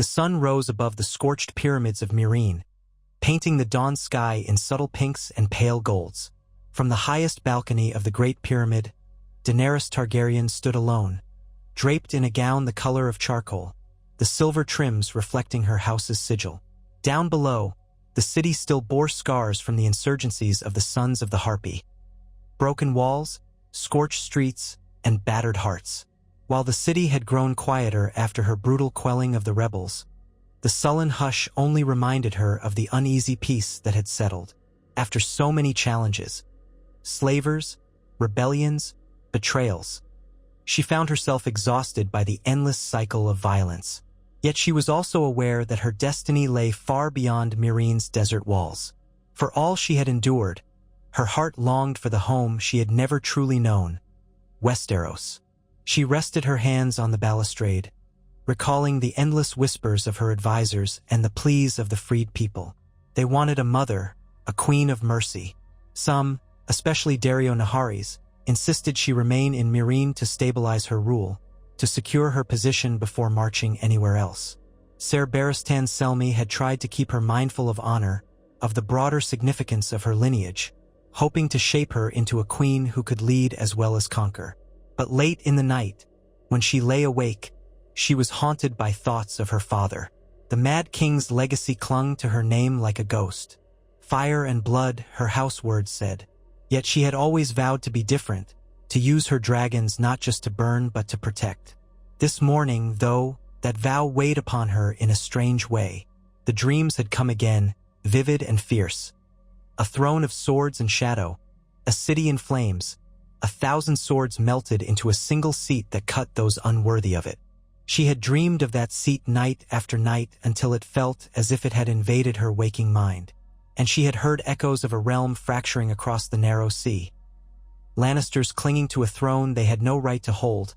The sun rose above the scorched pyramids of Meereen, painting the dawn sky in subtle pinks and pale golds. From the highest balcony of the Great Pyramid, Daenerys Targaryen stood alone, draped in a gown the color of charcoal, the silver trims reflecting her house's sigil. Down below, the city still bore scars from the insurgencies of the Sons of the Harpy. Broken walls, scorched streets, and battered hearts. While the city had grown quieter after her brutal quelling of the rebels, the sullen hush only reminded her of the uneasy peace that had settled. After so many challenges, slavers, rebellions, betrayals, she found herself exhausted by the endless cycle of violence. Yet she was also aware that her destiny lay far beyond Meereen's desert walls. For all she had endured, her heart longed for the home she had never truly known, Westeros. She rested her hands on the balustrade, recalling the endless whispers of her advisors and the pleas of the freed people. They wanted a mother, a queen of mercy. Some, especially Dario Naharis, insisted she remain in Meereen to stabilize her rule, to secure her position before marching anywhere else. Ser Barristan Selmy had tried to keep her mindful of honor, of the broader significance of her lineage, hoping to shape her into a queen who could lead as well as conquer. But late in the night, when she lay awake, she was haunted by thoughts of her father. The Mad King's legacy clung to her name like a ghost. Fire and blood, her house words said. Yet she had always vowed to be different, to use her dragons not just to burn but to protect. This morning, though, that vow weighed upon her in a strange way. The dreams had come again, vivid and fierce. A throne of swords and shadow, a city in flames, 1,000 swords melted into a single seat that cut those unworthy of it. She had dreamed of that seat night after night until it felt as if it had invaded her waking mind. And she had heard echoes of a realm fracturing across the narrow sea. Lannisters clinging to a throne they had no right to hold,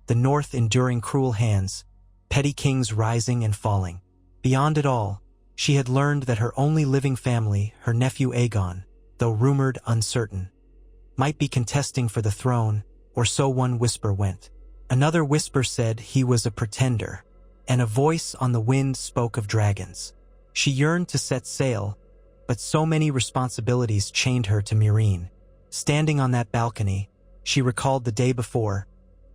the North enduring cruel hands, petty kings rising and falling. Beyond it all, she had learned that her only living family, her nephew Aegon, though rumored uncertain, might be contesting for the throne, or so one whisper went. Another whisper said he was a pretender, and a voice on the wind spoke of dragons. She yearned to set sail, but so many responsibilities chained her to Meereen. Standing on that balcony, she recalled the day before,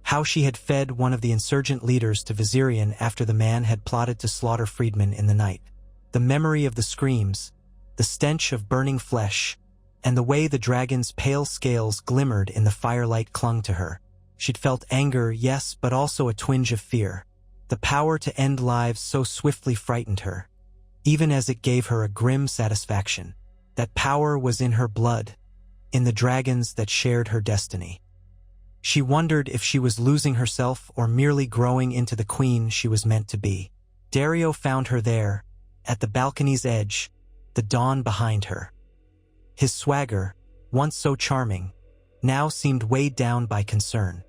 how she had fed one of the insurgent leaders to Viserion after the man had plotted to slaughter freedmen in the night. The memory of the screams, the stench of burning flesh, and the way the dragon's pale scales glimmered in the firelight clung to her. She'd felt anger, yes, but also a twinge of fear. The power to end lives so swiftly frightened her, even as it gave her a grim satisfaction. That power was in her blood, in the dragons that shared her destiny. She wondered if she was losing herself or merely growing into the queen she was meant to be. Dario found her there, at the balcony's edge, the dawn behind her. His swagger, once so charming, now seemed weighed down by concern.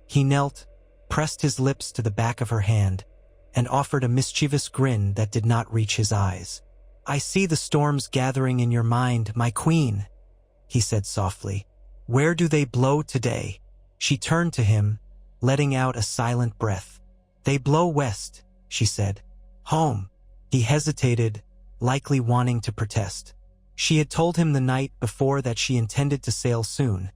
He knelt, pressed his lips to the back of her hand, and offered a mischievous grin that did not reach his eyes. "I see the storms gathering in your mind, my queen," he said softly. "Where do they blow today?" She turned to him, letting out a silent breath. "They blow west," she said. "Home." He hesitated, likely wanting to protest. She had told him the night before that she intended to sail soon,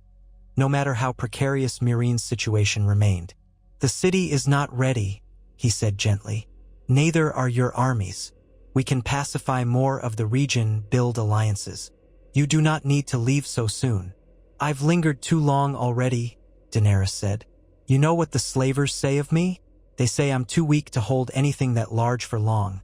no matter how precarious Meereen's situation remained. "The city is not ready," he said gently. "Neither are your armies. We can pacify more of the region, build alliances. You do not need to leave so soon." "I've lingered too long already," Daenerys said. "You know what the slavers say of me? They say I'm too weak to hold anything that large for long,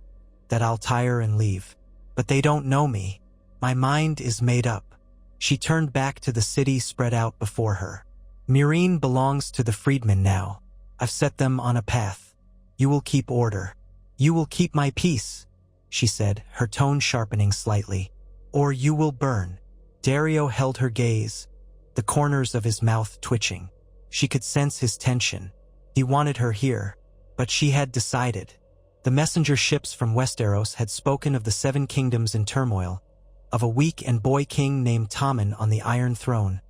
that I'll tire and leave. But they don't know me. My mind is made up." She turned back to the city spread out before her. "Meereen belongs to the freedmen now. I've set them on a path. You will keep order. You will keep my peace," she said, her tone sharpening slightly. "Or you will burn." Dario held her gaze, the corners of his mouth twitching. She could sense his tension. He wanted her here, but she had decided. The messenger ships from Westeros had spoken of the 7 kingdoms in turmoil, of a weak and boy king named Tommen on the Iron Throne,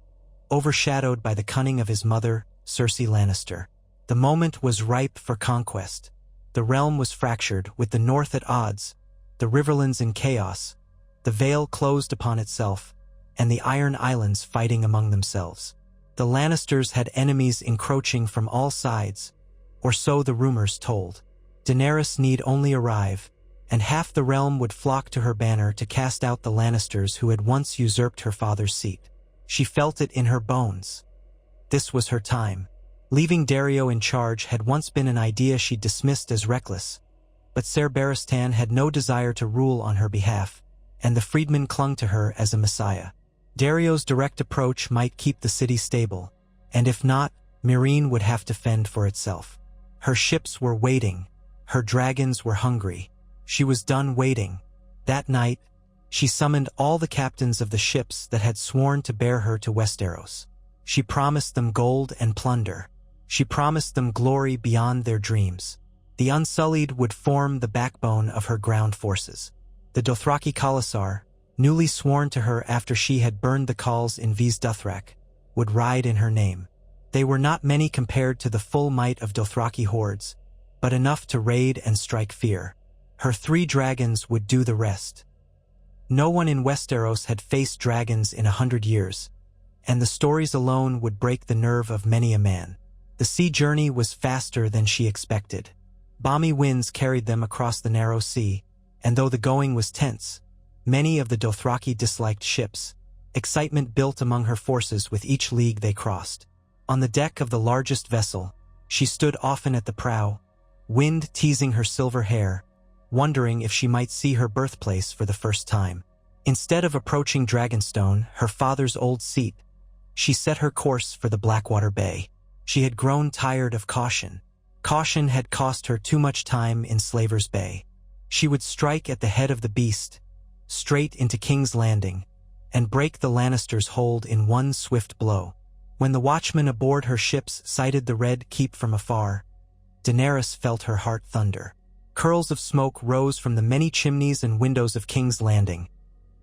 overshadowed by the cunning of his mother, Cersei Lannister. The moment was ripe for conquest. The realm was fractured, with the north at odds, the riverlands in chaos, the Vale closed upon itself, and the Iron Islands fighting among themselves. The Lannisters had enemies encroaching from all sides, or so the rumors told. Daenerys need only arrive, and half the realm would flock to her banner to cast out the Lannisters who had once usurped her father's seat. She felt it in her bones. This was her time. Leaving Dario in charge had once been an idea she dismissed as reckless, but Ser Barristan had no desire to rule on her behalf, and the freedmen clung to her as a messiah. Dario's direct approach might keep the city stable, and if not, Meereen would have to fend for itself. Her ships were waiting. Her dragons were hungry. She was done waiting. That night, she summoned all the captains of the ships that had sworn to bear her to Westeros. She promised them gold and plunder. She promised them glory beyond their dreams. The Unsullied would form the backbone of her ground forces. The Dothraki Khalasar, newly sworn to her after she had burned the Khals in Vis Dothrak, would ride in her name. They were not many compared to the full might of Dothraki hordes, but enough to raid and strike fear. Her 3 dragons would do the rest. No one in Westeros had faced dragons in 100 years, and the stories alone would break the nerve of many a man. The sea journey was faster than she expected. Balmy winds carried them across the narrow sea, and though the going was tense, many of the Dothraki disliked ships. Excitement built among her forces with each league they crossed. On the deck of the largest vessel, she stood often at the prow, wind teasing her silver hair, wondering if she might see her birthplace for the first time. Instead of approaching Dragonstone, her father's old seat, she set her course for the Blackwater Bay. She had grown tired of caution. Caution had cost her too much time in Slaver's Bay. She would strike at the head of the beast, straight into King's Landing, and break the Lannisters' hold in one swift blow. When the watchmen aboard her ships sighted the Red Keep from afar, Daenerys felt her heart thunder. Curls of smoke rose from the many chimneys and windows of King's Landing,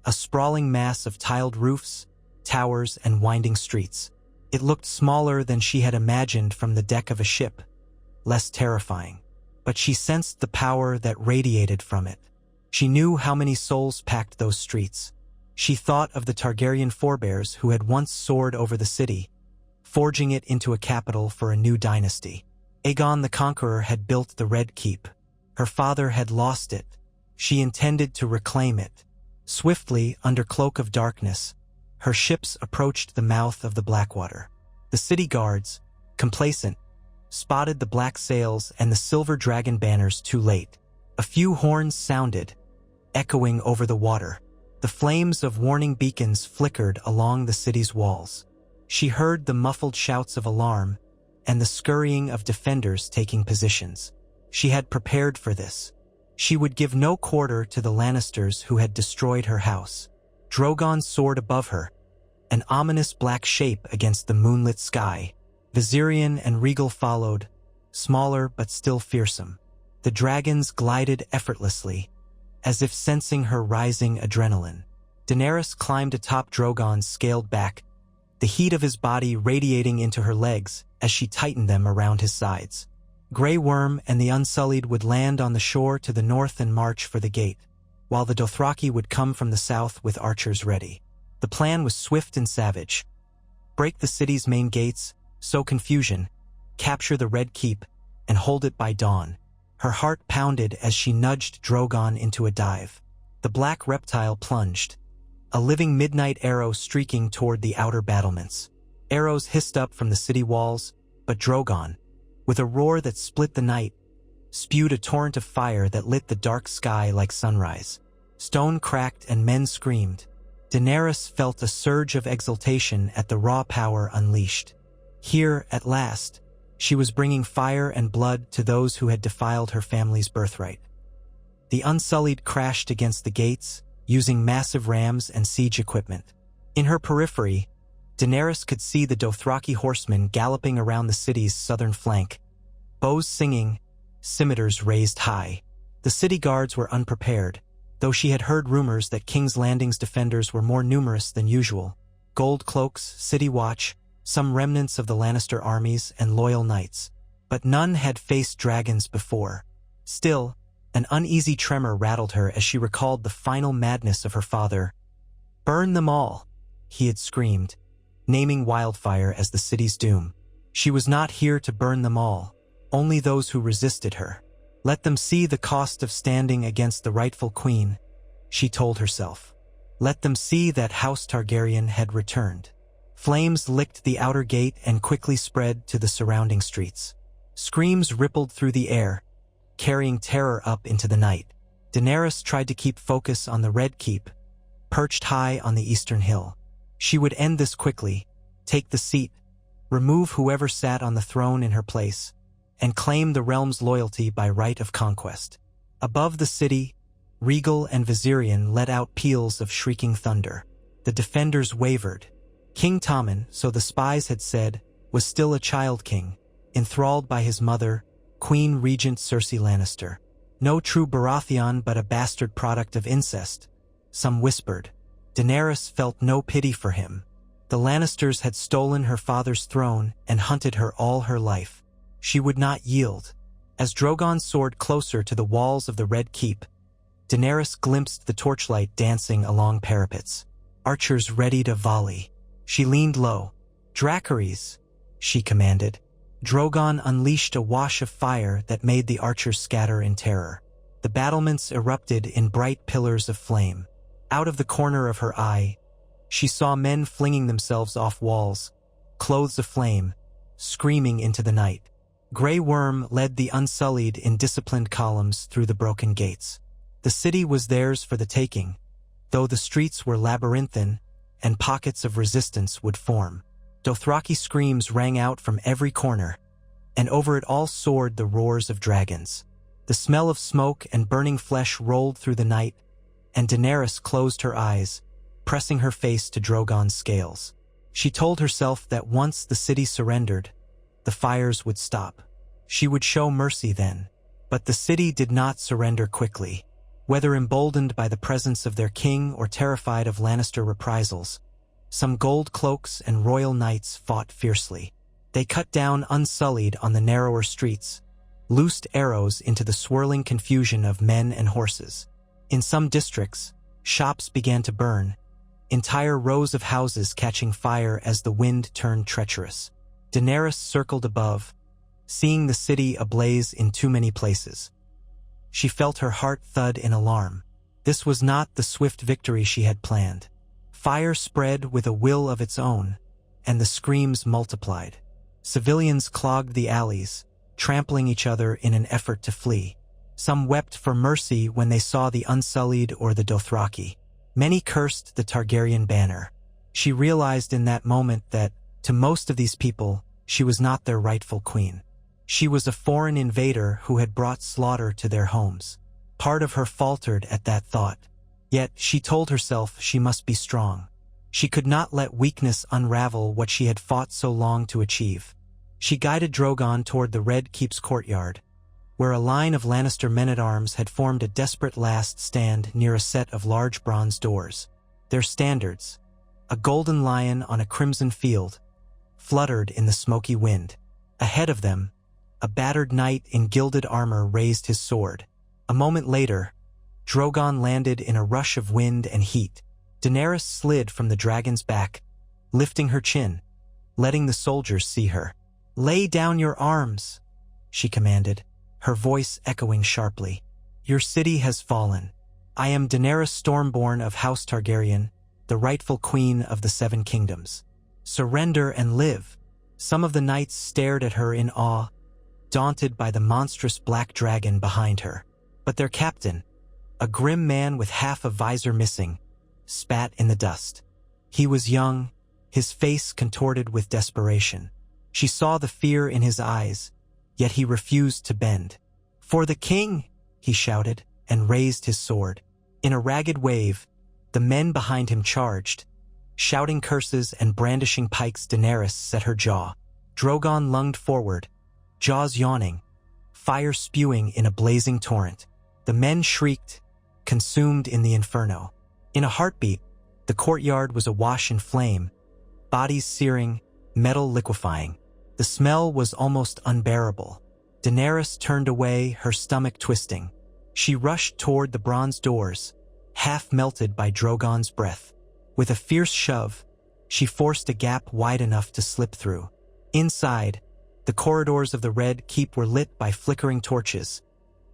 a sprawling mass of tiled roofs, towers, and winding streets. It looked smaller than she had imagined from the deck of a ship, less terrifying, but she sensed the power that radiated from it. She knew how many souls packed those streets. She thought of the Targaryen forebears who had once soared over the city, forging it into a capital for a new dynasty. Aegon the Conqueror had built the Red Keep. Her father had lost it. She intended to reclaim it. Swiftly, under cloak of darkness, her ships approached the mouth of the Blackwater. The city guards, complacent, spotted the black sails and the silver dragon banners too late. A few horns sounded, echoing over the water. The flames of warning beacons flickered along the city's walls. She heard the muffled shouts of alarm and the scurrying of defenders taking positions. She had prepared for this. She would give no quarter to the Lannisters who had destroyed her house. Drogon soared above her, an ominous black shape against the moonlit sky. Viserion and Rhaegal followed, smaller but still fearsome. The dragons glided effortlessly, as if sensing her rising adrenaline. Daenerys climbed atop Drogon's scaled back, the heat of his body radiating into her legs as she tightened them around his sides. Grey Worm and the Unsullied would land on the shore to the north and march for the gate, while the Dothraki would come from the south with archers ready. The plan was swift and savage. Break the city's main gates, sow confusion, capture the Red Keep, and hold it by dawn. Her heart pounded as she nudged Drogon into a dive. The black reptile plunged, a living midnight arrow streaking toward the outer battlements. Arrows hissed up from the city walls, but Drogon, with a roar that split the night, spewed a torrent of fire that lit the dark sky like sunrise. Stone cracked and men screamed. Daenerys felt a surge of exultation at the raw power unleashed. Here, at last, she was bringing fire and blood to those who had defiled her family's birthright. The Unsullied crashed against the gates, using massive rams and siege equipment. In her periphery, Daenerys could see the Dothraki horsemen galloping around the city's southern flank, bows singing, scimitars raised high. The city guards were unprepared, though she had heard rumors that King's Landing's defenders were more numerous than usual. Gold cloaks, city watch, some remnants of the Lannister armies, and loyal knights. But none had faced dragons before. Still, an uneasy tremor rattled her as she recalled the final madness of her father. "Burn them all," he had screamed, naming wildfire as the city's doom. She was not here to burn them all, only those who resisted her. Let them see the cost of standing against the rightful queen, she told herself. Let them see that House Targaryen had returned. Flames licked the outer gate and quickly spread to the surrounding streets. Screams rippled through the air, carrying terror up into the night. Daenerys tried to keep focus on the Red Keep, perched high on the eastern hill. She would end this quickly, take the seat, remove whoever sat on the throne in her place, and claim the realm's loyalty by right of conquest. Above the city, Regal and Viserion let out peals of shrieking thunder. The defenders wavered. King Tommen, so the spies had said, was still a child king, enthralled by his mother, Queen Regent Cersei Lannister. No true Baratheon but a bastard product of incest, some whispered. Daenerys felt no pity for him. The Lannisters had stolen her father's throne and hunted her all her life. She would not yield. As Drogon soared closer to the walls of the Red Keep, Daenerys glimpsed the torchlight dancing along parapets, archers ready to volley. She leaned low. "Dracarys," she commanded. Drogon unleashed a wash of fire that made the archers scatter in terror. The battlements erupted in bright pillars of flame. Out of the corner of her eye, she saw men flinging themselves off walls, clothes aflame, screaming into the night. Grey Worm led the Unsullied in disciplined columns through the broken gates. The city was theirs for the taking, though the streets were labyrinthine and pockets of resistance would form. Dothraki screams rang out from every corner, and over it all soared the roars of dragons. The smell of smoke and burning flesh rolled through the night, and Daenerys closed her eyes, pressing her face to Drogon's scales. She told herself that once the city surrendered, the fires would stop. She would show mercy then. But the city did not surrender quickly. Whether emboldened by the presence of their king or terrified of Lannister reprisals, some gold cloaks and royal knights fought fiercely. They cut down Unsullied on the narrower streets, loosed arrows into the swirling confusion of men and horses. In some districts, shops began to burn, entire rows of houses catching fire as the wind turned treacherous. Daenerys circled above, seeing the city ablaze in too many places. She felt her heart thud in alarm. This was not the swift victory she had planned. Fire spread with a will of its own, and the screams multiplied. Civilians clogged the alleys, trampling each other in an effort to flee. Some wept for mercy when they saw the Unsullied or the Dothraki. Many cursed the Targaryen banner. She realized in that moment that, to most of these people, she was not their rightful queen. She was a foreign invader who had brought slaughter to their homes. Part of her faltered at that thought. Yet she told herself she must be strong. She could not let weakness unravel what she had fought so long to achieve. She guided Drogon toward the Red Keep's courtyard, where a line of Lannister men-at-arms had formed a desperate last stand near a set of large bronze doors. Their standards, a golden lion on a crimson field, fluttered in the smoky wind. Ahead of them, a battered knight in gilded armor raised his sword. A moment later, Drogon landed in a rush of wind and heat. Daenerys slid from the dragon's back, lifting her chin, letting the soldiers see her. "Lay down your arms," she commanded, her voice echoing sharply. "Your city has fallen. I am Daenerys Stormborn of House Targaryen, the rightful queen of the Seven Kingdoms. Surrender and live." Some of the knights stared at her in awe, daunted by the monstrous black dragon behind her. But their captain, a grim man with half a visor missing, spat in the dust. He was young, his face contorted with desperation. She saw the fear in his eyes, yet he refused to bend. "For the king!" he shouted, and raised his sword. In a ragged wave, the men behind him charged. Shouting curses and brandishing pikes, Daenerys set her jaw. Drogon lunged forward, jaws yawning, fire spewing in a blazing torrent. The men shrieked, consumed in the inferno. In a heartbeat, the courtyard was awash in flame, bodies searing, metal liquefying. The smell was almost unbearable. Daenerys turned away, her stomach twisting. She rushed toward the bronze doors, half melted by Drogon's breath. With a fierce shove, she forced a gap wide enough to slip through. Inside, the corridors of the Red Keep were lit by flickering torches,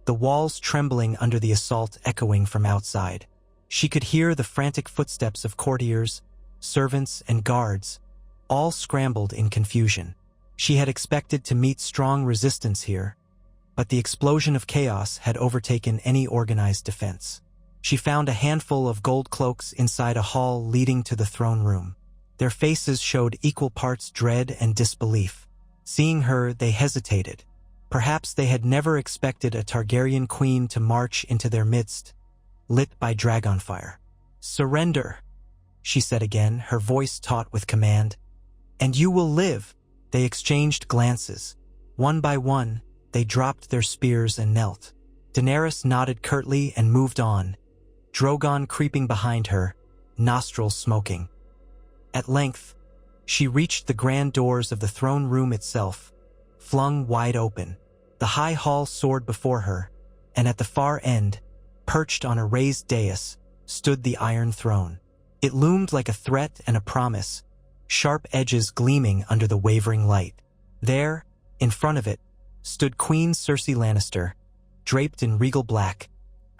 the walls trembling under the assault echoing from outside. She could hear the frantic footsteps of courtiers, servants, and guards, all scrambled in confusion. She had expected to meet strong resistance here, but the explosion of chaos had overtaken any organized defense. She found a handful of gold cloaks inside a hall leading to the throne room. Their faces showed equal parts dread and disbelief. Seeing her, they hesitated. Perhaps they had never expected a Targaryen queen to march into their midst, lit by dragonfire. "Surrender," she said again, her voice taut with command. "And you will live." They exchanged glances. One by one, they dropped their spears and knelt. Daenerys nodded curtly and moved on, Drogon creeping behind her, nostrils smoking. At length, she reached the grand doors of the throne room itself, flung wide open. The high hall soared before her, and at the far end, perched on a raised dais, stood the Iron Throne. It loomed like a threat and a promise, sharp edges gleaming under the wavering light. There, in front of it, stood Queen Cersei Lannister, draped in regal black,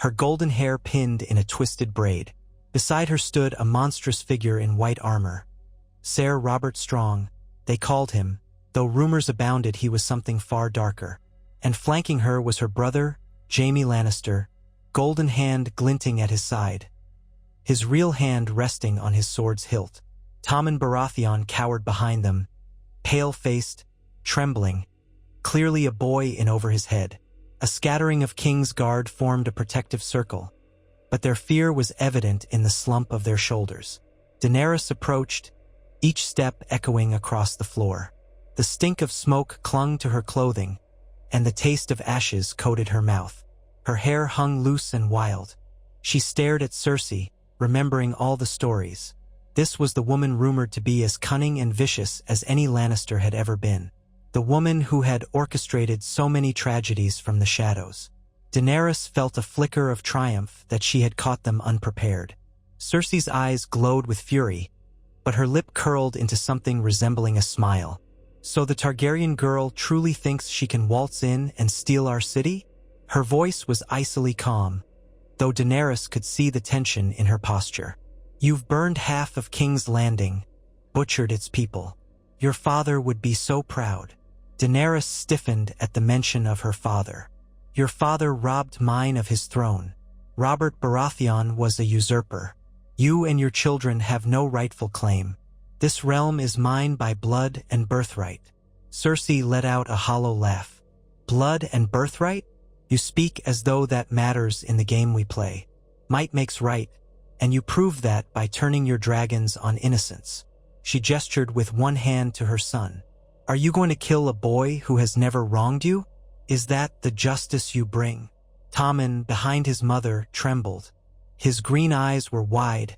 her golden hair pinned in a twisted braid. Beside her stood a monstrous figure in white armor. Ser Robert Strong, they called him, though rumors abounded he was something far darker. And flanking her was her brother, Jaime Lannister, golden hand glinting at his side, his real hand resting on his sword's hilt. Tommen Baratheon cowered behind them, pale-faced, trembling, clearly a boy in over his head. A scattering of King's Guard formed a protective circle, but their fear was evident in the slump of their shoulders. Daenerys approached, each step echoing across the floor. The stink of smoke clung to her clothing, and the taste of ashes coated her mouth. Her hair hung loose and wild. She stared at Cersei, remembering all the stories. This was the woman rumored to be as cunning and vicious as any Lannister had ever been. The woman who had orchestrated so many tragedies from the shadows. Daenerys felt a flicker of triumph that she had caught them unprepared. Cersei's eyes glowed with fury, but her lip curled into something resembling a smile. "So the Targaryen girl truly thinks she can waltz in and steal our city?" Her voice was icily calm, though Daenerys could see the tension in her posture. "You've burned half of King's Landing, butchered its people. Your father would be so proud." Daenerys stiffened at the mention of her father. "Your father robbed mine of his throne. Robert Baratheon was a usurper. You and your children have no rightful claim. This realm is mine by blood and birthright." Cersei let out a hollow laugh. "Blood and birthright? You speak as though that matters in the game we play. Might makes right, and you proved that by turning your dragons on innocents." She gestured with one hand to her son. "Are you going to kill a boy who has never wronged you? Is that the justice you bring?" Tommen, behind his mother, trembled. His green eyes were wide,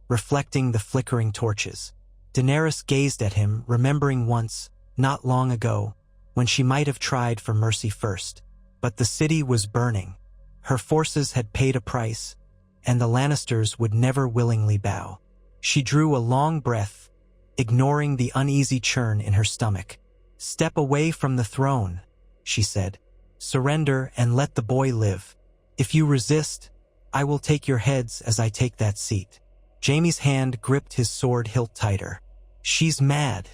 reflecting the flickering torches. Daenerys gazed at him, remembering once, not long ago, when she might have tried for mercy first. But the city was burning. Her forces had paid a price, and the Lannisters would never willingly bow. She drew a long breath, ignoring the uneasy churn in her stomach. "Step away from the throne," she said. "Surrender and let the boy live. If you resist, I will take your heads as I take that seat." Jaime's hand gripped his sword hilt tighter. "She's mad,"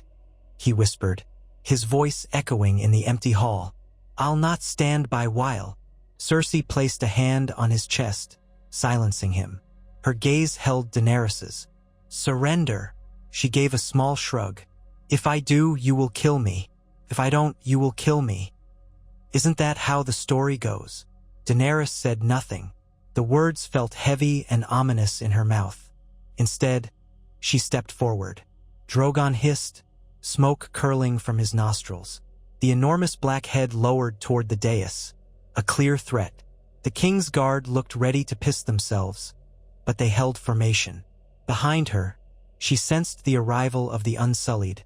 he whispered, his voice echoing in the empty hall. "I'll not stand by while." Cersei placed a hand on his chest, silencing him. Her gaze held Daenerys's. "Surrender." She gave a small shrug. "If I do, you will kill me. If I don't, you will kill me. Isn't that how the story goes?" Daenerys said nothing. The words felt heavy and ominous in her mouth. Instead, she stepped forward. Drogon hissed, smoke curling from his nostrils. The enormous black head lowered toward the dais, a clear threat. The King's Guard looked ready to piss themselves, but they held formation. Behind her, she sensed the arrival of the Unsullied,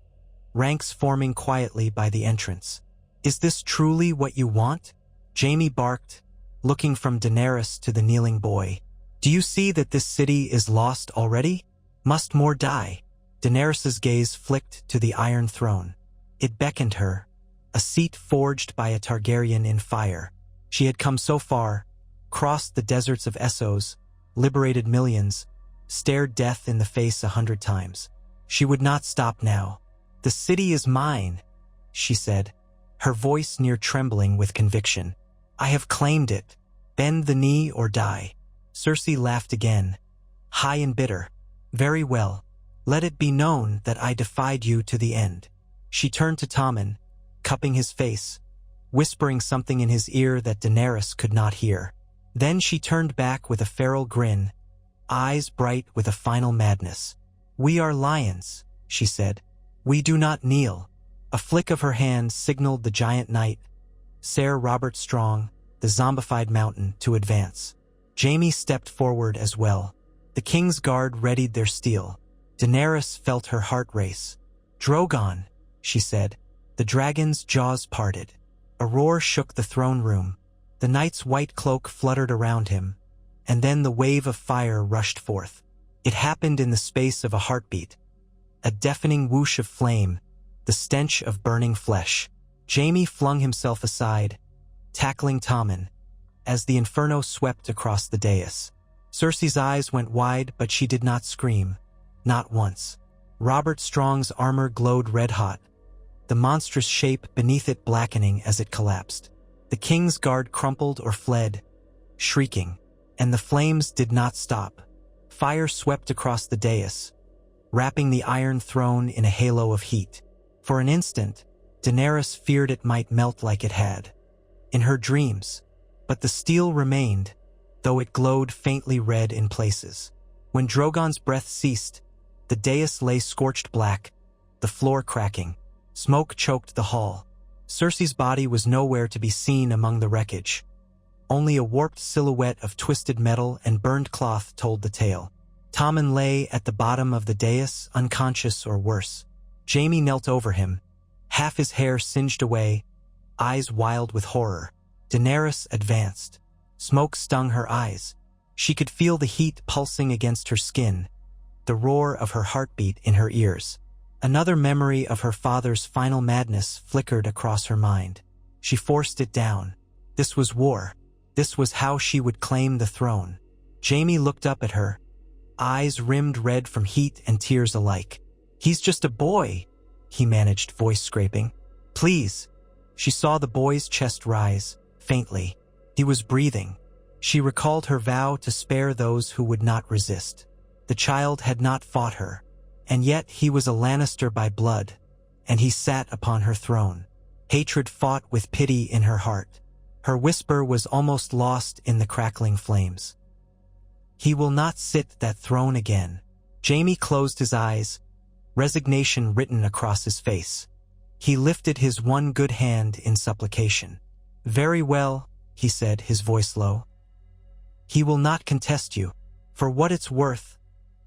ranks forming quietly by the entrance. "Is this truly what you want?" Jaime barked, looking from Daenerys to the kneeling boy. "Do you see that this city is lost already? Must more die?" Daenerys's gaze flicked to the Iron Throne. It beckoned her, a seat forged by a Targaryen in fire. She had come so far, crossed the deserts of Essos, liberated millions, stared death in the face 100 times. She would not stop now. "The city is mine," she said, her voice near trembling with conviction. "I have claimed it. Bend the knee or die." Cersei laughed again, high and bitter. "Very well. Let it be known that I defied you to the end." She turned to Tommen, cupping his face, whispering something in his ear that Daenerys could not hear. Then she turned back with a feral grin, eyes bright with a final madness. "We are lions," she said. "We do not kneel." A flick of her hand signaled the giant knight, Ser Robert Strong, the zombified mountain, to advance. Jaime stepped forward as well. The King's Guard readied their steel. Daenerys felt her heart race. "Drogon," she said. The dragon's jaws parted. A roar shook the throne room. The knight's white cloak fluttered around him, and then the wave of fire rushed forth. It happened in the space of a heartbeat. A deafening whoosh of flame, the stench of burning flesh. Jaime flung himself aside, tackling Tommen, as the inferno swept across the dais. Cersei's eyes went wide, but she did not scream. Not once. Robert Strong's armor glowed red-hot, the monstrous shape beneath it blackening as it collapsed. The King's Guard crumpled or fled, shrieking, and the flames did not stop. Fire swept across the dais, wrapping the Iron Throne in a halo of heat. For an instant, Daenerys feared it might melt like it had in her dreams, but the steel remained, though it glowed faintly red in places. When Drogon's breath ceased, the dais lay scorched black, the floor cracking. Smoke choked the hall. Cersei's body was nowhere to be seen among the wreckage. Only a warped silhouette of twisted metal and burned cloth told the tale. Tommen lay at the bottom of the dais, unconscious or worse. Jaime knelt over him, half his hair singed away, eyes wild with horror. Daenerys advanced. Smoke stung her eyes. She could feel the heat pulsing against her skin, the roar of her heartbeat in her ears. Another memory of her father's final madness flickered across her mind. She forced it down. This was war. This was how she would claim the throne. Jaime looked up at her, eyes rimmed red from heat and tears alike. "He's just a boy," he managed, voice scraping. "Please." She saw the boy's chest rise, faintly. He was breathing. She recalled her vow to spare those who would not resist. The child had not fought her, and yet he was a Lannister by blood, and he sat upon her throne. Hatred fought with pity in her heart. Her whisper was almost lost in the crackling flames. "He will not sit that throne again." Jaime closed his eyes, resignation written across his face. He lifted his one good hand in supplication. "Very well," he said, his voice low. "He will not contest you. For what it's worth,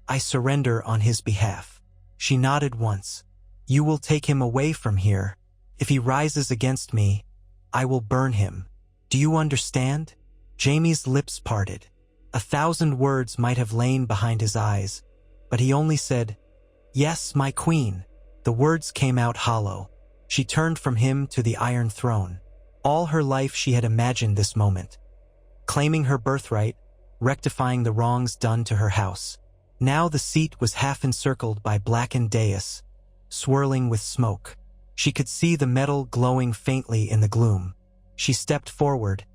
I surrender on his behalf." She nodded once. "You will take him away from here. If he rises against me, I will burn him. Do you understand?" Jaime's lips parted. 1,000 words might have lain behind his eyes, but he only said, "Yes, my queen." The words came out hollow. She turned from him to the Iron Throne. All her life she had imagined this moment, claiming her birthright, rectifying the wrongs done to her house. Now the seat was half encircled by blackened dais, swirling with smoke. She could see the metal glowing faintly in the gloom. She stepped forward,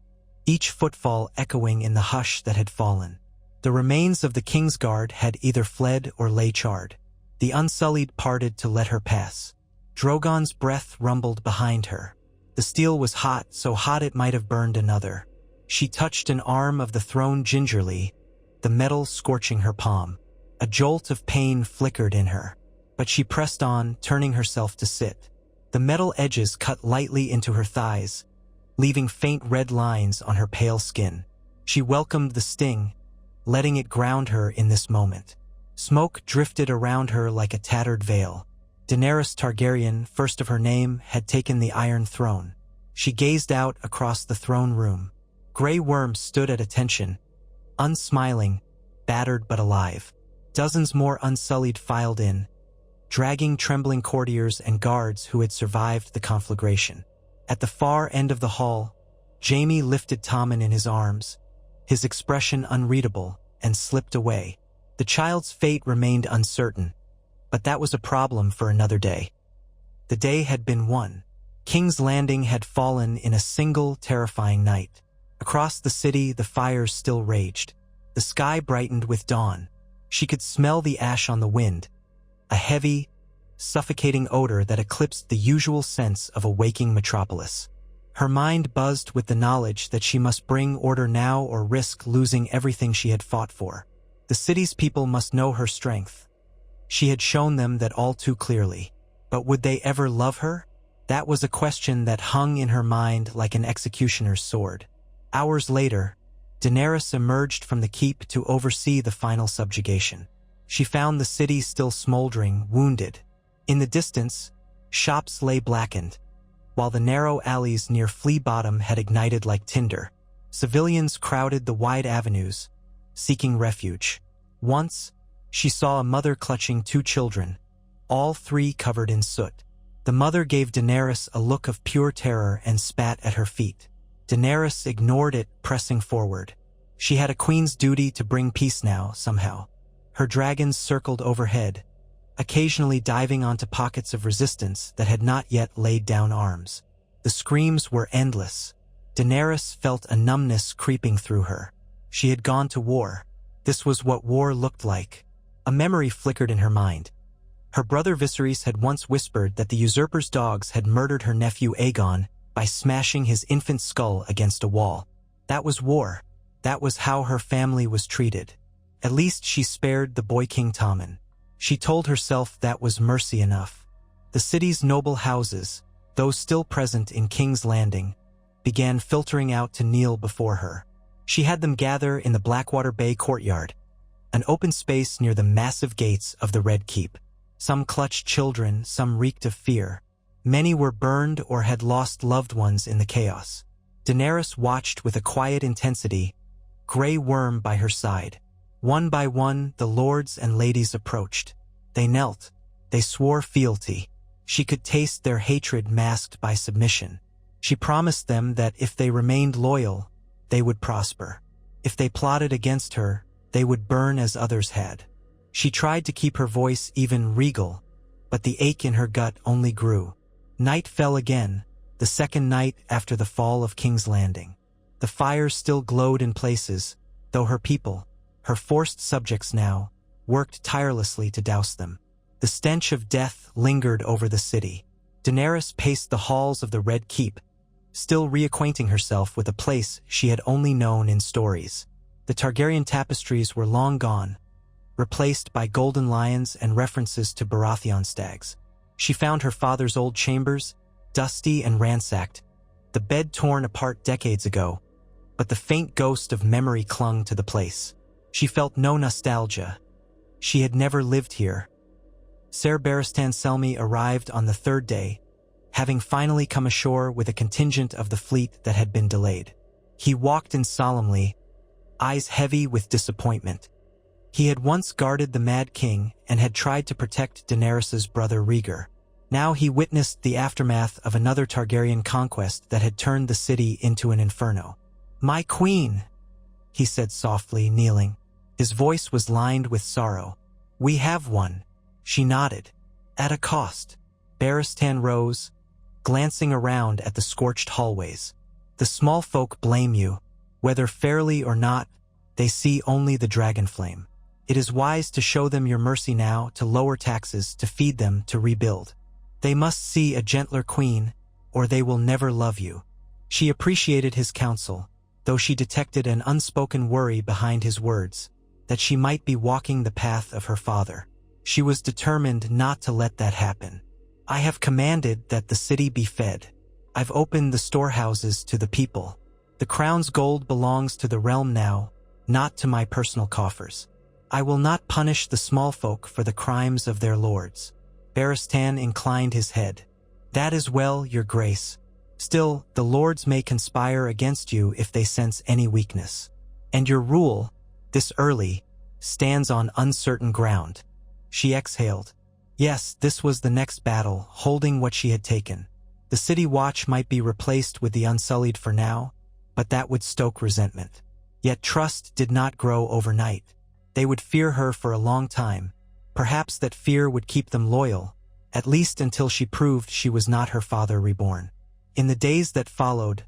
each footfall echoing in the hush that had fallen. The remains of the King's Guard had either fled or lay charred. The Unsullied parted to let her pass. Drogon's breath rumbled behind her. The steel was hot, so hot it might have burned another. She touched an arm of the throne gingerly, the metal scorching her palm. A jolt of pain flickered in her, but she pressed on, turning herself to sit. The metal edges cut lightly into her thighs, leaving faint red lines on her pale skin. She welcomed the sting, letting it ground her in this moment. Smoke drifted around her like a tattered veil. Daenerys Targaryen, first of her name, had taken the Iron Throne. She gazed out across the throne room. Grey Worm stood at attention, unsmiling, battered but alive. Dozens more Unsullied filed in, dragging trembling courtiers and guards who had survived the conflagration. At the far end of the hall, Jaime lifted Tommen in his arms, his expression unreadable, and slipped away. The child's fate remained uncertain, but that was a problem for another day. The day had been won. King's Landing had fallen in a single terrifying night. Across the city, the fires still raged. The sky brightened with dawn. She could smell the ash on the wind, a heavy, suffocating odor that eclipsed the usual sense of a waking metropolis. Her mind buzzed with the knowledge that she must bring order now or risk losing everything she had fought for. The city's people must know her strength. She had shown them that all too clearly. But would they ever love her? That was a question that hung in her mind like an executioner's sword. Hours later, Daenerys emerged from the keep to oversee the final subjugation. She found the city still smoldering, wounded. In the distance, shops lay blackened, while the narrow alleys near Flea Bottom had ignited like tinder. Civilians crowded the wide avenues, seeking refuge. Once, she saw a mother clutching 2 children, all 3 covered in soot. The mother gave Daenerys a look of pure terror and spat at her feet. Daenerys ignored it, pressing forward. She had a queen's duty to bring peace now, somehow. Her dragons circled overhead, occasionally diving onto pockets of resistance that had not yet laid down arms. The screams were endless. Daenerys felt a numbness creeping through her. She had gone to war. This was what war looked like. A memory flickered in her mind. Her brother Viserys had once whispered that the usurper's dogs had murdered her nephew Aegon by smashing his infant skull against a wall. That was war. That was how her family was treated. At least she spared the boy King Tommen. She told herself that was mercy enough. The city's noble houses, those still present in King's Landing, began filtering out to kneel before her. She had them gather in the Blackwater Bay courtyard, an open space near the massive gates of the Red Keep. Some clutched children, some reeked of fear. Many were burned or had lost loved ones in the chaos. Daenerys watched with a quiet intensity, Grey Worm by her side. One by one, the lords and ladies approached. They knelt. They swore fealty. She could taste their hatred masked by submission. She promised them that if they remained loyal, they would prosper. If they plotted against her, they would burn as others had. She tried to keep her voice even regal, but the ache in her gut only grew. Night fell again, the second night after the fall of King's Landing. The fires still glowed in places, though her people, her forced subjects now, worked tirelessly to douse them. The stench of death lingered over the city. Daenerys paced the halls of the Red Keep, still reacquainting herself with a place she had only known in stories. The Targaryen tapestries were long gone, replaced by golden lions and references to Baratheon stags. She found her father's old chambers, dusty and ransacked, the bed torn apart decades ago, but the faint ghost of memory clung to the place. She felt no nostalgia. She had never lived here. Ser Barristan Selmy arrived on the 3rd day, having finally come ashore with a contingent of the fleet that had been delayed. He walked in solemnly, eyes heavy with disappointment. He had once guarded the Mad King and had tried to protect Daenerys's brother Rhaegar. Now he witnessed the aftermath of another Targaryen conquest that had turned the city into an inferno. "My queen," he said softly, kneeling. His voice was lined with sorrow. "We have one." She nodded. "At a cost." Barristan rose, glancing around at the scorched hallways. "The small folk blame you. Whether fairly or not, they see only the dragon flame. It is wise to show them your mercy now, to lower taxes, to feed them, to rebuild. They must see a gentler queen, or they will never love you." She appreciated his counsel, though she detected an unspoken worry behind his words, that she might be walking the path of her father. She was determined not to let that happen. "I have commanded that the city be fed. I've opened the storehouses to the people. The crown's gold belongs to the realm now, not to my personal coffers. I will not punish the small folk for the crimes of their lords." Barristan inclined his head. "That is well, your grace. Still, the lords may conspire against you if they sense any weakness. And your rule, this early, stands on uncertain ground. She exhaled. Yes, this was the next battle, holding what she had taken. The city watch might be replaced with the Unsullied for now, but that would stoke resentment. Yet trust did not grow overnight. They would fear her for a long time. Perhaps that fear would keep them loyal, at least until she proved she was not her father reborn. In the days that followed,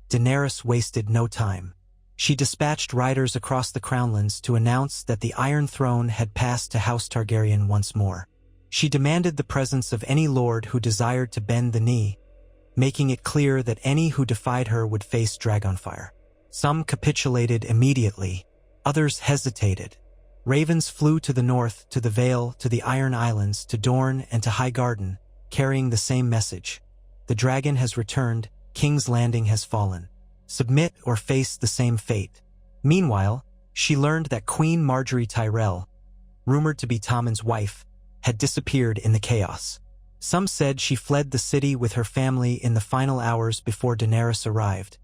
Daenerys wasted no time. She dispatched riders across the Crownlands to announce that the Iron Throne had passed to House Targaryen once more. She demanded the presence of any lord who desired to bend the knee, making it clear that any who defied her would face Dragonfire. Some capitulated immediately, others hesitated. Ravens flew to the north, to the Vale, to the Iron Islands, to Dorne, and to Highgarden, carrying the same message. The dragon has returned, King's Landing has fallen. Submit or face the same fate. Meanwhile, she learned that Queen Margaery Tyrell, rumored to be Tommen's wife, had disappeared in the chaos. Some said she fled the city with her family in the final hours before Daenerys arrived,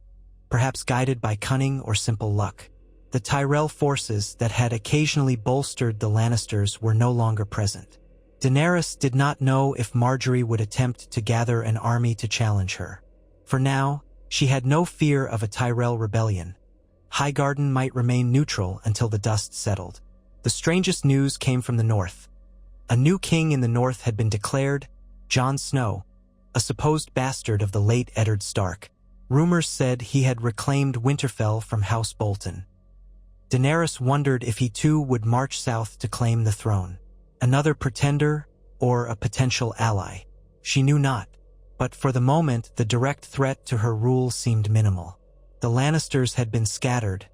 perhaps guided by cunning or simple luck. The Tyrell forces that had occasionally bolstered the Lannisters were no longer present. Daenerys did not know if Margaery would attempt to gather an army to challenge her. For now, she had no fear of a Tyrell rebellion. Highgarden might remain neutral until the dust settled. The strangest news came from the north. A new king in the north had been declared, Jon Snow, a supposed bastard of the late Eddard Stark. Rumors said he had reclaimed Winterfell from House Bolton. Daenerys wondered if he too would march south to claim the throne. Another pretender or a potential ally? She knew not, but for the moment the direct threat to her rule seemed minimal. The Lannisters had been scattered,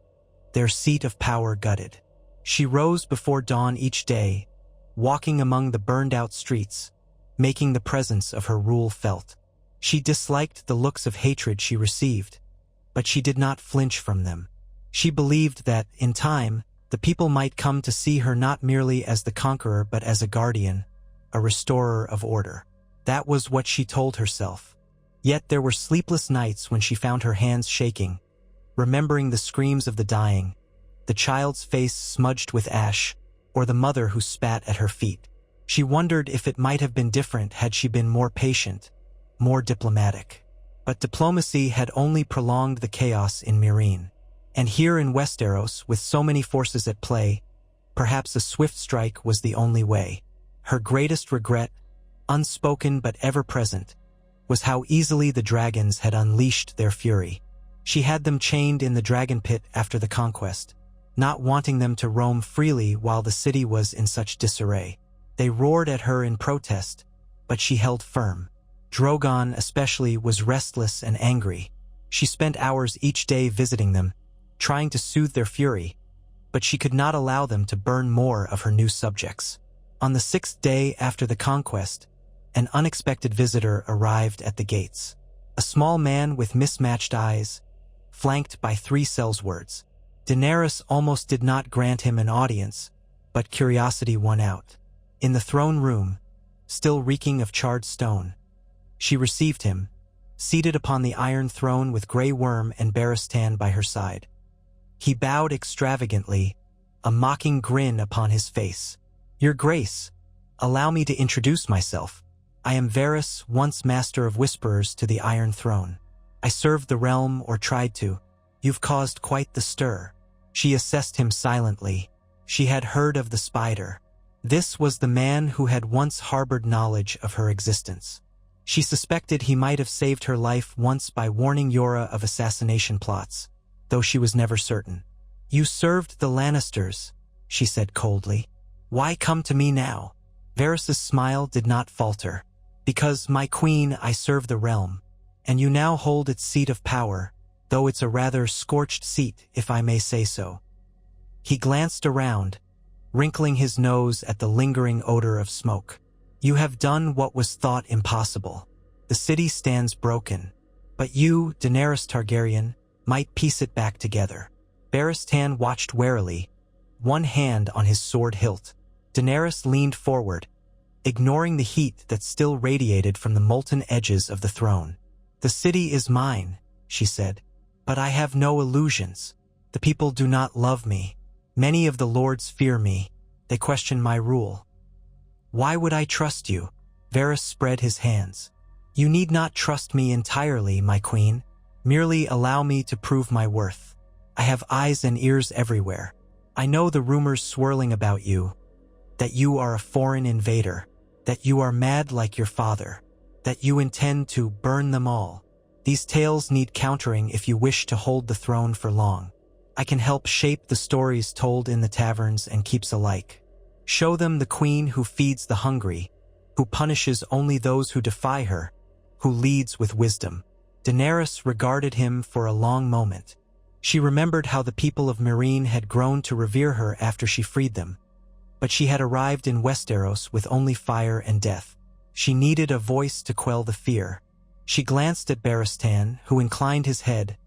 their seat of power gutted. She rose before dawn each day, walking among the burned-out streets, making the presence of her rule felt. She disliked the looks of hatred she received, but she did not flinch from them. She believed that, in time, the people might come to see her not merely as the conqueror but as a guardian, a restorer of order. That was what she told herself. Yet there were sleepless nights when she found her hands shaking, remembering the screams of the dying, the child's face smudged with ash, or the mother who spat at her feet. She wondered if it might have been different had she been more patient, more diplomatic. But diplomacy had only prolonged the chaos in Meereen. And here in Westeros, with so many forces at play, perhaps a swift strike was the only way. Her greatest regret, unspoken but ever-present, was how easily the dragons had unleashed their fury. She had them chained in the dragon pit after the conquest, not wanting them to roam freely while the city was in such disarray. They roared at her in protest, but she held firm. Drogon, especially, was restless and angry. She spent hours each day visiting them, trying to soothe their fury, but she could not allow them to burn more of her new subjects. On the 6th day after the conquest, an unexpected visitor arrived at the gates. A small man with mismatched eyes, flanked by 3 sellswords. Daenerys almost did not grant him an audience, but curiosity won out. In the throne room, still reeking of charred stone, she received him, seated upon the Iron Throne with Grey Worm and Barristan by her side. He bowed extravagantly, a mocking grin upon his face. "Your Grace, allow me to introduce myself. I am Varys, once Master of Whisperers to the Iron Throne. I served the realm, or tried to. You've caused quite the stir." She assessed him silently. She had heard of the spider. This was the man who had once harbored knowledge of her existence. She suspected he might have saved her life once by warning Yora of assassination plots, though she was never certain. "You served the Lannisters," she said coldly. "Why come to me now?" Varys' smile did not falter. "Because, my queen, I serve the realm, and you now hold its seat of power, though it's a rather scorched seat, if I may say so." He glanced around, wrinkling his nose at the lingering odor of smoke. "You have done what was thought impossible. The city stands broken, but you, Daenerys Targaryen, might piece it back together." Barristan watched warily, one hand on his sword hilt. Daenerys leaned forward, ignoring the heat that still radiated from the molten edges of the throne. "The city is mine," she said, "but I have no illusions. The people do not love me. Many of the lords fear me. They question my rule. Why would I trust you?" Varys spread his hands. "You need not trust me entirely, my queen. Merely allow me to prove my worth. I have eyes and ears everywhere. I know the rumors swirling about you, that you are a foreign invader, that you are mad like your father, that you intend to burn them all. These tales need countering if you wish to hold the throne for long. I can help shape the stories told in the taverns and keeps alike. Show them the queen who feeds the hungry, who punishes only those who defy her, who leads with wisdom." Daenerys regarded him for a long moment. She remembered how the people of Meereen had grown to revere her after she freed them. But she had arrived in Westeros with only fire and death. She needed a voice to quell the fear. She glanced at Barristan, who inclined his head,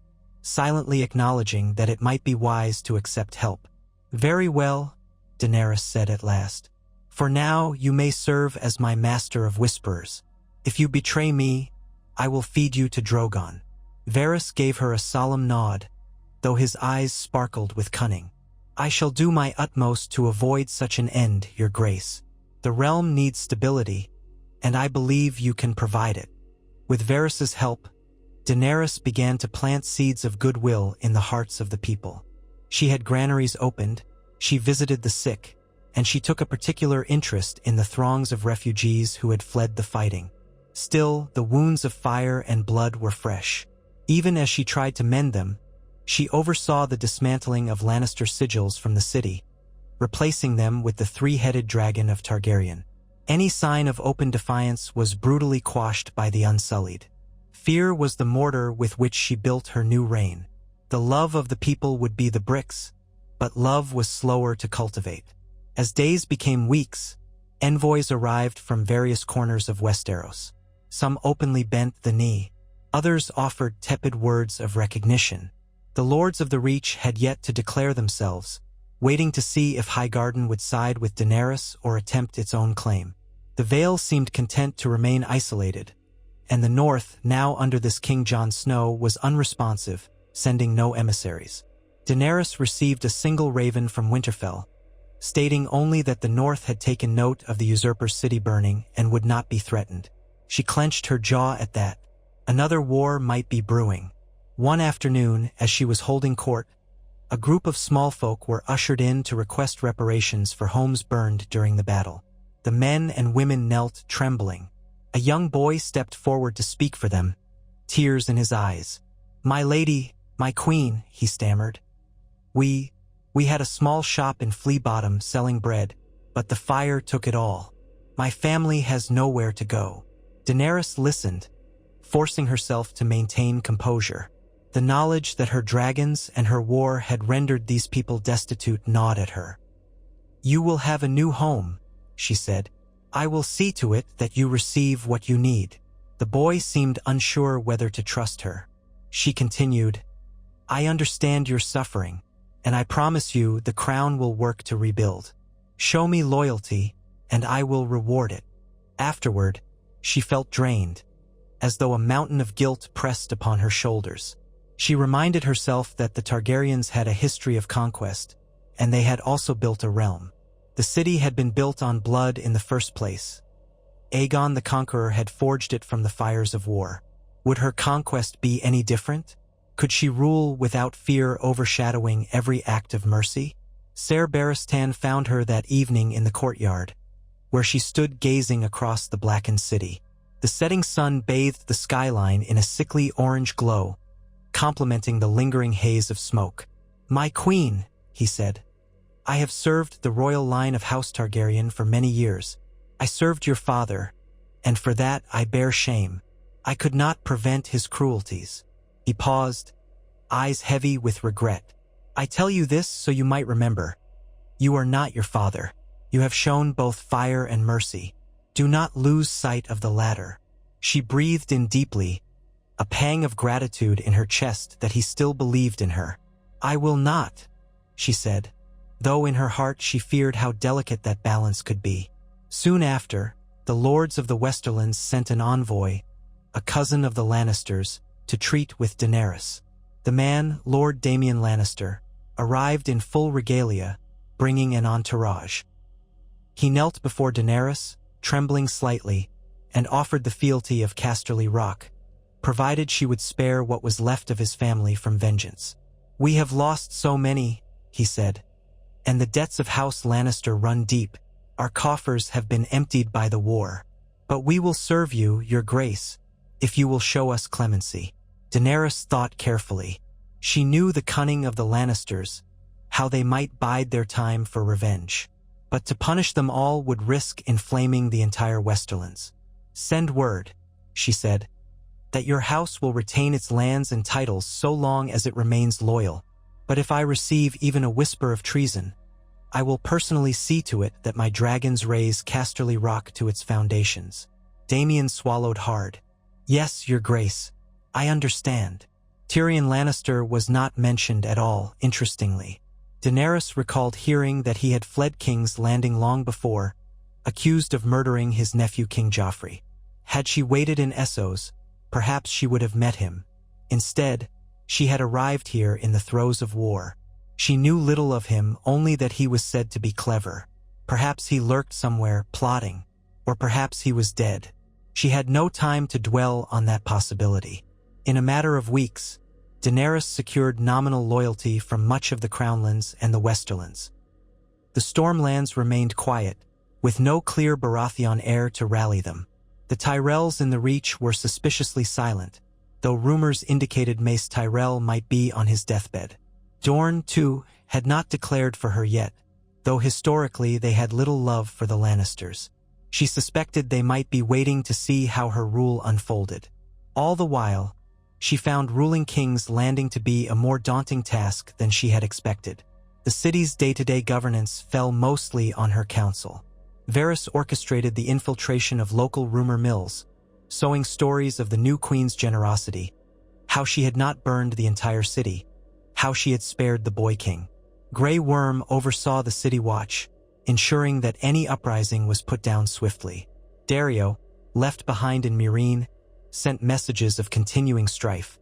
silently acknowledging that it might be wise to accept help. "Very well," Daenerys said at last. "For now you may serve as my master of whisperers. If you betray me, I will feed you to Drogon." Varys gave her a solemn nod, though his eyes sparkled with cunning. "I shall do my utmost to avoid such an end, your grace. The realm needs stability, and I believe you can provide it." With Varys's help, Daenerys began to plant seeds of goodwill in the hearts of the people. She had granaries opened, she visited the sick, and she took a particular interest in the throngs of refugees who had fled the fighting. Still, the wounds of fire and blood were fresh. Even as she tried to mend them, she oversaw the dismantling of Lannister sigils from the city, replacing them with the three-headed dragon of Targaryen. Any sign of open defiance was brutally quashed by the Unsullied. Fear was the mortar with which she built her new reign. The love of the people would be the bricks, but love was slower to cultivate. As days became weeks, envoys arrived from various corners of Westeros. Some openly bent the knee. Others offered tepid words of recognition. The Lords of the Reach had yet to declare themselves, waiting to see if Highgarden would side with Daenerys or attempt its own claim. The Vale seemed content to remain isolated, and the North, now under this King Jon Snow, was unresponsive, sending no emissaries. Daenerys received a single raven from Winterfell, stating only that the North had taken note of the usurper's city burning and would not be threatened. She clenched her jaw at that. Another war might be brewing. One afternoon, as she was holding court, a group of small folk were ushered in to request reparations for homes burned during the battle. The men and women knelt, trembling. A young boy stepped forward to speak for them, tears in his eyes. "My lady, my queen," he stammered. We had a small shop in Flea Bottom selling bread, but the fire took it all. My family has nowhere to go." Daenerys listened, forcing herself to maintain composure. The knowledge that her dragons and her war had rendered these people destitute gnawed at her. "You will have a new home," she said. "I will see to it that you receive what you need." The boy seemed unsure whether to trust her. She continued, "I understand your suffering, and I promise you the crown will work to rebuild. Show me loyalty, and I will reward it." Afterward, she felt drained, as though a mountain of guilt pressed upon her shoulders. She reminded herself that the Targaryens had a history of conquest, and they had also built a realm. The city had been built on blood in the first place. Aegon the Conqueror had forged it from the fires of war. Would her conquest be any different? Could she rule without fear overshadowing every act of mercy? Ser Barristan found her that evening in the courtyard, where she stood gazing across the blackened city. The setting sun bathed the skyline in a sickly orange glow, complementing the lingering haze of smoke. "My queen," he said, "I have served the royal line of House Targaryen for many years. I served your father, and for that I bear shame. I could not prevent his cruelties." He paused, eyes heavy with regret. "I tell you this so you might remember. You are not your father. You have shown both fire and mercy. Do not lose sight of the latter." She breathed in deeply, a pang of gratitude in her chest that he still believed in her. "I will not," she said, though in her heart she feared how delicate that balance could be. Soon after, the lords of the Westerlands sent an envoy, a cousin of the Lannisters, to treat with Daenerys. The man, Lord Damian Lannister, arrived in full regalia, bringing an entourage. He knelt before Daenerys, trembling slightly, and offered the fealty of Casterly Rock, provided she would spare what was left of his family from vengeance. "We have lost so many," he said, "and the debts of House Lannister run deep. Our coffers have been emptied by the war. But we will serve you, your grace, if you will show us clemency." Daenerys thought carefully. She knew the cunning of the Lannisters, how they might bide their time for revenge. But to punish them all would risk inflaming the entire Westerlands. "Send word," she said, "that your house will retain its lands and titles so long as it remains loyal. But if I receive even a whisper of treason, I will personally see to it that my dragons raise Casterly Rock to its foundations." Damian swallowed hard. "Yes, your grace, I understand." Tyrion Lannister was not mentioned at all, interestingly. Daenerys recalled hearing that he had fled King's Landing long before, accused of murdering his nephew King Joffrey. Had she waited in Essos, perhaps she would have met him. Instead, she had arrived here in the throes of war. She knew little of him, only that he was said to be clever. Perhaps he lurked somewhere, plotting, or perhaps he was dead. She had no time to dwell on that possibility. In a matter of weeks, Daenerys secured nominal loyalty from much of the Crownlands and the Westerlands. The Stormlands remained quiet, with no clear Baratheon heir to rally them. The Tyrells in the Reach were suspiciously silent, though rumors indicated Mace Tyrell might be on his deathbed. Dorne, too, had not declared for her yet, though historically they had little love for the Lannisters. She suspected they might be waiting to see how her rule unfolded. All the while, she found ruling King's Landing to be a more daunting task than she had expected. The city's day-to-day governance fell mostly on her council. Varys orchestrated the infiltration of local rumor mills, sowing stories of the new queen's generosity, how she had not burned the entire city, how she had spared the Boy King. Grey Worm oversaw the city watch, ensuring that any uprising was put down swiftly. Dario, left behind in Meereen, sent messages of continuing strife.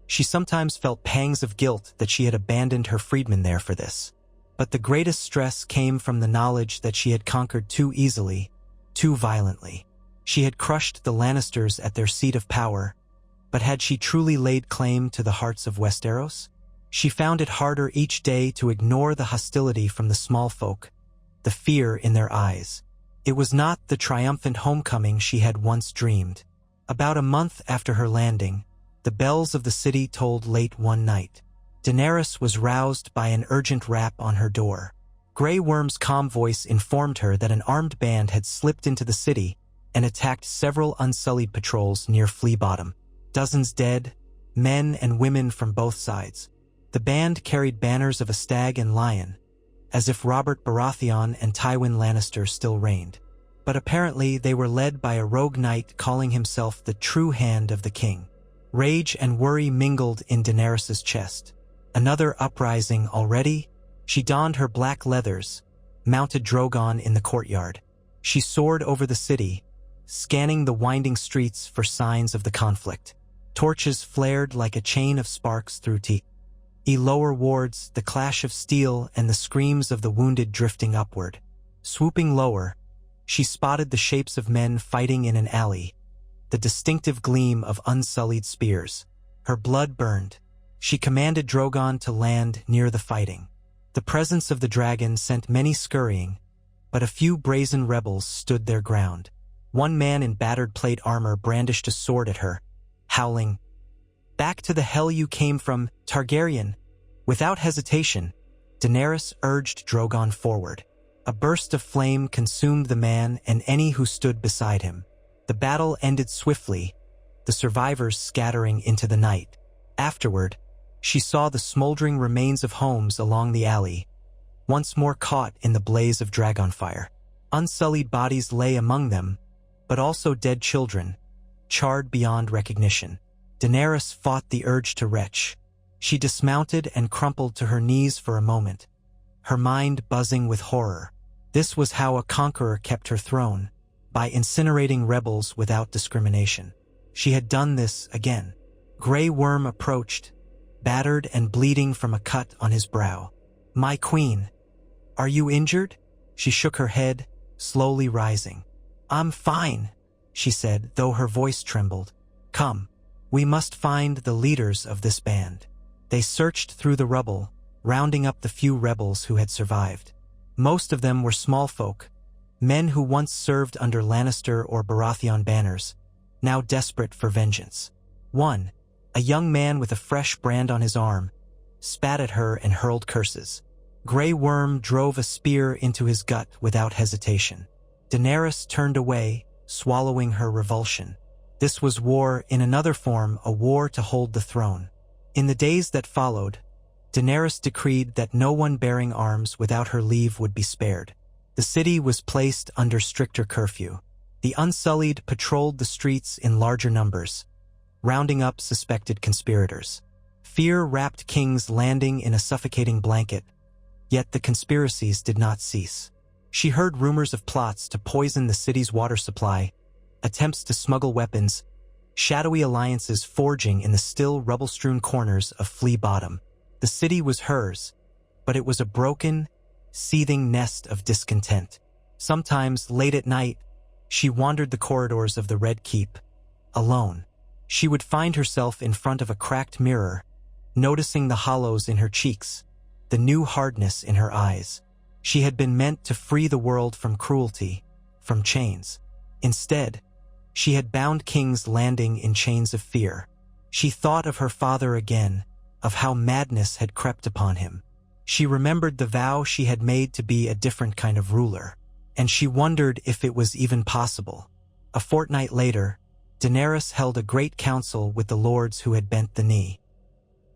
She sometimes felt pangs of guilt that she had abandoned her freedmen there for this. But the greatest stress came from the knowledge that she had conquered too easily, too violently. She had crushed the Lannisters at their seat of power, but had she truly laid claim to the hearts of Westeros? She found it harder each day to ignore the hostility from the small folk, the fear in their eyes. It was not the triumphant homecoming she had once dreamed. About a month after her landing, the bells of the city tolled late one night. Daenerys was roused by an urgent rap on her door. Grey Worm's calm voice informed her that an armed band had slipped into the city and attacked several unsullied patrols near Flea Bottom. Dozens dead, men and women from both sides. The band carried banners of a stag and lion, as if Robert Baratheon and Tywin Lannister still reigned. But apparently they were led by a rogue knight calling himself the true hand of the king. Rage and worry mingled in Daenerys' chest. Another uprising already? She donned her black leathers, mounted Drogon in the courtyard. She soared over the city, scanning the winding streets for signs of the conflict. Torches flared like a chain of sparks through lower wards, the clash of steel and the screams of the wounded drifting upward. Swooping lower, she spotted the shapes of men fighting in an alley, the distinctive gleam of unsullied spears. Her blood burned. She commanded Drogon to land near the fighting. The presence of the dragon sent many scurrying, but a few brazen rebels stood their ground. One man in battered plate armor brandished a sword at her, howling, "Back to the hell you came from, Targaryen!" Without hesitation, Daenerys urged Drogon forward. A burst of flame consumed the man and any who stood beside him. The battle ended swiftly, the survivors scattering into the night. Afterward, she saw the smoldering remains of homes along the alley, once more caught in the blaze of dragonfire. Unsullied bodies lay among them, but also dead children, charred beyond recognition. Daenerys fought the urge to retch. She dismounted and crumpled to her knees for a moment, her mind buzzing with horror. This was how a conqueror kept her throne, by incinerating rebels without discrimination. She had done this again. Grey Worm approached, battered and bleeding from a cut on his brow. "My queen, are you injured?" She shook her head, slowly rising. "I'm fine," she said, though her voice trembled. "Come, we must find the leaders of this band." They searched through the rubble, rounding up the few rebels who had survived. Most of them were small folk, men who once served under Lannister or Baratheon banners, now desperate for vengeance. One, a young man with a fresh brand on his arm, spat at her and hurled curses. Grey Worm drove a spear into his gut without hesitation. Daenerys turned away, swallowing her revulsion. This was war in another form, a war to hold the throne. In the days that followed, Daenerys decreed that no one bearing arms without her leave would be spared. The city was placed under stricter curfew. The Unsullied patrolled the streets in larger numbers, rounding up suspected conspirators. Fear wrapped King's Landing in a suffocating blanket, yet the conspiracies did not cease. She heard rumors of plots to poison the city's water supply, attempts to smuggle weapons, shadowy alliances forging in the still rubble-strewn corners of Flea Bottom. The city was hers, but it was a broken, seething nest of discontent. Sometimes, late at night, she wandered the corridors of the Red Keep, alone. She would find herself in front of a cracked mirror, noticing the hollows in her cheeks, the new hardness in her eyes. She had been meant to free the world from cruelty, from chains. Instead, she had bound King's Landing in chains of fear. She thought of her father again, of how madness had crept upon him. She remembered the vow she had made to be a different kind of ruler, and she wondered if it was even possible. A fortnight later, Daenerys held a great council with the lords who had bent the knee.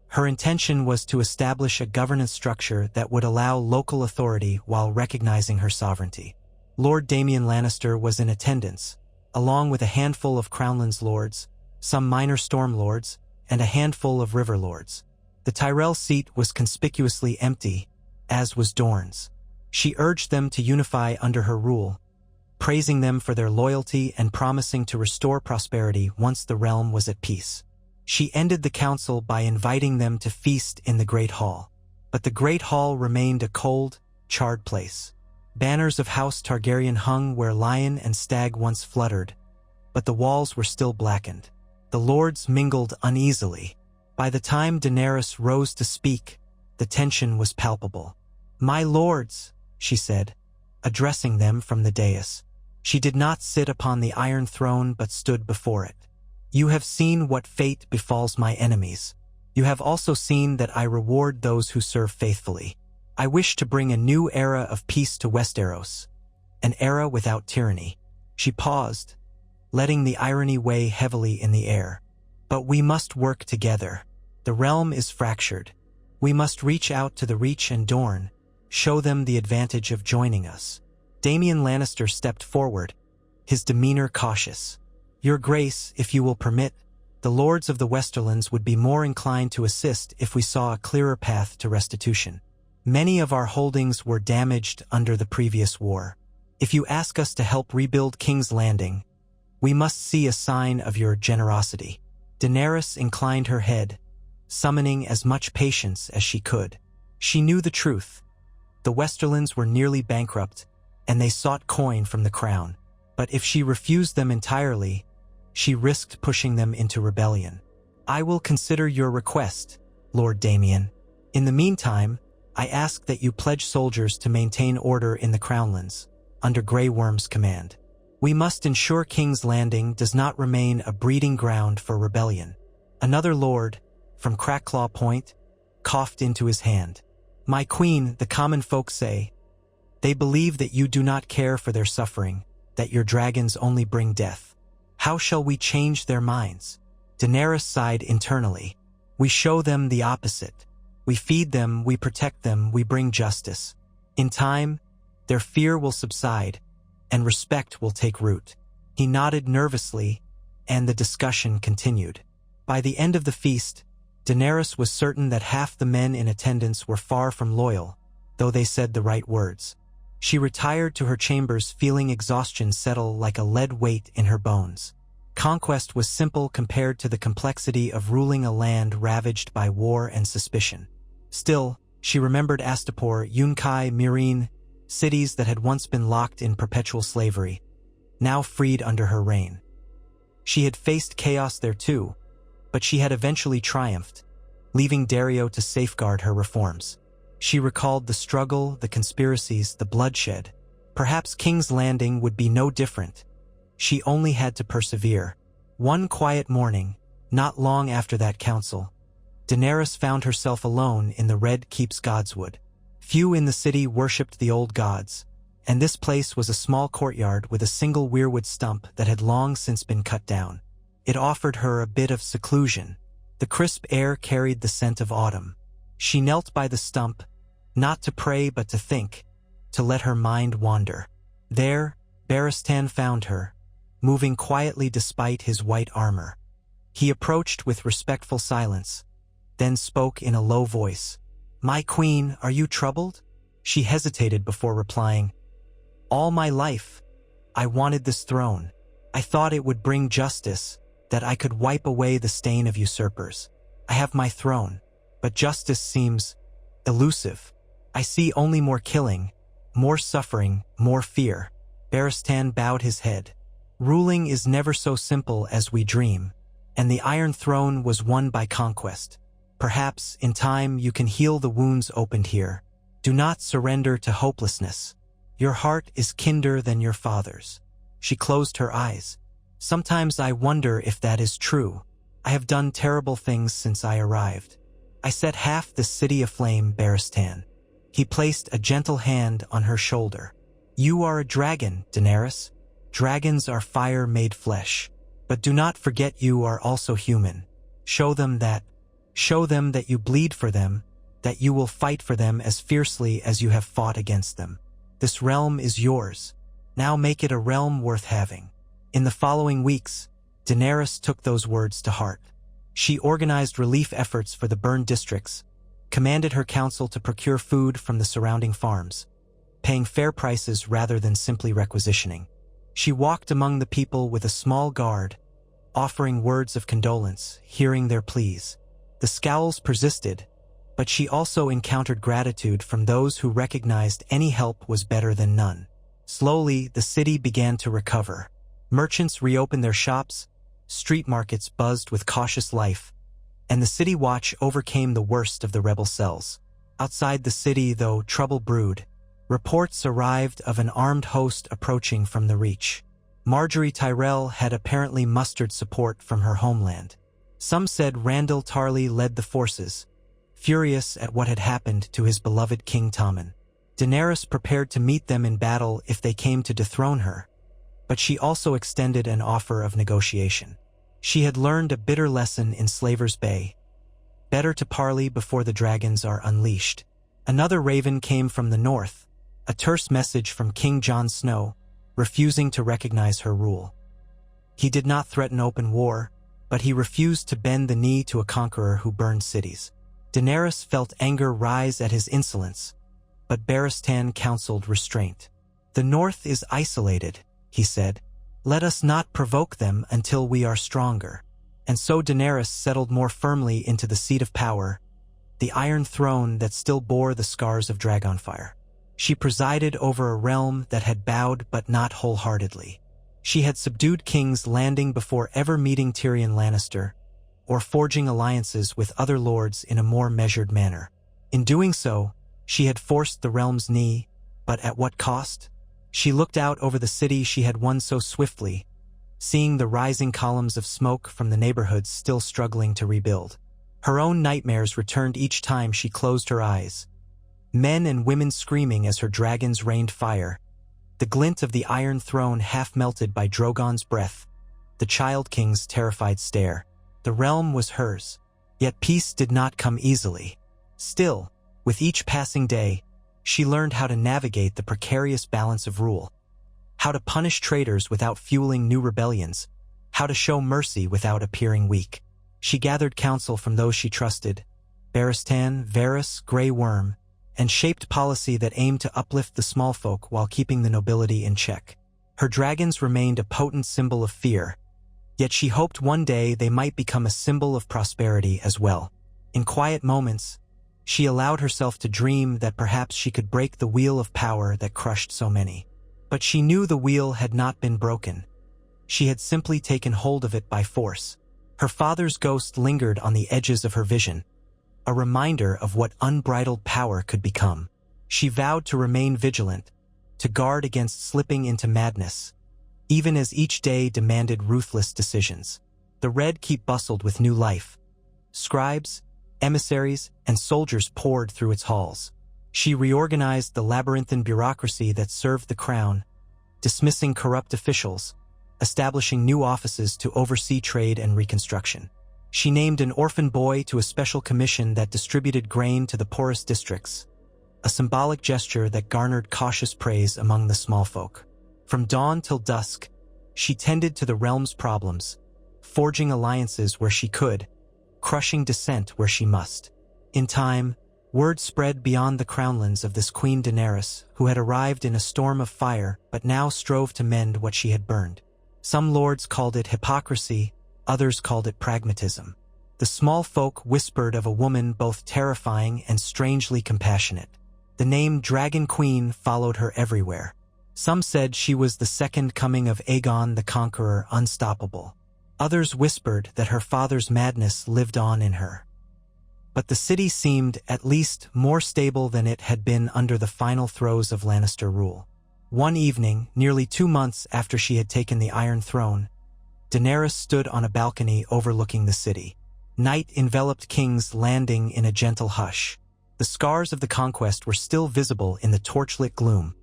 Her intention was to establish a governance structure that would allow local authority while recognizing her sovereignty. Lord Daemon Lannister was in attendance, along with a handful of Crownlands lords, some minor storm lords, and a handful of river lords. The Tyrell seat was conspicuously empty, as was Dorne's. She urged them to unify under her rule, praising them for their loyalty and promising to restore prosperity once the realm was at peace. She ended the council by inviting them to feast in the Great Hall. But the Great Hall remained a cold, charred place. Banners of House Targaryen hung where lion and stag once fluttered, but the walls were still blackened. The lords mingled uneasily. By the time Daenerys rose to speak, the tension was palpable. "My lords," she said, addressing them from the dais. She did not sit upon the Iron Throne but stood before it. "You have seen what fate befalls my enemies. You have also seen that I reward those who serve faithfully. I wish to bring a new era of peace to Westeros, an era without tyranny." She paused, letting the irony weigh heavily in the air. "But we must work together. The realm is fractured. We must reach out to the Reach and Dorne, show them the advantage of joining us." Daemon Lannister stepped forward, his demeanor cautious. "Your Grace, if you will permit, the lords of the Westerlands would be more inclined to assist if we saw a clearer path to restitution. Many of our holdings were damaged under the previous war. If you ask us to help rebuild King's Landing, we must see a sign of your generosity." Daenerys inclined her head, summoning as much patience as she could. She knew the truth. The Westerlands were nearly bankrupt, and they sought coin from the crown. But if she refused them entirely, she risked pushing them into rebellion. "I will consider your request, Lord Daemon. In the meantime, I ask that you pledge soldiers to maintain order in the Crownlands, under Grey Worm's command. We must ensure King's Landing does not remain a breeding ground for rebellion." Another lord, from Crackclaw Point, coughed into his hand. "My queen, the common folk say. They believe that you do not care for their suffering, that your dragons only bring death. How shall we change their minds?" Daenerys sighed internally. "We show them the opposite. We feed them, we protect them, we bring justice. In time, their fear will subside, and respect will take root." He nodded nervously, and the discussion continued. By the end of the feast, Daenerys was certain that half the men in attendance were far from loyal, though they said the right words. She retired to her chambers feeling exhaustion settle like a lead weight in her bones. Conquest was simple compared to the complexity of ruling a land ravaged by war and suspicion. Still, she remembered Astapor, Yunkai, Meereen, cities that had once been locked in perpetual slavery, now freed under her reign. She had faced chaos there too, but she had eventually triumphed, leaving Dario to safeguard her reforms. She recalled the struggle, the conspiracies, the bloodshed. Perhaps King's Landing would be no different. She only had to persevere. One quiet morning, not long after that council, Daenerys found herself alone in the Red Keep's Godswood. Few in the city worshipped the old gods, and this place was a small courtyard with a single weirwood stump that had long since been cut down. It offered her a bit of seclusion. The crisp air carried the scent of autumn. She knelt by the stump, not to pray but to think, to let her mind wander. There, Barristan found her, moving quietly despite his white armor. He approached with respectful silence, then spoke in a low voice. "My queen, are you troubled?" She hesitated before replying. "All my life, I wanted this throne. I thought it would bring justice, that I could wipe away the stain of usurpers. I have my throne, but justice seems elusive. I see only more killing, more suffering, more fear." Barristan bowed his head. "Ruling is never so simple as we dream, and the Iron Throne was won by conquest. Perhaps, in time, you can heal the wounds opened here. Do not surrender to hopelessness. Your heart is kinder than your father's." She closed her eyes. "Sometimes I wonder if that is true. I have done terrible things since I arrived. I set half the city aflame, Barristan." He placed a gentle hand on her shoulder. "You are a dragon, Daenerys. Dragons are fire made flesh. But do not forget you are also human. Show them that you bleed for them, that you will fight for them as fiercely as you have fought against them. This realm is yours. Now make it a realm worth having." In the following weeks, Daenerys took those words to heart. She organized relief efforts for the burned districts, commanded her council to procure food from the surrounding farms, paying fair prices rather than simply requisitioning. She walked among the people with a small guard, offering words of condolence, hearing their pleas. The scowls persisted, but she also encountered gratitude from those who recognized any help was better than none. Slowly, the city began to recover. Merchants reopened their shops, street markets buzzed with cautious life, and the city watch overcame the worst of the rebel cells. Outside the city, though, trouble brewed. Reports arrived of an armed host approaching from the Reach. Marjorie Tyrell had apparently mustered support from her homeland. Some said Randall Tarly led the forces, furious at what had happened to his beloved King Tommen. Daenerys prepared to meet them in battle if they came to dethrone her, but she also extended an offer of negotiation. She had learned a bitter lesson in Slaver's Bay. Better to parley before the dragons are unleashed. Another raven came from the north, a terse message from King Jon Snow, refusing to recognize her rule. He did not threaten open war, but he refused to bend the knee to a conqueror who burned cities. Daenerys felt anger rise at his insolence, but Barristan counseled restraint. "The north is isolated," he said. "Let us not provoke them until we are stronger." And so Daenerys settled more firmly into the seat of power, the Iron Throne that still bore the scars of Dragonfire. She presided over a realm that had bowed but not wholeheartedly. She had subdued King's Landing before ever meeting Tyrion Lannister, or forging alliances with other lords in a more measured manner. In doing so, she had forced the realm's knee, but at what cost? She looked out over the city she had won so swiftly, seeing the rising columns of smoke from the neighborhoods still struggling to rebuild. Her own nightmares returned each time she closed her eyes. Men and women screaming as her dragons rained fire, the glint of the Iron Throne half melted by Drogon's breath, the Child King's terrified stare. The realm was hers, yet peace did not come easily. Still, with each passing day, she learned how to navigate the precarious balance of rule, how to punish traitors without fueling new rebellions, how to show mercy without appearing weak. She gathered counsel from those she trusted, Barristan, Varys, Grey Worm, and shaped policy that aimed to uplift the small folk while keeping the nobility in check. Her dragons remained a potent symbol of fear, Yet she hoped one day they might become a symbol of prosperity as well. In quiet moments, she allowed herself to dream that perhaps she could break the wheel of power that crushed so many. But she knew the wheel had not been broken. She had simply taken hold of it by force. Her father's ghost lingered on the edges of her vision, a reminder of what unbridled power could become. She vowed to remain vigilant, to guard against slipping into madness, even as each day demanded ruthless decisions. The Red Keep bustled with new life. Scribes, emissaries, and soldiers poured through its halls. She reorganized the labyrinthine bureaucracy that served the crown, dismissing corrupt officials, establishing new offices to oversee trade and reconstruction. She named an orphan boy to a special commission that distributed grain to the poorest districts, a symbolic gesture that garnered cautious praise among the small folk. From dawn till dusk, she tended to the realm's problems, forging alliances where she could, crushing dissent where she must. In time, word spread beyond the crownlands of this Queen Daenerys, who had arrived in a storm of fire but now strove to mend what she had burned. Some lords called it hypocrisy, others called it pragmatism. The small folk whispered of a woman both terrifying and strangely compassionate. The name Dragon Queen followed her everywhere. Some said she was the second coming of Aegon the Conqueror, unstoppable. Others whispered that her father's madness lived on in her. But the city seemed at least more stable than it had been under the final throes of Lannister rule. One evening, nearly 2 months after she had taken the Iron Throne, Daenerys stood on a balcony overlooking the city. Night enveloped King's Landing in a gentle hush. The scars of the conquest were still visible in the torchlit gloom.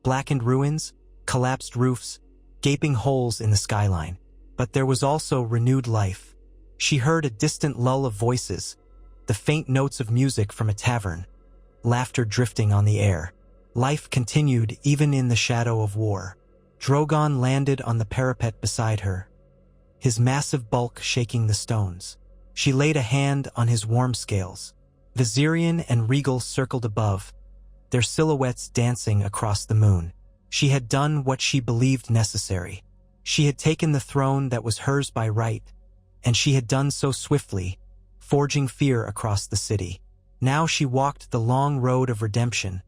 Blackened ruins, collapsed roofs, gaping holes in the skyline. But there was also renewed life. She heard a distant lull of voices, the faint notes of music from a tavern, laughter drifting on the air. Life continued even in the shadow of war. Drogon landed on the parapet beside her, his massive bulk shaking the stones. She laid a hand on his warm scales. Viserion and Regal circled above, their silhouettes dancing across the moon. She had done what she believed necessary. She had taken the throne that was hers by right, and she had done so swiftly, forging fear across the city. Now she walked the long road of redemption,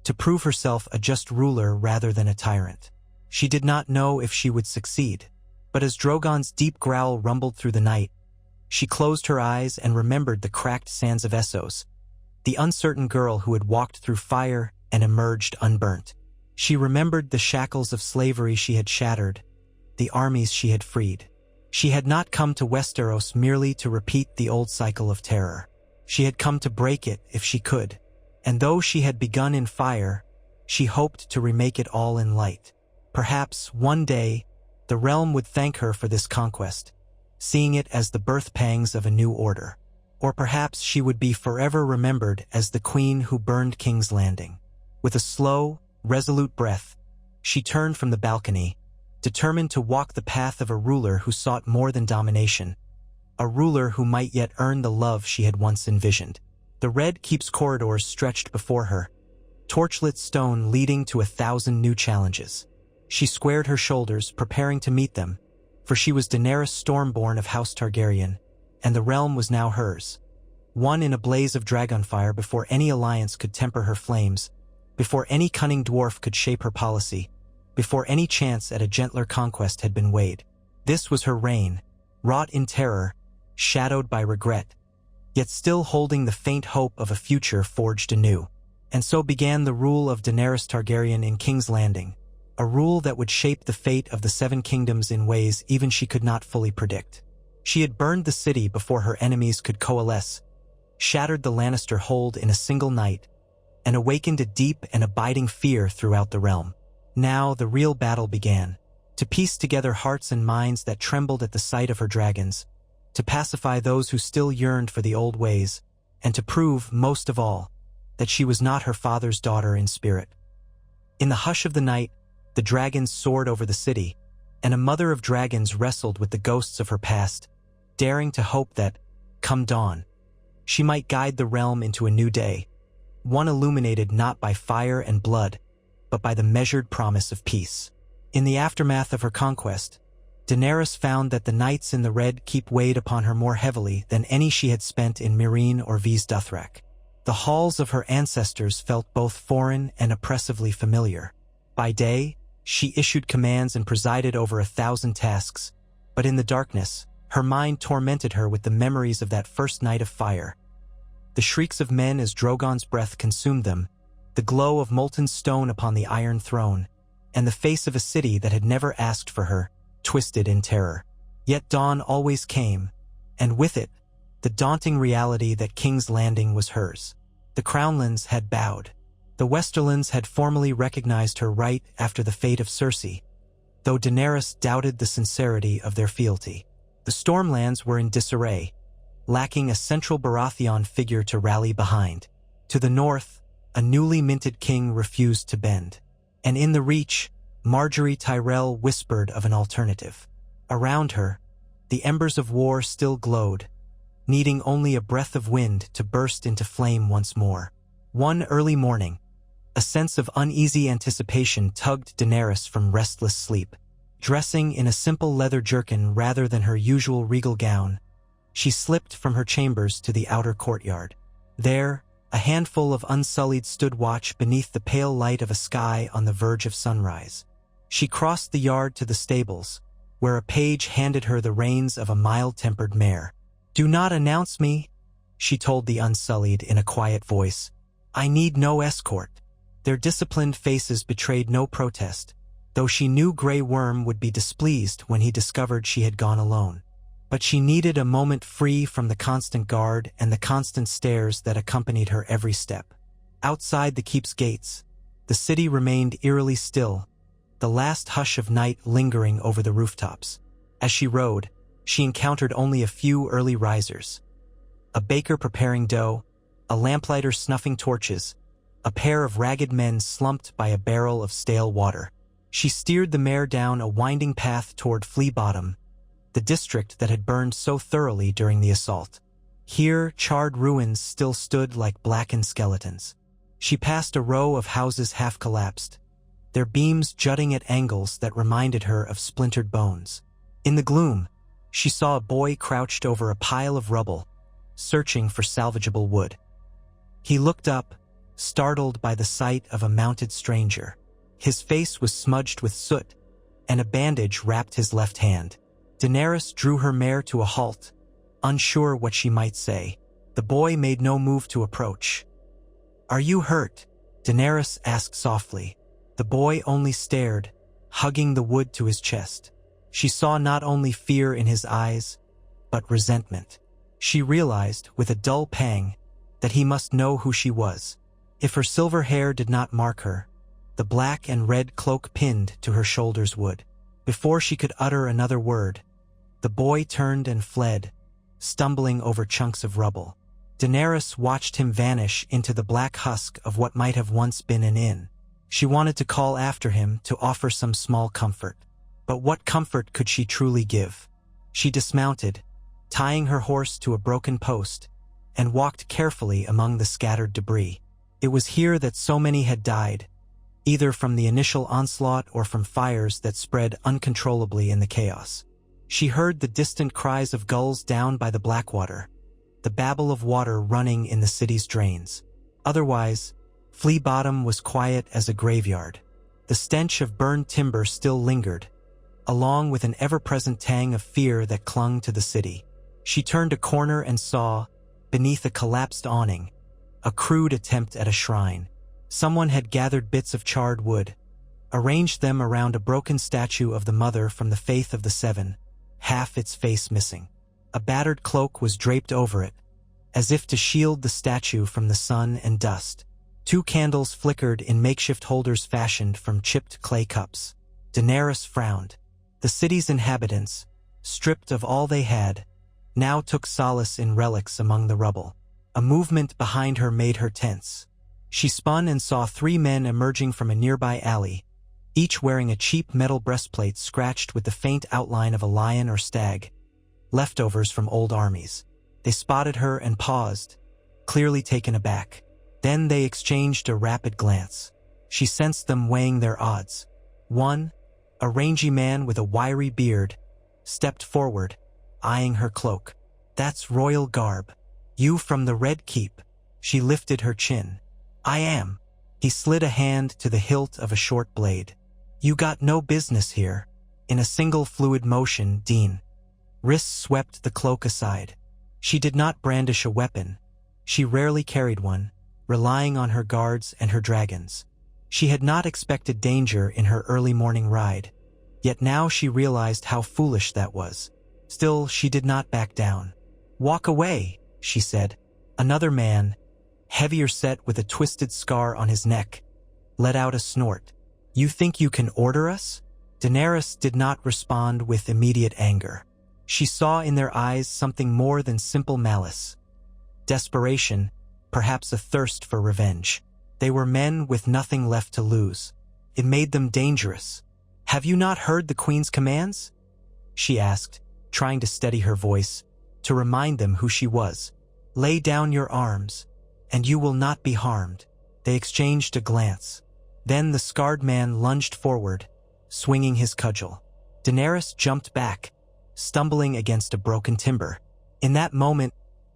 to prove herself a just ruler rather than a tyrant. She did not know if she would succeed, but as Drogon's deep growl rumbled through the night, she closed her eyes and remembered the cracked sands of Essos, the uncertain girl who had walked through fire and emerged unburnt. She remembered the shackles of slavery she had shattered, the armies she had freed. She had not come to Westeros merely to repeat the old cycle of terror. She had come to break it if she could, and though she had begun in fire, she hoped to remake it all in light. Perhaps, one day, the realm would thank her for this conquest, seeing it as the birth pangs of a new order. Or perhaps she would be forever remembered as the queen who burned King's Landing. With a slow, resolute breath, she turned from the balcony, determined to walk the path of a ruler who sought more than domination, a ruler who might yet earn the love she had once envisioned. The Red Keep's corridors stretched before her, torchlit stone leading to 1,000 new challenges. She squared her shoulders, preparing to meet them, for she was Daenerys Stormborn of House Targaryen, and the realm was now hers. One in a blaze of dragonfire before any alliance could temper her flames, before any cunning dwarf could shape her policy, before any chance at a gentler conquest had been weighed. This was her reign, wrought in terror, shadowed by regret, yet still holding the faint hope of a future forged anew. And so began the rule of Daenerys Targaryen in King's Landing, a rule that would shape the fate of the Seven Kingdoms in ways even she could not fully predict. She had burned the city before her enemies could coalesce, shattered the Lannister hold in a single night, and awakened a deep and abiding fear throughout the realm. Now the real battle began, to piece together hearts and minds that trembled at the sight of her dragons, to pacify those who still yearned for the old ways, and to prove, most of all, that she was not her father's daughter in spirit. In the hush of the night, the dragons soared over the city, and a mother of dragons wrestled with the ghosts of her past, daring to hope that, come dawn, she might guide the realm into a new day, one illuminated not by fire and blood, but by the measured promise of peace. In the aftermath of her conquest, Daenerys found that the nights in the Red Keep weighed upon her more heavily than any she had spent in Meereen or Vis Dothrak. The halls of her ancestors felt both foreign and oppressively familiar. By day, she issued commands and presided over 1,000 tasks, but in the darkness, her mind tormented her with the memories of that first night of fire. The shrieks of men as Drogon's breath consumed them, the glow of molten stone upon the Iron Throne, and the face of a city that had never asked for her, twisted in terror. Yet dawn always came, and with it, the daunting reality that King's Landing was hers. The Crownlands had bowed. The Westerlands had formally recognized her right after the fate of Cersei, though Daenerys doubted the sincerity of their fealty. The Stormlands were in disarray, lacking a central Baratheon figure to rally behind. To the north, a newly minted king refused to bend. And in the Reach, Marjorie Tyrell whispered of an alternative. Around her, the embers of war still glowed, needing only a breath of wind to burst into flame once more. One early morning, a sense of uneasy anticipation tugged Daenerys from restless sleep. Dressing in a simple leather jerkin rather than her usual regal gown, she slipped from her chambers to the outer courtyard. There, a handful of Unsullied stood watch beneath the pale light of a sky on the verge of sunrise. She crossed the yard to the stables, where a page handed her the reins of a mild-tempered mare. "Do not announce me," she told the Unsullied in a quiet voice. "I need no escort." Their disciplined faces betrayed no protest, though she knew Grey Worm would be displeased when he discovered she had gone alone. But she needed a moment free from the constant guard and the constant stares that accompanied her every step. Outside the keep's gates, the city remained eerily still, the last hush of night lingering over the rooftops. As she rode, she encountered only a few early risers. A baker preparing dough, a lamplighter snuffing torches, a pair of ragged men slumped by a barrel of stale water. She steered the mare down a winding path toward Flea Bottom, the district that had burned so thoroughly during the assault. Here, charred ruins still stood like blackened skeletons. She passed a row of houses half collapsed, their beams jutting at angles that reminded her of splintered bones. In the gloom, she saw a boy crouched over a pile of rubble, searching for salvageable wood. He looked up, startled by the sight of a mounted stranger. His face was smudged with soot, and a bandage wrapped his left hand. Daenerys drew her mare to a halt, unsure what she might say. The boy made no move to approach. "Are you hurt?" Daenerys asked softly. The boy only stared, hugging the wood to his chest. She saw not only fear in his eyes, but resentment. She realized, with a dull pang, that he must know who she was. If her silver hair did not mark her, the black and red cloak pinned to her shoulders would. Before she could utter another word, the boy turned and fled, stumbling over chunks of rubble. Daenerys watched him vanish into the black husk of what might have once been an inn. She wanted to call after him to offer some small comfort. But what comfort could she truly give? She dismounted, tying her horse to a broken post, and walked carefully among the scattered debris. It was here that so many had died, either from the initial onslaught or from fires that spread uncontrollably in the chaos. She heard the distant cries of gulls down by the Blackwater, the babble of water running in the city's drains. Otherwise, Flea Bottom was quiet as a graveyard. The stench of burned timber still lingered, along with an ever-present tang of fear that clung to the city. She turned a corner and saw, beneath a collapsed awning, a crude attempt at a shrine. Someone had gathered bits of charred wood, arranged them around a broken statue of the Mother from the Faith of the Seven, half its face missing. A battered cloak was draped over it, as if to shield the statue from the sun and dust. 2 candles flickered in makeshift holders fashioned from chipped clay cups. Daenerys frowned. The city's inhabitants, stripped of all they had, now took solace in relics among the rubble. A movement behind her made her tense. She spun and saw 3 men emerging from a nearby alley, each wearing a cheap metal breastplate scratched with the faint outline of a lion or stag, leftovers from old armies. They spotted her and paused, clearly taken aback. Then they exchanged a rapid glance. She sensed them weighing their odds. One, a rangy man with a wiry beard, stepped forward, eyeing her cloak. "That's royal garb. You from the Red Keep." She lifted her chin. "I am." He slid a hand to the hilt of a short blade. "You got no business here." In a single fluid motion, Daenerys swept the cloak aside. She did not brandish a weapon. She rarely carried one, relying on her guards and her dragons. She had not expected danger in her early morning ride, yet now she realized how foolish that was. Still, she did not back down. "Walk away," she said. Another man, heavier set with a twisted scar on his neck, let out a snort. "You think you can order us?" Daenerys did not respond with immediate anger. She saw in their eyes something more than simple malice. Desperation, perhaps a thirst for revenge. They were men with nothing left to lose. It made them dangerous. "Have you not heard the Queen's commands?" she asked, trying to steady her voice, to remind them who she was. "Lay down your arms, and you will not be harmed." They exchanged a glance. Then the scarred man lunged forward, swinging his cudgel. Daenerys jumped back, stumbling against a broken timber. In that moment,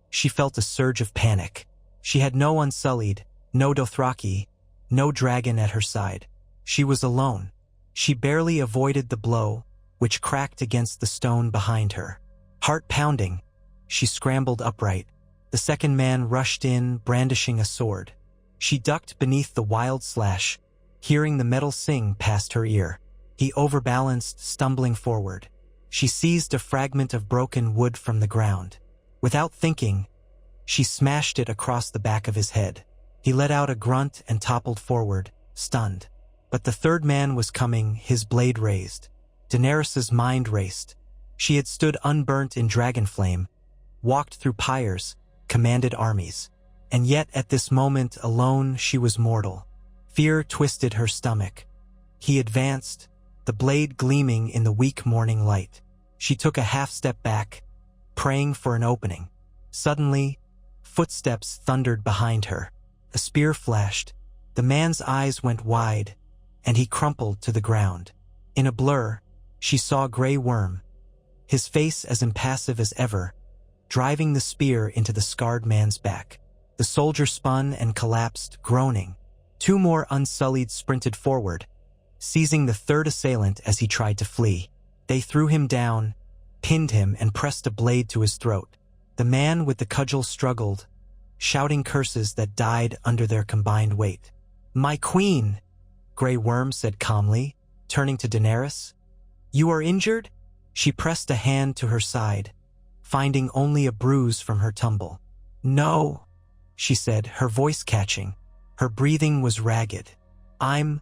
she felt a surge of panic. She had no Unsullied, no Dothraki, no dragon at her side. She was alone. She barely avoided the blow, which cracked against the stone behind her. Heart pounding, she scrambled upright. The second man rushed in, brandishing a sword. She ducked beneath the wild slash, hearing the metal sing past her ear. He overbalanced, stumbling forward. She seized a fragment of broken wood from the ground. Without thinking, she smashed it across the back of his head. He let out a grunt and toppled forward, stunned. But the third man was coming, his blade raised. Daenerys's mind raced. She had stood unburnt in dragonflame, walked through pyres, commanded armies. And yet at this moment alone she was mortal. Fear twisted her stomach. He advanced, the blade gleaming in the weak morning light. She took a half-step back, praying for an opening. Suddenly, footsteps thundered behind her. A spear flashed. The man's eyes went wide, and he crumpled to the ground. In a blur, she saw Grey Worm, his face as impassive as ever, driving the spear into the scarred man's back. The soldier spun and collapsed, groaning. Two more Unsullied sprinted forward, seizing the third assailant as he tried to flee. They threw him down, pinned him, and pressed a blade to his throat. The man with the cudgel struggled, shouting curses that died under their combined weight. "My queen," Grey Worm said calmly, turning to Daenerys. "You are injured?" She pressed a hand to her side, finding only a bruise from her tumble. "No," she said, her voice catching. Her breathing was ragged. I'm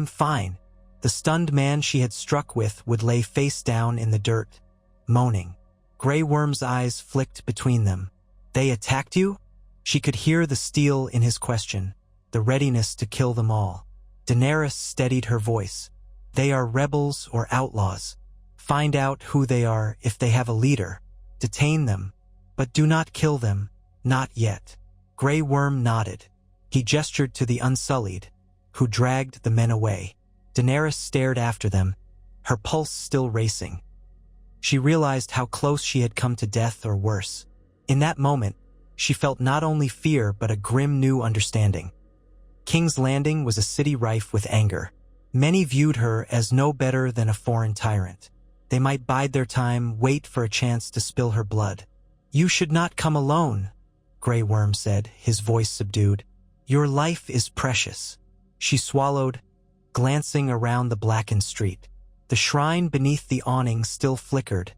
fine." The stunned man she had struck with would lay face down in the dirt, moaning. Grey Worm's eyes flicked between them. "They attacked you?" She could hear the steel in his question, the readiness to kill them all. Daenerys steadied her voice. "They are rebels or outlaws. Find out who they are if they have a leader. Detain them, but do not kill them, not yet." Grey Worm nodded. He gestured to the Unsullied, who dragged the men away. Daenerys stared after them, her pulse still racing. She realized how close she had come to death or worse. In that moment, she felt not only fear but a grim new understanding. King's Landing was a city rife with anger. Many viewed her as no better than a foreign tyrant. They might bide their time, wait for a chance to spill her blood. "You should not come alone," Grey Worm said, his voice subdued. "Your life is precious." She swallowed, glancing around the blackened street. The shrine beneath the awning still flickered,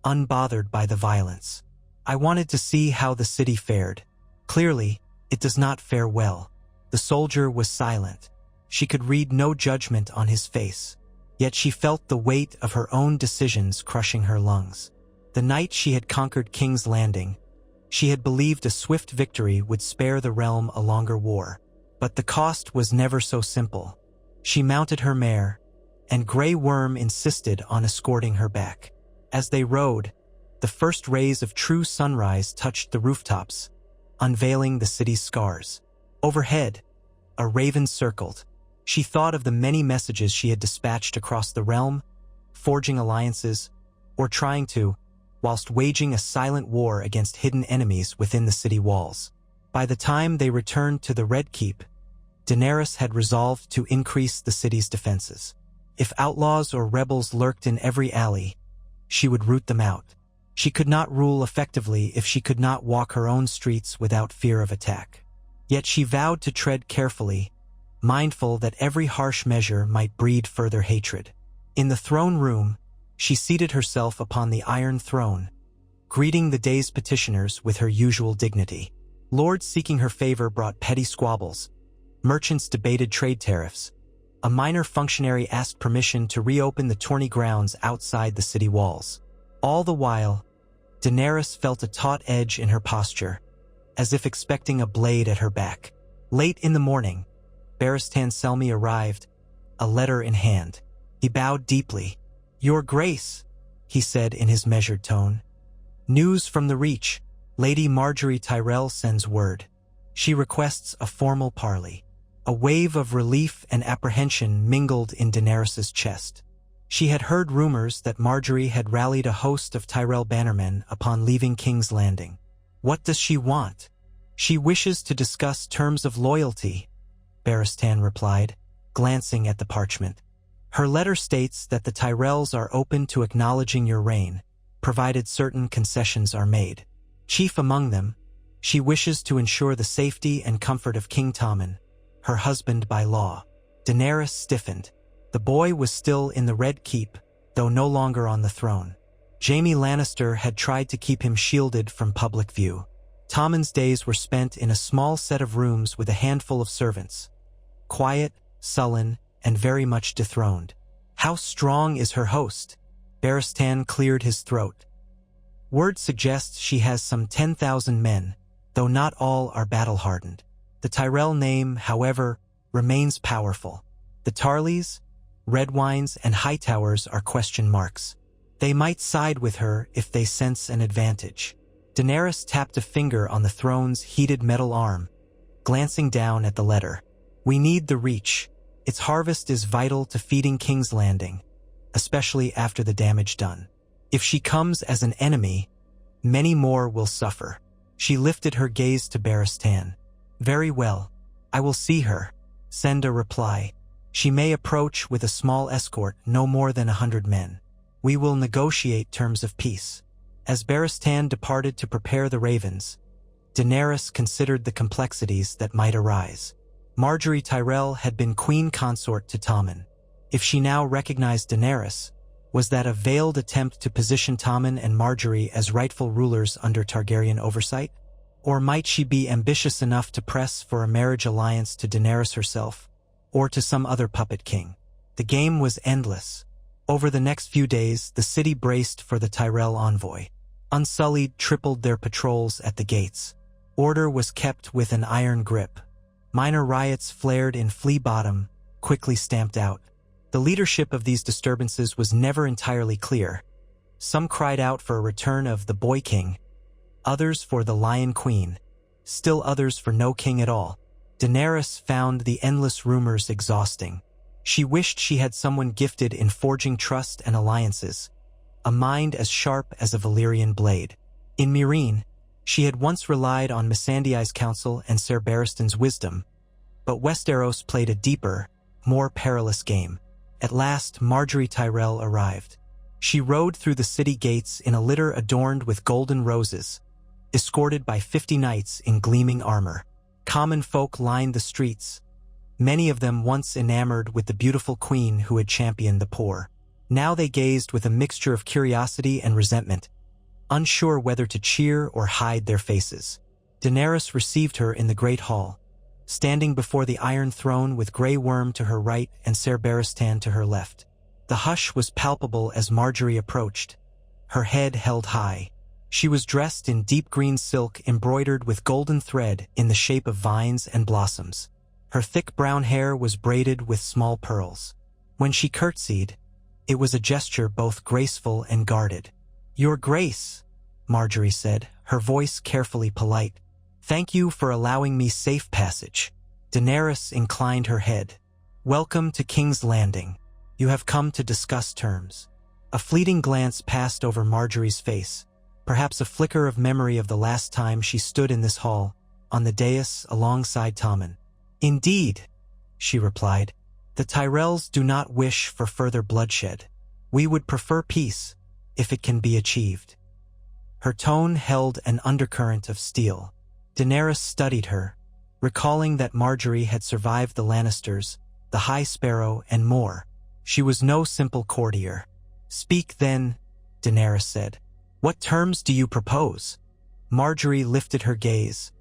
unbothered by the violence. "I wanted to see how the city fared. Clearly, it does not fare well." The soldier was silent. She could read no judgment on his face, yet she felt the weight of her own decisions crushing her lungs. The night she had conquered King's Landing, she had believed a swift victory would spare the realm a longer war. But the cost was never so simple. She mounted her mare, and Grey Worm insisted on escorting her back. As they rode, the first rays of true sunrise touched the rooftops, unveiling the city's scars. Overhead, a raven circled. She thought of the many messages she had dispatched across the realm, forging alliances, or trying to, whilst waging a silent war against hidden enemies within the city walls. By the time they returned to the Red Keep, Daenerys had resolved to increase the city's defenses. If outlaws or rebels lurked in every alley, she would root them out. She could not rule effectively if she could not walk her own streets without fear of attack. Yet she vowed to tread carefully, mindful that every harsh measure might breed further hatred. In the throne room, she seated herself upon the Iron Throne, greeting the day's petitioners with her usual dignity. Lords seeking her favor brought petty squabbles. Merchants debated trade tariffs. A minor functionary asked permission to reopen the tourney grounds outside the city walls. All the while, Daenerys felt a taut edge in her posture, as if expecting a blade at her back. Late in the morning, Barristan Selmy arrived, a letter in hand. He bowed deeply. "Your Grace," he said in his measured tone. "News from the Reach. Lady Margaery Tyrell sends word. She requests a formal parley." A wave of relief and apprehension mingled in Daenerys's chest. She had heard rumors that Margaery had rallied a host of Tyrell bannermen upon leaving King's Landing. What does she want? "She wishes to discuss terms of loyalty," Barristan replied, glancing at the parchment. "Her letter states that the Tyrells are open to acknowledging your reign, provided certain concessions are made. Chief among them, she wishes to ensure the safety and comfort of King Tommen, her husband by law." Daenerys stiffened. The boy was still in the Red Keep, though no longer on the throne. Jaime Lannister had tried to keep him shielded from public view. Tommen's days were spent in a small set of rooms with a handful of servants. Quiet, sullen, and very much dethroned. "How strong is her host?" Barristan cleared his throat. "Word suggests she has some 10,000 men, though not all are battle-hardened. The Tyrell name, however, remains powerful. The Tarleys, Redwynes, and Hightowers are question marks. They might side with her if they sense an advantage." Daenerys tapped a finger on the throne's heated metal arm, glancing down at the letter. "We need the Reach. Its harvest is vital to feeding King's Landing, especially after the damage done. If she comes as an enemy, many more will suffer." She lifted her gaze to Barristan. "Very well. I will see her. Send a reply. She may approach with a small escort, no more than 100 men. We will negotiate terms of peace." As Barristan departed to prepare the ravens, Daenerys considered the complexities that might arise. Margaery Tyrell had been queen consort to Tommen. If she now recognized Daenerys, was that a veiled attempt to position Tommen and Margaery as rightful rulers under Targaryen oversight? Or might she be ambitious enough to press for a marriage alliance to Daenerys herself, or to some other puppet king? The game was endless. Over the next few days, the city braced for the Tyrell envoy. Unsullied tripled their patrols at the gates. Order was kept with an iron grip. Minor riots flared in Flea Bottom, quickly stamped out. The leadership of these disturbances was never entirely clear. Some cried out for a return of the Boy King, others for the Lion Queen, still others for no king at all. Daenerys found the endless rumors exhausting. She wished she had someone gifted in forging trust and alliances, a mind as sharp as a Valyrian blade. In Meereen, she had once relied on Missandei's counsel and Ser Barristan's wisdom, but Westeros played a deeper, more perilous game. At last, Margaery Tyrell arrived. She rode through the city gates in a litter adorned with golden roses, escorted by 50 knights in gleaming armor. Common folk lined the streets, many of them once enamored with the beautiful queen who had championed the poor. Now they gazed with a mixture of curiosity and resentment, unsure whether to cheer or hide their faces. Daenerys received her in the Great Hall, standing before the Iron Throne with Grey Worm to her right and Ser Barristan to her left. The hush was palpable as Margaery approached, her head held high. She was dressed in deep green silk embroidered with golden thread in the shape of vines and blossoms. Her thick brown hair was braided with small pearls. When she curtsied, it was a gesture both graceful and guarded. "Your Grace," Margaery said, her voice carefully polite. "Thank you for allowing me safe passage." Daenerys inclined her head. "Welcome to King's Landing. You have come to discuss terms." A fleeting glance passed over Marjorie's face, perhaps a flicker of memory of the last time she stood in this hall, on the dais alongside Tommen. "Indeed," she replied, "the Tyrells do not wish for further bloodshed. We would prefer peace, if it can be achieved." Her tone held an undercurrent of steel. Daenerys studied her, recalling that Marjorie had survived the Lannisters, the High Sparrow, and more. She was no simple courtier. "Speak then," Daenerys said. "What terms do you propose?" Marjorie lifted her gaze,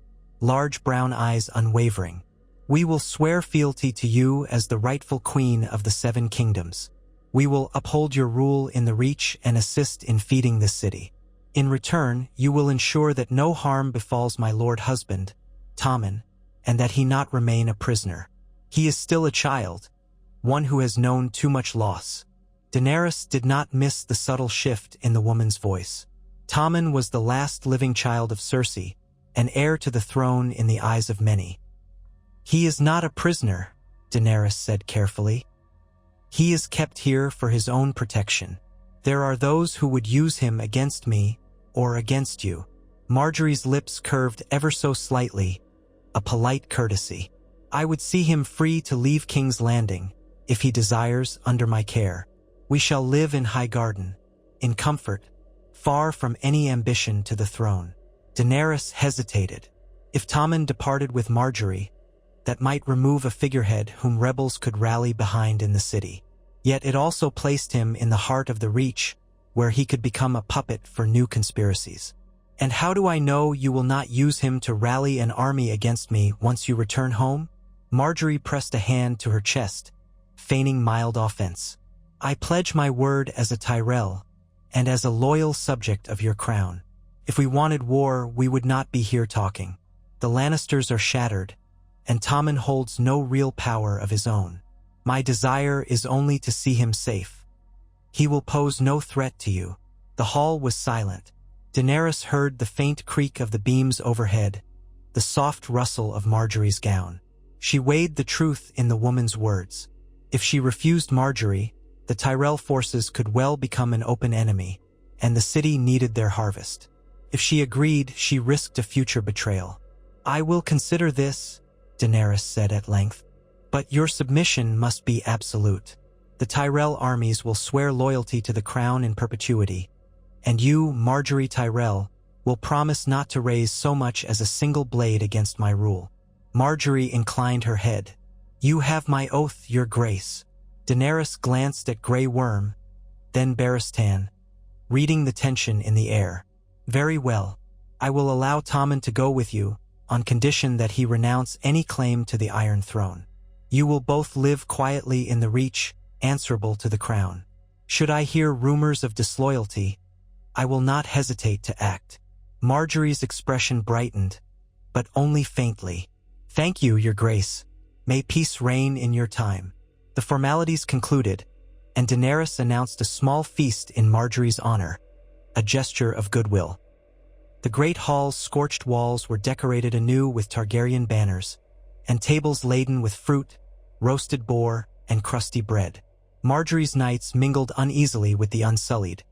large brown eyes unwavering. "We will swear fealty to you as the rightful queen of the Seven Kingdoms. We will uphold your rule in the Reach and assist in feeding this city. In return, you will ensure that no harm befalls my lord husband, Tommen, and that he not remain a prisoner. He is still a child, one who has known too much loss." Daenerys did not miss the subtle shift in the woman's voice. Tommen was the last living child of Cersei, an heir to the throne in the eyes of many. "He is not a prisoner," Daenerys said carefully. "He is kept here for his own protection. There are those who would use him against me or against you." Marjorie's lips curved ever so slightly, a polite courtesy. "I would see him free to leave King's Landing, if he desires, under my care. We shall live in Highgarden, in comfort, far from any ambition to the throne." Daenerys hesitated. If Tommen departed with Marjorie, that might remove a figurehead whom rebels could rally behind in the city. Yet it also placed him in the heart of the Reach, where he could become a puppet for new conspiracies. "And how do I know you will not use him to rally an army against me once you return home?" Marjorie pressed a hand to her chest, feigning mild offense. "I pledge my word as a Tyrell, and as a loyal subject of your crown. If we wanted war, we would not be here talking. The Lannisters are shattered, and Tommen holds no real power of his own. My desire is only to see him safe. He will pose no threat to you." The hall was silent. Daenerys heard the faint creak of the beams overhead, the soft rustle of Marjorie's gown. She weighed the truth in the woman's words. If she refused Marjorie, the Tyrell forces could well become an open enemy, and the city needed their harvest. If she agreed, she risked a future betrayal. "I will consider this," Daenerys said at length, "but your submission must be absolute. The Tyrell armies will swear loyalty to the crown in perpetuity, and you, Marjorie Tyrell, will promise not to raise so much as a single blade against my rule." Marjorie inclined her head. "You have my oath, your grace." Daenerys glanced at Grey Worm, then Barristan, reading the tension in the air. "Very well. I will allow Tommen to go with you, on condition that he renounce any claim to the Iron Throne. You will both live quietly in the Reach, answerable to the crown. Should I hear rumors of disloyalty, I will not hesitate to act." Marjorie's expression brightened, but only faintly. "Thank you, your grace. May peace reign in your time." The formalities concluded, and Daenerys announced a small feast in Marjorie's honor, a gesture of goodwill. The great hall's scorched walls were decorated anew with Targaryen banners, and tables laden with fruit, roasted boar, and crusty bread. Marjorie's knights mingled uneasily with the Unsullied,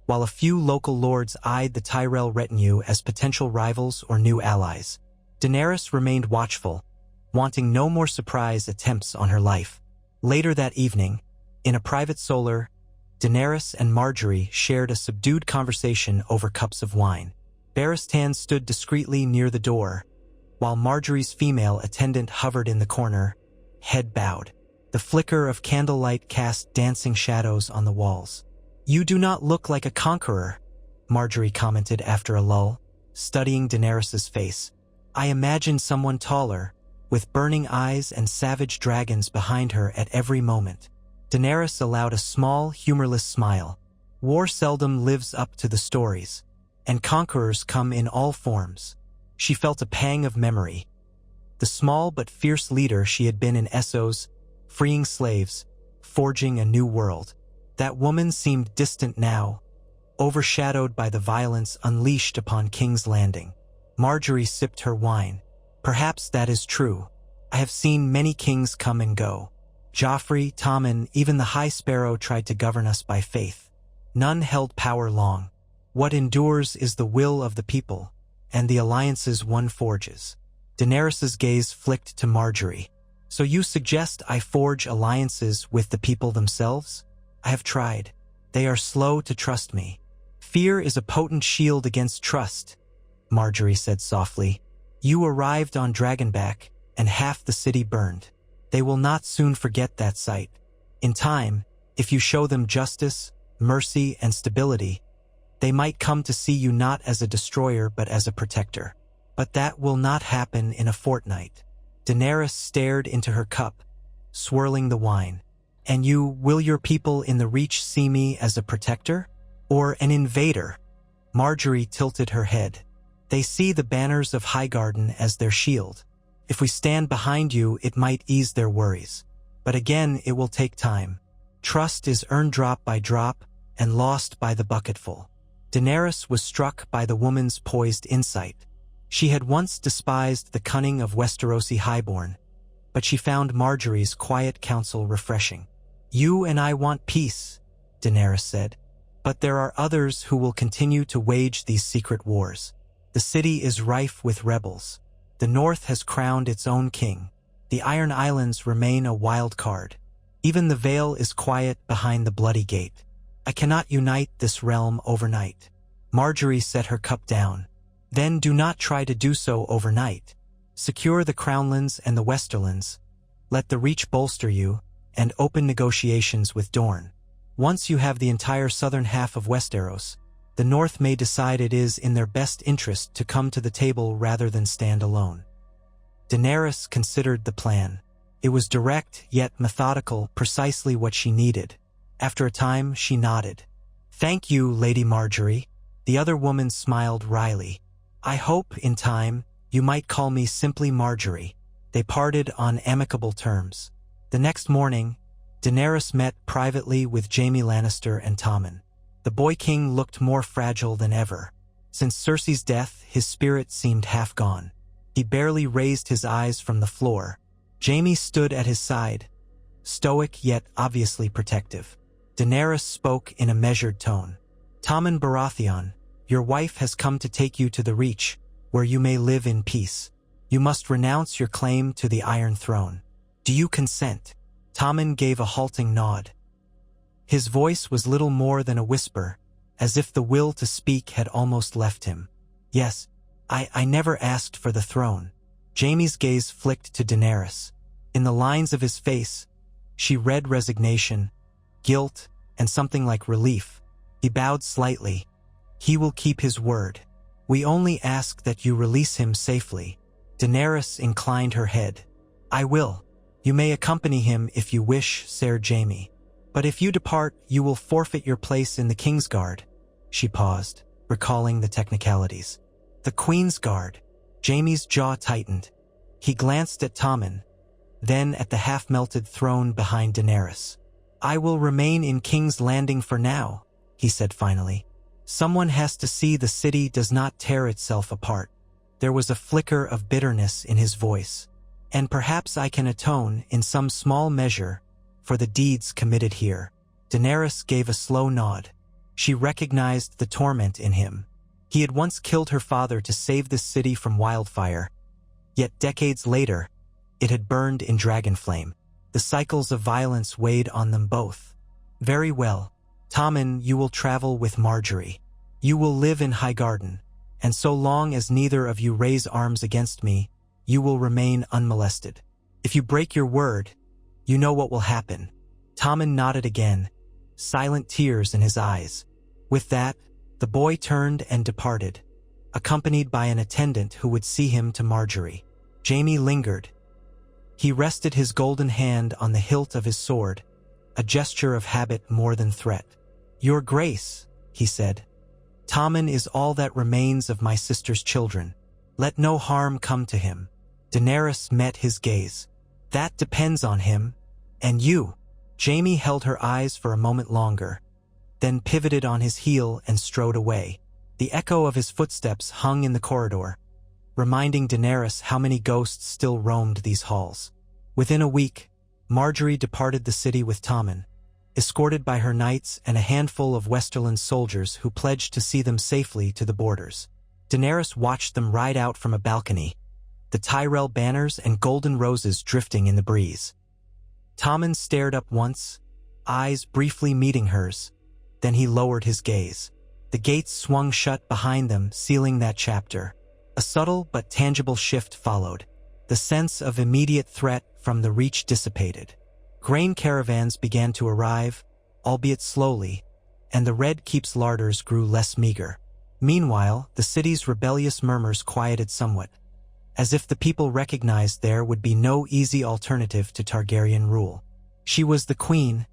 while a few local lords eyed the Tyrell retinue as potential rivals or new allies. Daenerys remained watchful, wanting no more surprise attempts on her life. Later that evening, in a private solar, Daenerys and Marjorie shared a subdued conversation over cups of wine. Barristan stood discreetly near the door, while Marjorie's female attendant hovered in the corner, head bowed. The flicker of candlelight cast dancing shadows on the walls. "You do not look like a conqueror," Marjorie commented after a lull, studying Daenerys's face. "I imagined someone taller, with burning eyes and savage dragons behind her at every moment." Daenerys allowed a small, humorless smile. "War seldom lives up to the stories, and conquerors come in all forms." She felt a pang of memory. The small but fierce leader she had been in Essos, freeing slaves, forging a new world. That woman seemed distant now, overshadowed by the violence unleashed upon King's Landing. Marjorie sipped her wine. "Perhaps that is true. I have seen many kings come and go. Joffrey, Tommen, even the High Sparrow tried to govern us by faith. None held power long. What endures is the will of the people, and the alliances one forges. Daenerys's gaze flicked to Marjorie. So you suggest I forge alliances with the people themselves? I have tried. They are slow to trust me. Fear is a potent shield against trust, Marjorie said softly. You arrived on Dragonback, and half the city burned. They will not soon forget that sight. In time, if you show them justice, mercy, and stability, they might come to see you not as a destroyer but as a protector. But that will not happen in a fortnight. Daenerys stared into her cup, swirling the wine. And will your people in the Reach see me as a protector? Or an invader? Marjorie tilted her head. They see the banners of Highgarden as their shield. If we stand behind you, it might ease their worries. But again, it will take time. Trust is earned drop by drop and lost by the bucketful. Daenerys was struck by the woman's poised insight. She had once despised the cunning of Westerosi highborn, but she found Marjorie's quiet counsel refreshing. You and I want peace, Daenerys said, but there are others who will continue to wage these secret wars. The city is rife with rebels. The North has crowned its own king. The Iron Islands remain a wild card. Even the Vale is quiet behind the bloody gate. I cannot unite this realm overnight. Marjorie set her cup down. Then do not try to do so overnight. Secure the Crownlands and the Westerlands. Let the Reach bolster you, and open negotiations with Dorne. Once you have the entire southern half of Westeros, the North may decide it is in their best interest to come to the table rather than stand alone. Daenerys considered the plan. It was direct yet methodical, precisely what she needed. After a time, she nodded. Thank you, Lady Marjorie. The other woman smiled wryly. I hope, in time, you might call me simply Marjorie. They parted on amicable terms. The next morning, Daenerys met privately with Jaime Lannister and Tommen. The boy king looked more fragile than ever. Since Cersei's death, his spirit seemed half gone. He barely raised his eyes from the floor. Jaime stood at his side, stoic yet obviously protective. Daenerys spoke in a measured tone. Tommen Baratheon, your wife has come to take you to the Reach, where you may live in peace. You must renounce your claim to the Iron Throne. Do you consent? Tommen gave a halting nod. His voice was little more than a whisper, as if the will to speak had almost left him. Yes, I never asked for the throne. Jaime's gaze flicked to Daenerys. In the lines of his face, she read resignation, guilt, and something like relief. He bowed slightly. He will keep his word. We only ask that you release him safely. Daenerys inclined her head. I will. You may accompany him if you wish, Ser Jaime. But if you depart, you will forfeit your place in the Kingsguard. She paused, recalling the technicalities. The Queen's Guard. Jaime's jaw tightened. He glanced at Tommen, then at the half-melted throne behind Daenerys. I will remain in King's Landing for now, he said finally. Someone has to see the city does not tear itself apart. There was a flicker of bitterness in his voice. And perhaps I can atone, in some small measure, for the deeds committed here. Daenerys gave a slow nod. She recognized the torment in him. He had once killed her father to save this city from wildfire. Yet decades later, it had burned in dragonflame. The cycles of violence weighed on them both. Very well. Tommen, you will travel with Marjorie. You will live in Highgarden, and so long as neither of you raise arms against me, you will remain unmolested. If you break your word, you know what will happen. Tommen nodded again, silent tears in his eyes. With that, the boy turned and departed, accompanied by an attendant who would see him to Marjorie. Jaime lingered. He rested his golden hand on the hilt of his sword, a gesture of habit more than threat. Your Grace, he said, Tommen is all that remains of my sister's children. Let no harm come to him. Daenerys met his gaze. That depends on him. And you. Jaime held her eyes for a moment longer, then pivoted on his heel and strode away. The echo of his footsteps hung in the corridor, reminding Daenerys how many ghosts still roamed these halls. Within a week, Marjorie departed the city with Tommen. escorted by her knights and a handful of Westerland soldiers who pledged to see them safely to the borders. Daenerys watched them ride out from a balcony, the Tyrell banners and golden roses drifting in the breeze. Tommen stared up once, eyes briefly meeting hers. Then he lowered his gaze. The gates swung shut behind them, sealing that chapter. A subtle but tangible shift followed. The sense of immediate threat from the Reach dissipated. Grain caravans began to arrive, albeit slowly, and the Red Keep's larders grew less meager. Meanwhile, the city's rebellious murmurs quieted somewhat, as if the people recognized there would be no easy alternative to Targaryen rule. She was the queen,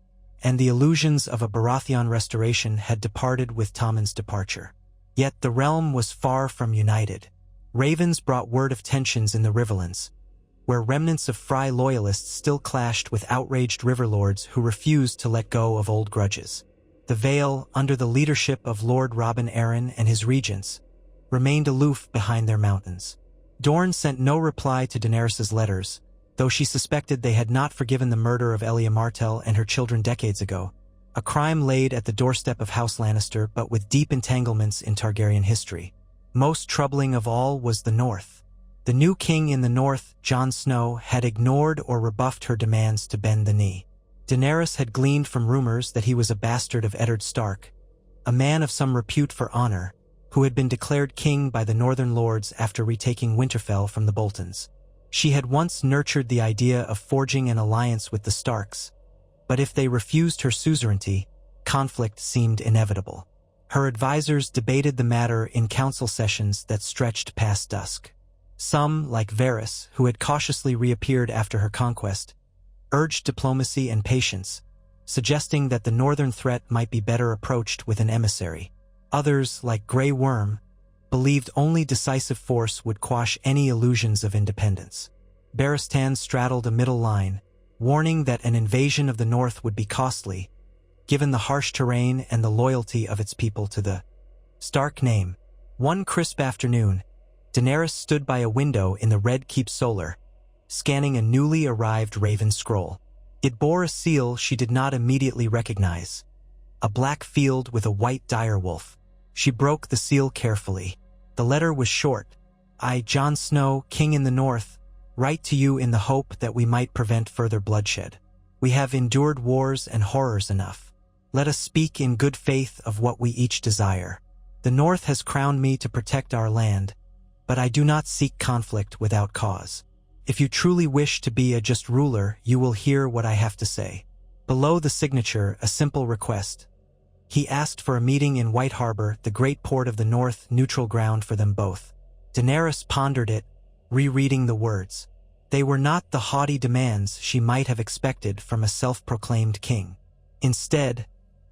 and the illusions of a Baratheon restoration had departed with Tommen's departure. Yet the realm was far from united. Ravens brought word of tensions in the Riverlands, where remnants of Frey loyalists still clashed with outraged riverlords who refused to let go of old grudges. The Vale, under the leadership of Lord Robin Arryn and his regents, remained aloof behind their mountains. Dorne sent no reply to Daenerys' letters, though she suspected they had not forgiven the murder of Elia Martell and her children decades ago, a crime laid at the doorstep of House Lannister but with deep entanglements in Targaryen history. Most troubling of all was the North. The new king in the North, Jon Snow, had ignored or rebuffed her demands to bend the knee. Daenerys had gleaned from rumors that he was a bastard of Eddard Stark, a man of some repute for honor, who had been declared king by the Northern Lords after retaking Winterfell from the Boltons. She had once nurtured the idea of forging an alliance with the Starks, but if they refused her suzerainty, conflict seemed inevitable. Her advisors debated the matter in council sessions that stretched past dusk. Some, like Varys, who had cautiously reappeared after her conquest, urged diplomacy and patience, suggesting that the northern threat might be better approached with an emissary. Others, like Grey Worm, believed only decisive force would quash any illusions of independence. Barristan straddled a middle line, warning that an invasion of the north would be costly, given the harsh terrain and the loyalty of its people to the Stark name. One crisp afternoon, Daenerys stood by a window in the Red Keep Solar, scanning a newly arrived Raven scroll. It bore a seal she did not immediately recognize, a black field with a white direwolf. She broke the seal carefully. The letter was short. I, Jon Snow, King in the North, write to you in the hope that we might prevent further bloodshed. We have endured wars and horrors enough. Let us speak in good faith of what we each desire. The North has crowned me to protect our land, but I do not seek conflict without cause. If you truly wish to be a just ruler, you will hear what I have to say. Below the signature, a simple request. He asked for a meeting in White Harbor, the great port of the North, neutral ground for them both. Daenerys pondered it, rereading the words. They were not the haughty demands she might have expected from a self-proclaimed king. Instead,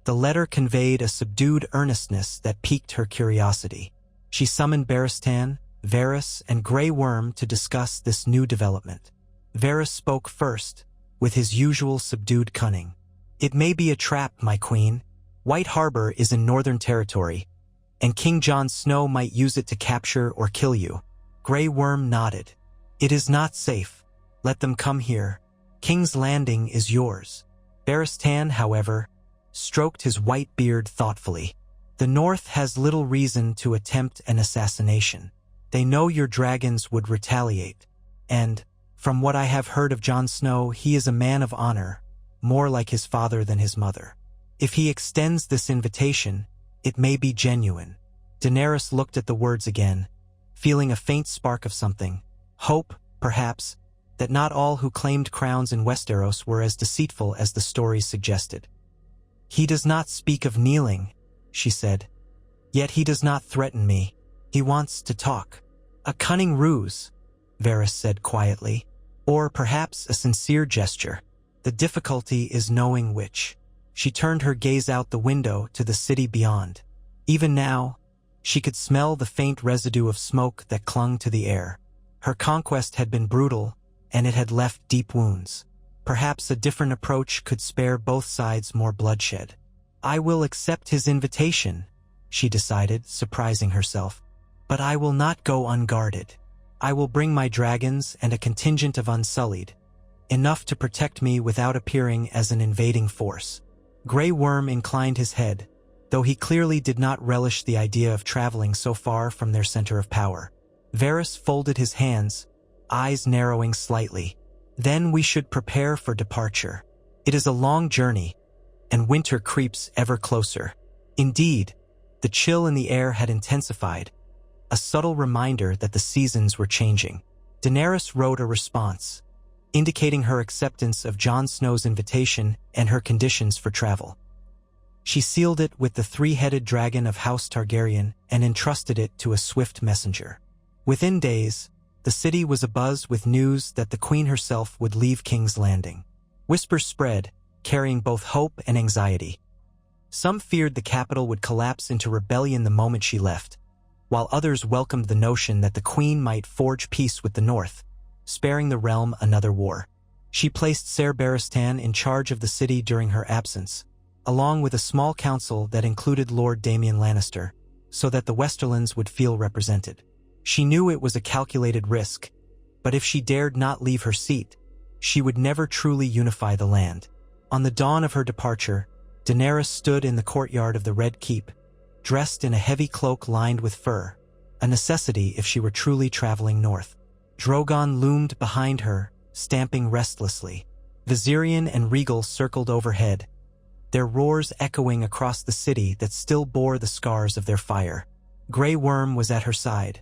the letter conveyed a subdued earnestness that piqued her curiosity. She summoned Barristan, Varys, and Grey Worm to discuss this new development. Varys spoke first, with his usual subdued cunning. It may be a trap, my queen. White Harbor is in northern territory, and King Jon Snow might use it to capture or kill you. Grey Worm nodded. It is not safe. Let them come here. King's Landing is yours. Barristan, however, stroked his white beard thoughtfully. The North has little reason to attempt an assassination. They know your dragons would retaliate, and, from what I have heard of Jon Snow, he is a man of honor, more like his father than his mother. If he extends this invitation, it may be genuine. Daenerys looked at the words again, feeling a faint spark of something. Hope, perhaps, that not all who claimed crowns in Westeros were as deceitful as the stories suggested. He does not speak of kneeling, she said. Yet he does not threaten me. He wants to talk. A cunning ruse, Varys said quietly, or perhaps a sincere gesture. The difficulty is knowing which. She turned her gaze out the window to the city beyond. Even now, she could smell the faint residue of smoke that clung to the air. Her conquest had been brutal, and it had left deep wounds. Perhaps a different approach could spare both sides more bloodshed. I will accept his invitation, she decided, surprising herself. But I will not go unguarded. I will bring my dragons and a contingent of Unsullied, enough to protect me without appearing as an invading force. Grey Worm inclined his head, though he clearly did not relish the idea of traveling so far from their center of power. Varys folded his hands, eyes narrowing slightly. Then we should prepare for departure. It is a long journey, and winter creeps ever closer. Indeed, the chill in the air had intensified, a subtle reminder that the seasons were changing. Daenerys wrote a response, indicating her acceptance of Jon Snow's invitation and her conditions for travel. She sealed it with the three-headed dragon of House Targaryen and entrusted it to a swift messenger. Within days, the city was abuzz with news that the Queen herself would leave King's Landing. Whispers spread, carrying both hope and anxiety. Some feared the capital would collapse into rebellion the moment she left, while others welcomed the notion that the Queen might forge peace with the North, sparing the realm another war. She placed Ser Barristan in charge of the city during her absence, along with a small council that included Lord Daemon Lannister, so that the Westerlands would feel represented. She knew it was a calculated risk, but if she dared not leave her seat, she would never truly unify the land. On the dawn of her departure, Daenerys stood in the courtyard of the Red Keep, dressed in a heavy cloak lined with fur, a necessity if she were truly traveling north. Drogon loomed behind her, stamping restlessly. Viserion and Rhaegal circled overhead, their roars echoing across the city that still bore the scars of their fire. Grey Worm was at her side,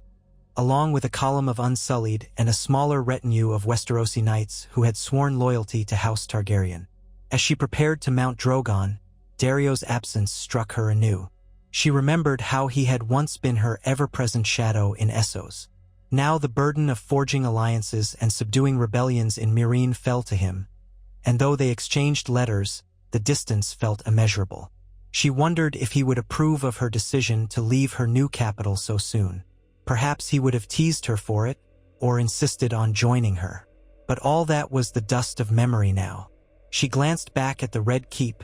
along with a column of Unsullied and a smaller retinue of Westerosi knights who had sworn loyalty to House Targaryen. As she prepared to mount Drogon, Dario's absence struck her anew. She remembered how he had once been her ever-present shadow in Essos. Now the burden of forging alliances and subduing rebellions in Meereen fell to him, and though they exchanged letters, the distance felt immeasurable. She wondered if he would approve of her decision to leave her new capital so soon. Perhaps he would have teased her for it, or insisted on joining her. But all that was the dust of memory now. She glanced back at the Red Keep,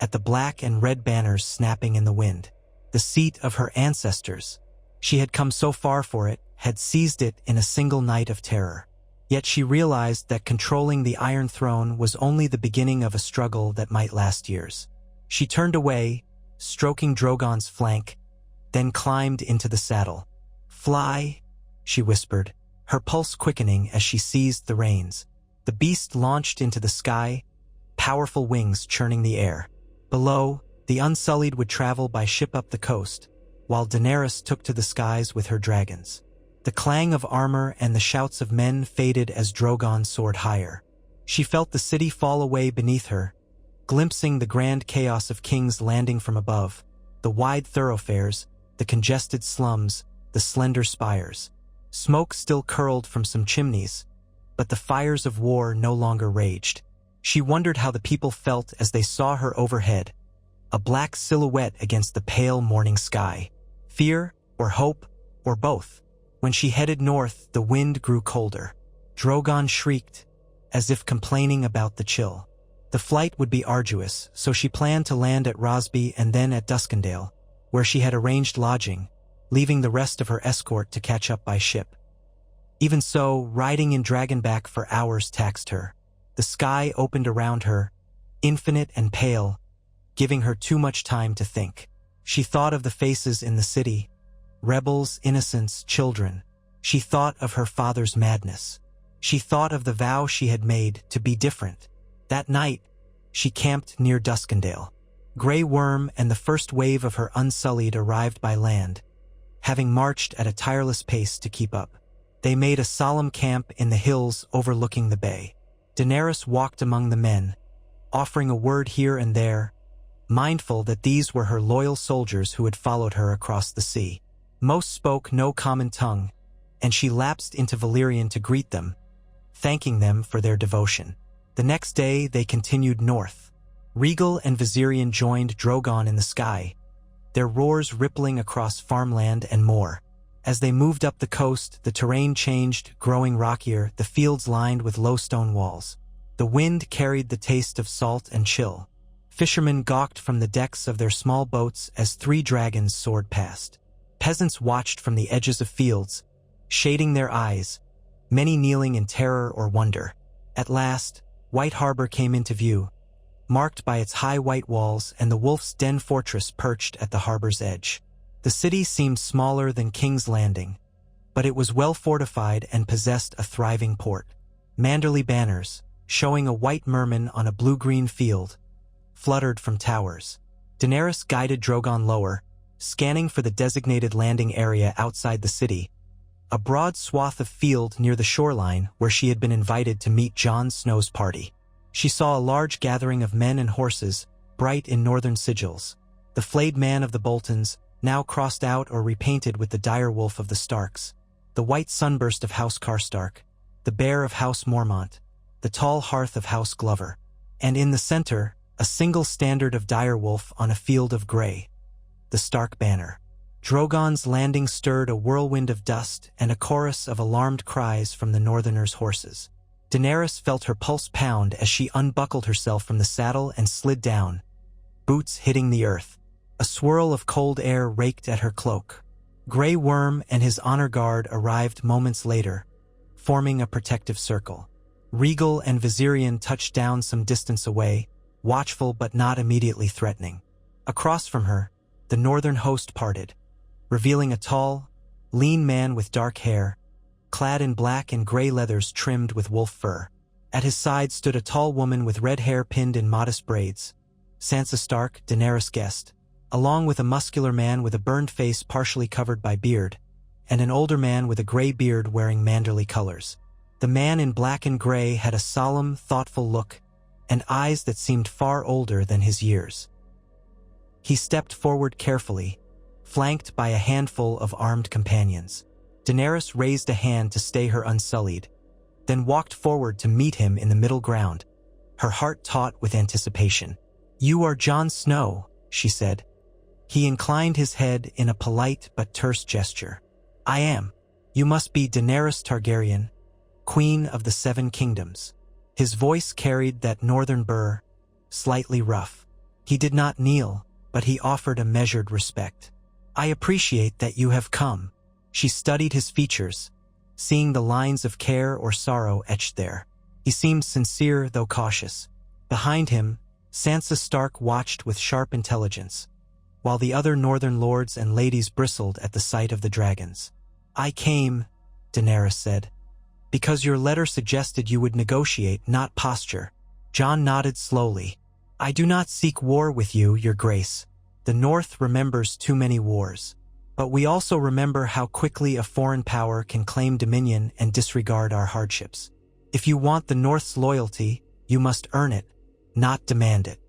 at the black and red banners snapping in the wind. The seat of her ancestors. She had come so far for it, had seized it in a single night of terror. Yet she realized that controlling the Iron Throne was only the beginning of a struggle that might last years. She turned away, stroking Drogon's flank, then climbed into the saddle. "Fly," she whispered, her pulse quickening as she seized the reins. The beast launched into the sky, powerful wings churning the air. Below, the Unsullied would travel by ship up the coast, while Daenerys took to the skies with her dragons. The clang of armor and the shouts of men faded as Drogon soared higher. She felt the city fall away beneath her, glimpsing the grand chaos of King's Landing from above, the wide thoroughfares, the congested slums, the slender spires. Smoke still curled from some chimneys, but the fires of war no longer raged. She wondered how the people felt as they saw her overhead, a black silhouette against the pale morning sky. Fear, or hope, or both. When she headed north, the wind grew colder. Drogon shrieked, as if complaining about the chill. The flight would be arduous, so she planned to land at Rosby and then at Duskendale, where she had arranged lodging, leaving the rest of her escort to catch up by ship. Even so, riding in Dragonback for hours taxed her. The sky opened around her, infinite and pale, giving her too much time to think. She thought of the faces in the city, rebels, innocents, children. She thought of her father's madness. She thought of the vow she had made to be different. That night, she camped near Duskendale. Grey Worm and the first wave of her Unsullied arrived by land, having marched at a tireless pace to keep up. They made a solemn camp in the hills overlooking the bay. Daenerys walked among the men, offering a word here and there, mindful that these were her loyal soldiers who had followed her across the sea. Most spoke no common tongue, and she lapsed into Valyrian to greet them, thanking them for their devotion. The next day they continued north. Rhaegal and Viserion joined Drogon in the sky, their roars rippling across farmland and moor. As they moved up the coast, the terrain changed, growing rockier, the fields lined with low stone walls. The wind carried the taste of salt and chill. Fishermen gawked from the decks of their small boats as 3 dragons soared past. Peasants watched from the edges of fields, shading their eyes, many kneeling in terror or wonder. At last, White Harbor came into view, marked by its high white walls and the Wolf's Den fortress perched at the harbor's edge. The city seemed smaller than King's Landing, but it was well fortified and possessed a thriving port. Manderley banners, showing a white merman on a blue-green field, fluttered from towers. Daenerys guided Drogon lower, scanning for the designated landing area outside the city, a broad swath of field near the shoreline where she had been invited to meet Jon Snow's party. She saw a large gathering of men and horses, bright in northern sigils. The flayed man of the Boltons, now crossed out or repainted with the dire wolf of the Starks, the white sunburst of House Karstark, the bear of House Mormont, the tall hearth of House Glover, and in the center, a single standard of direwolf on a field of gray, the Stark banner. Drogon's landing stirred a whirlwind of dust and a chorus of alarmed cries from the Northerners' horses. Daenerys felt her pulse pound as she unbuckled herself from the saddle and slid down, boots hitting the earth. A swirl of cold air raked at her cloak. Grey Worm and his honor guard arrived moments later, forming a protective circle. Rhaegal and Viserion touched down some distance away, watchful but not immediately threatening. Across from her, the northern host parted, revealing a tall, lean man with dark hair, clad in black and gray leathers trimmed with wolf fur. At his side stood a tall woman with red hair pinned in modest braids, Sansa Stark, Daenerys' guest, along with a muscular man with a burned face partially covered by beard, and an older man with a gray beard wearing Manderley colors. The man in black and gray had a solemn, thoughtful look, and eyes that seemed far older than his years. He stepped forward carefully, flanked by a handful of armed companions. Daenerys raised a hand to stay her unsullied, then walked forward to meet him in the middle ground, her heart taut with anticipation. "You are Jon Snow," she said. He inclined his head in a polite but terse gesture. "I am. You must be Daenerys Targaryen, Queen of the Seven Kingdoms." His voice carried that northern burr, slightly rough. He did not kneel, but he offered a measured respect. "I appreciate that you have come." She studied his features, seeing the lines of care or sorrow etched there. He seemed sincere though cautious. Behind him, Sansa Stark watched with sharp intelligence, while the other northern lords and ladies bristled at the sight of the dragons. "I came," Daenerys said, "because your letter suggested you would negotiate, not posture." Jon nodded slowly. "I do not seek war with you, your grace. The North remembers too many wars. But we also remember how quickly a foreign power can claim dominion and disregard our hardships. If you want the North's loyalty, you must earn it, not demand it."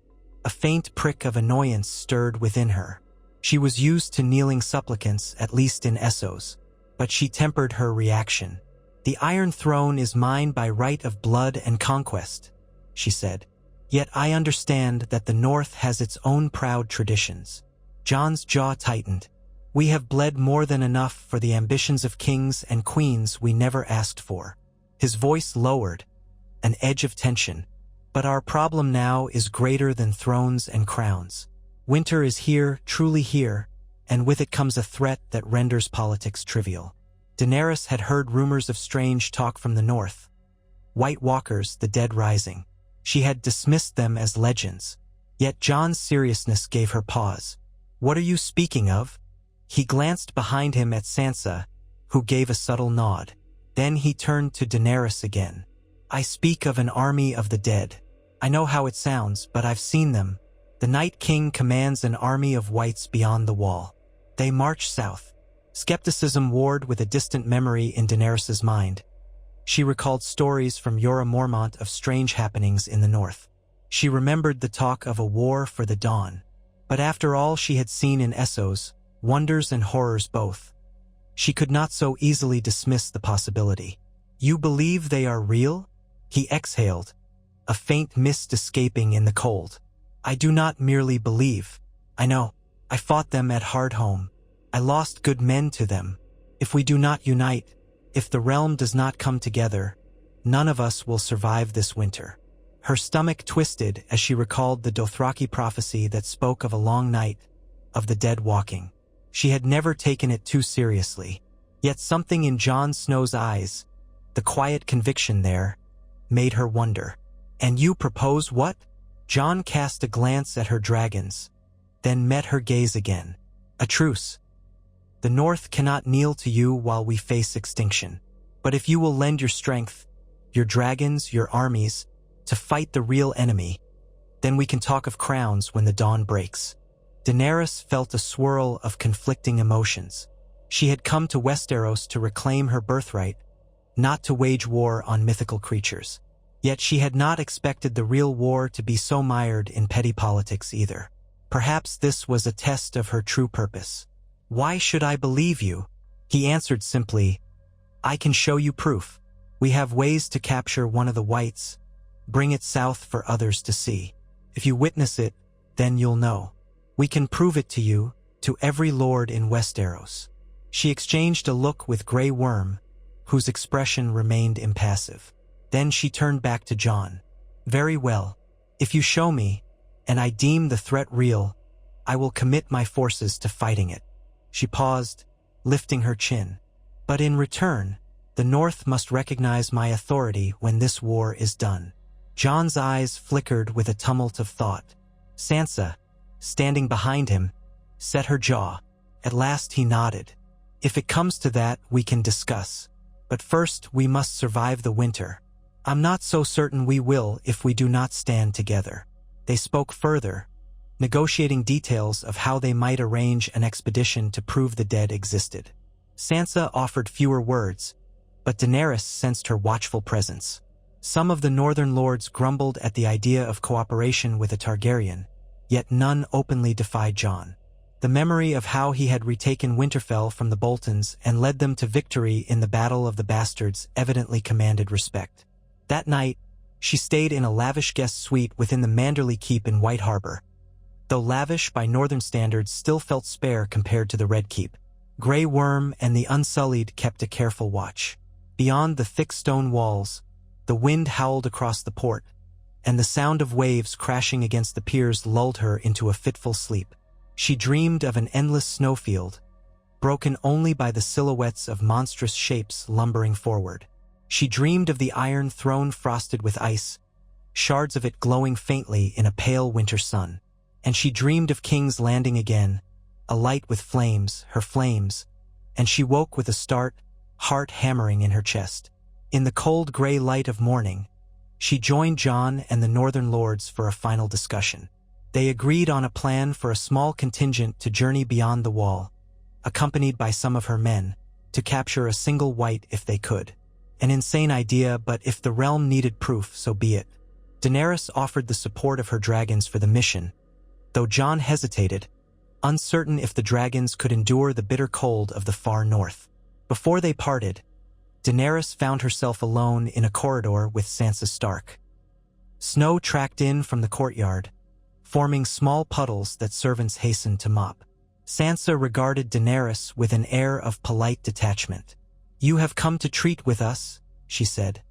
A faint prick of annoyance stirred within her. She was used to kneeling supplicants, at least in Essos, but she tempered her reaction. "The Iron Throne is mine by right of blood and conquest," she said. "Yet I understand that the North has its own proud traditions." Jon's jaw tightened. "We have bled more than enough for the ambitions of kings and queens we never asked for." His voice lowered, an edge of tension. "But our problem now is greater than thrones and crowns. Winter is here, truly here, and with it comes a threat that renders politics trivial." Daenerys had heard rumors of strange talk from the north. White Walkers, the dead rising. She had dismissed them as legends. Yet Jon's seriousness gave her pause. "What are you speaking of?" He glanced behind him at Sansa, who gave a subtle nod. Then he turned to Daenerys again. "I speak of an army of the dead. I know how it sounds, but I've seen them. The Night King commands an army of whites beyond the wall. They march south." Skepticism warred with a distant memory in Daenerys's mind. She recalled stories from Jorah Mormont of strange happenings in the north. She remembered the talk of a war for the dawn. But after all she had seen in Essos, wonders and horrors both, she could not so easily dismiss the possibility. "You believe they are real?" He exhaled, a faint mist escaping in the cold. "I do not merely believe. I know. I fought them at Hardhome. I lost good men to them. If we do not unite, if the realm does not come together, none of us will survive this winter." Her stomach twisted as she recalled the Dothraki prophecy that spoke of a long night, of the dead walking. She had never taken it too seriously. Yet something in Jon Snow's eyes, the quiet conviction there, made her wonder. "And you propose what?" Jon cast a glance at her dragons, then met her gaze again. A truce. The North cannot kneel to you while we face extinction. But if you will lend your strength, your dragons, your armies, to fight the real enemy, then we can talk of crowns when the dawn breaks. Daenerys felt a swirl of conflicting emotions. She had come to Westeros to reclaim her birthright, not to wage war on mythical creatures. Yet she had not expected the real war to be so mired in petty politics either. Perhaps this was a test of her true purpose. "Why should I believe you?" He answered simply, "I can show you proof. We have ways to capture one of the whites. Bring it south for others to see. If you witness it, then you'll know. We can prove it to you, to every lord in Westeros." She exchanged a look with Grey Worm, whose expression remained impassive. Then she turned back to Jon. "Very well. If you show me, and I deem the threat real, I will commit my forces to fighting it." She paused, lifting her chin. "But in return, the North must recognize my authority when this war is done." Jon's eyes flickered with a tumult of thought. Sansa, standing behind him, set her jaw. At last he nodded. "If it comes to that, we can discuss. But first we must survive the winter. I'm not so certain we will if we do not stand together." They spoke further, negotiating details of how they might arrange an expedition to prove the dead existed. Sansa offered fewer words, but Daenerys sensed her watchful presence. Some of the northern lords grumbled at the idea of cooperation with a Targaryen, yet none openly defied Jon. The memory of how he had retaken Winterfell from the Boltons and led them to victory in the Battle of the Bastards evidently commanded respect. That night, she stayed in a lavish guest suite within the Manderley Keep in White Harbor. Though lavish by northern standards, still felt spare compared to the Red Keep. Grey Worm and the Unsullied kept a careful watch. Beyond the thick stone walls, the wind howled across the port, and the sound of waves crashing against the piers lulled her into a fitful sleep. She dreamed of an endless snowfield, broken only by the silhouettes of monstrous shapes lumbering forward. She dreamed of the Iron Throne frosted with ice, shards of it glowing faintly in a pale winter sun. And she dreamed of King's Landing again, alight with flames, her flames, and she woke with a start, heart hammering in her chest. In the cold gray light of morning, she joined Jon and the northern lords for a final discussion. They agreed on a plan for a small contingent to journey beyond the wall, accompanied by some of her men, to capture a single white if they could. An insane idea, but if the realm needed proof, so be it. Daenerys offered the support of her dragons for the mission, though Jon hesitated, uncertain if the dragons could endure the bitter cold of the far north. Before they parted, Daenerys found herself alone in a corridor with Sansa Stark. Snow tracked in from the courtyard, forming small puddles that servants hastened to mop. Sansa regarded Daenerys with an air of polite detachment. "You have come to treat with us," she said.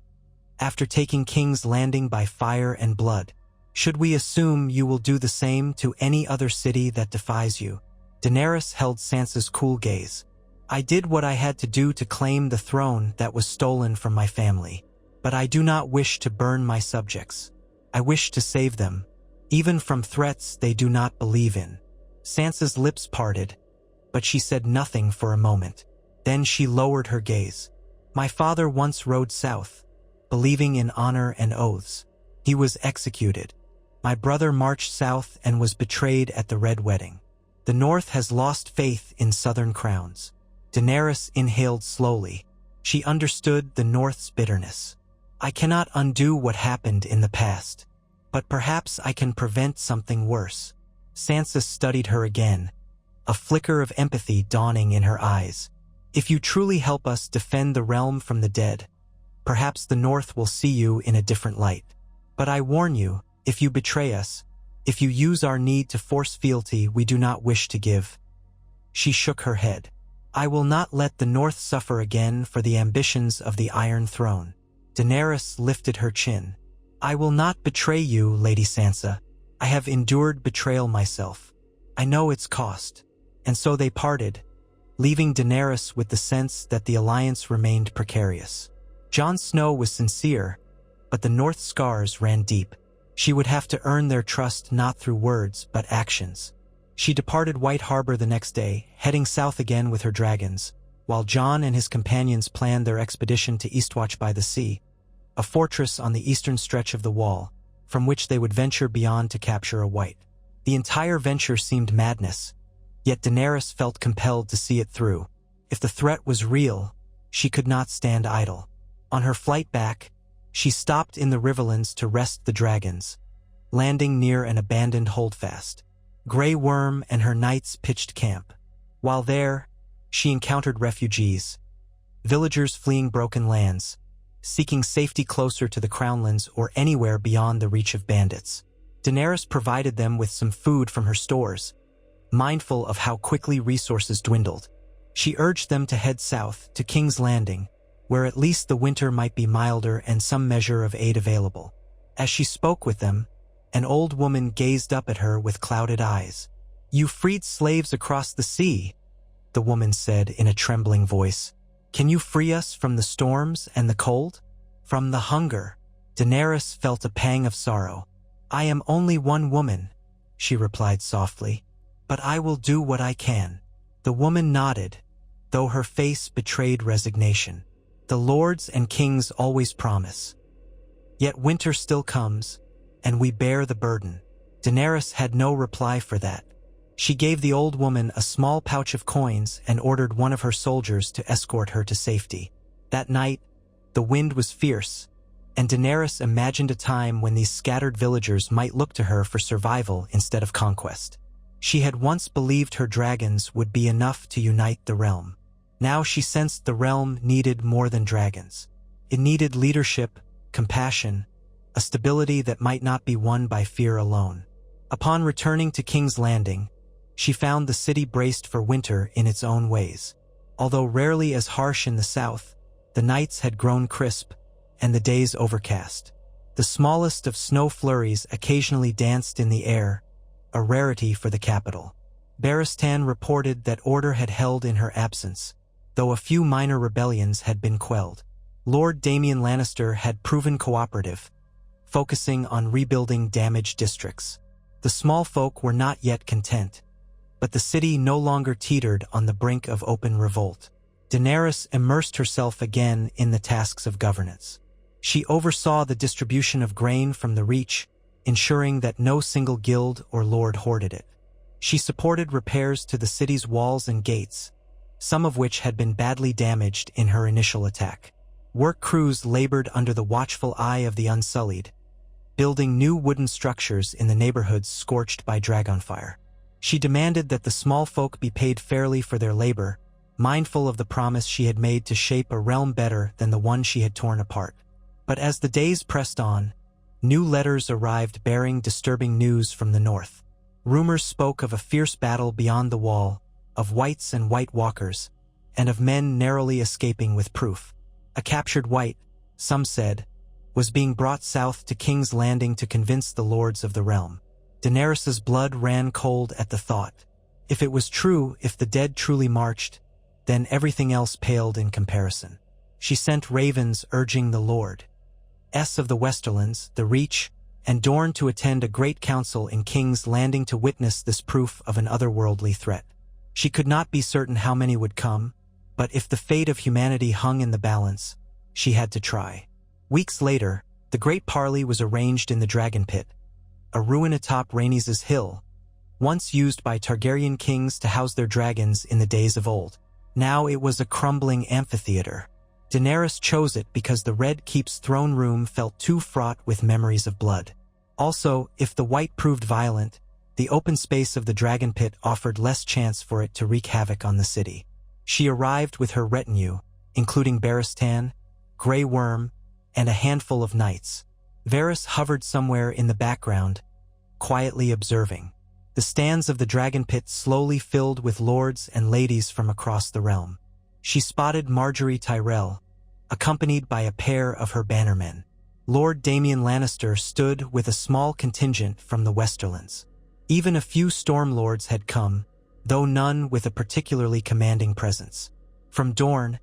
"After taking King's Landing by fire and blood, should we assume you will do the same to any other city that defies you?" Daenerys held Sansa's cool gaze. "I did what I had to do to claim the throne that was stolen from my family. But I do not wish to burn my subjects. I wish to save them, even from threats they do not believe in." Sansa's lips parted, but she said nothing for a moment. Then she lowered her gaze. "My father once rode south, believing in honor and oaths. He was executed. My brother marched south and was betrayed at the Red Wedding. The North has lost faith in Southern crowns." Daenerys inhaled slowly. She understood the North's bitterness. "I cannot undo what happened in the past, but perhaps I can prevent something worse." Sansa studied her again, a flicker of empathy dawning in her eyes. "If you truly help us defend the realm from the dead, perhaps the North will see you in a different light. But I warn you, if you betray us, if you use our need to force fealty we do not wish to give." She shook her head. "I will not let the North suffer again for the ambitions of the Iron Throne." Daenerys lifted her chin. "I will not betray you, Lady Sansa. I have endured betrayal myself. I know its cost." And so they parted, leaving Daenerys with the sense that the alliance remained precarious. Jon Snow was sincere, but the North's scars ran deep. She would have to earn their trust not through words but actions. She departed White Harbor the next day, heading south again with her dragons, while Jon and his companions planned their expedition to Eastwatch by the Sea, a fortress on the eastern stretch of the Wall, from which they would venture beyond to capture a White. The entire venture seemed madness, yet Daenerys felt compelled to see it through. If the threat was real, she could not stand idle. On her flight back, she stopped in the Riverlands to rest the dragons, landing near an abandoned holdfast. Grey Worm and her knights pitched camp. While there, she encountered refugees, villagers fleeing broken lands, seeking safety closer to the Crownlands or anywhere beyond the reach of bandits. Daenerys provided them with some food from her stores, mindful of how quickly resources dwindled. She urged them to head south to King's Landing, where at least the winter might be milder and some measure of aid available. As she spoke with them, an old woman gazed up at her with clouded eyes. "You freed slaves across the sea," the woman said in a trembling voice. "Can you free us from the storms and the cold? From the hunger?" Daenerys felt a pang of sorrow. "I am only one woman," she replied softly, "but I will do what I can." The woman nodded, though her face betrayed resignation. The lords and kings always promise. Yet winter still comes, and we bear the burden. Daenerys had no reply for that. She gave the old woman a small pouch of coins and ordered one of her soldiers to escort her to safety. That night, the wind was fierce, and Daenerys imagined a time when these scattered villagers might look to her for survival instead of conquest. She had once believed her dragons would be enough to unite the realm. Now she sensed the realm needed more than dragons. It needed leadership, compassion, a stability that might not be won by fear alone. Upon returning to King's Landing, she found the city braced for winter in its own ways. Although rarely as harsh in the south, the nights had grown crisp and the days overcast. The smallest of snow flurries occasionally danced in the air, a rarity for the capital. Barristan reported that order had held in her absence, though a few minor rebellions had been quelled. Lord Daemon Lannister had proven cooperative, focusing on rebuilding damaged districts. The small folk were not yet content, but the city no longer teetered on the brink of open revolt. Daenerys immersed herself again in the tasks of governance. She oversaw the distribution of grain from the Reach, ensuring that no single guild or lord hoarded it. She supported repairs to the city's walls and gates, some of which had been badly damaged in her initial attack. Work crews labored under the watchful eye of the Unsullied, building new wooden structures in the neighborhoods scorched by dragonfire. She demanded that the small folk be paid fairly for their labor, mindful of the promise she had made to shape a realm better than the one she had torn apart. But as the days pressed on, new letters arrived bearing disturbing news from the north. Rumors spoke of a fierce battle beyond the wall, of Whites and White Walkers, and of men narrowly escaping with proof. A captured White, some said, was being brought south to King's Landing to convince the lords of the realm. Daenerys's blood ran cold at the thought. If it was true, if the dead truly marched, then everything else paled in comparison. She sent ravens urging the Lord S of the Westerlands, the Reach, and Dorne to attend a great council in King's Landing to witness this proof of an otherworldly threat. She could not be certain how many would come, but if the fate of humanity hung in the balance, she had to try. Weeks later, the great parley was arranged in the Dragon Pit, a ruin atop Rhaenys' Hill, once used by Targaryen kings to house their dragons in the days of old. Now it was a crumbling amphitheater. Daenerys chose it because the Red Keep's throne room felt too fraught with memories of blood. Also, if the White proved violent, the open space of the Dragon Pit offered less chance for it to wreak havoc on the city. She arrived with her retinue, including Barristan, Grey Worm, and a handful of knights. Varys hovered somewhere in the background, quietly observing. The stands of the Dragon Pit slowly filled with lords and ladies from across the realm. She spotted Margaery Tyrell, accompanied by a pair of her bannermen. Lord Daemon Lannister stood with a small contingent from the Westerlands. Even a few Storm Lords had come, though none with a particularly commanding presence. From Dorne,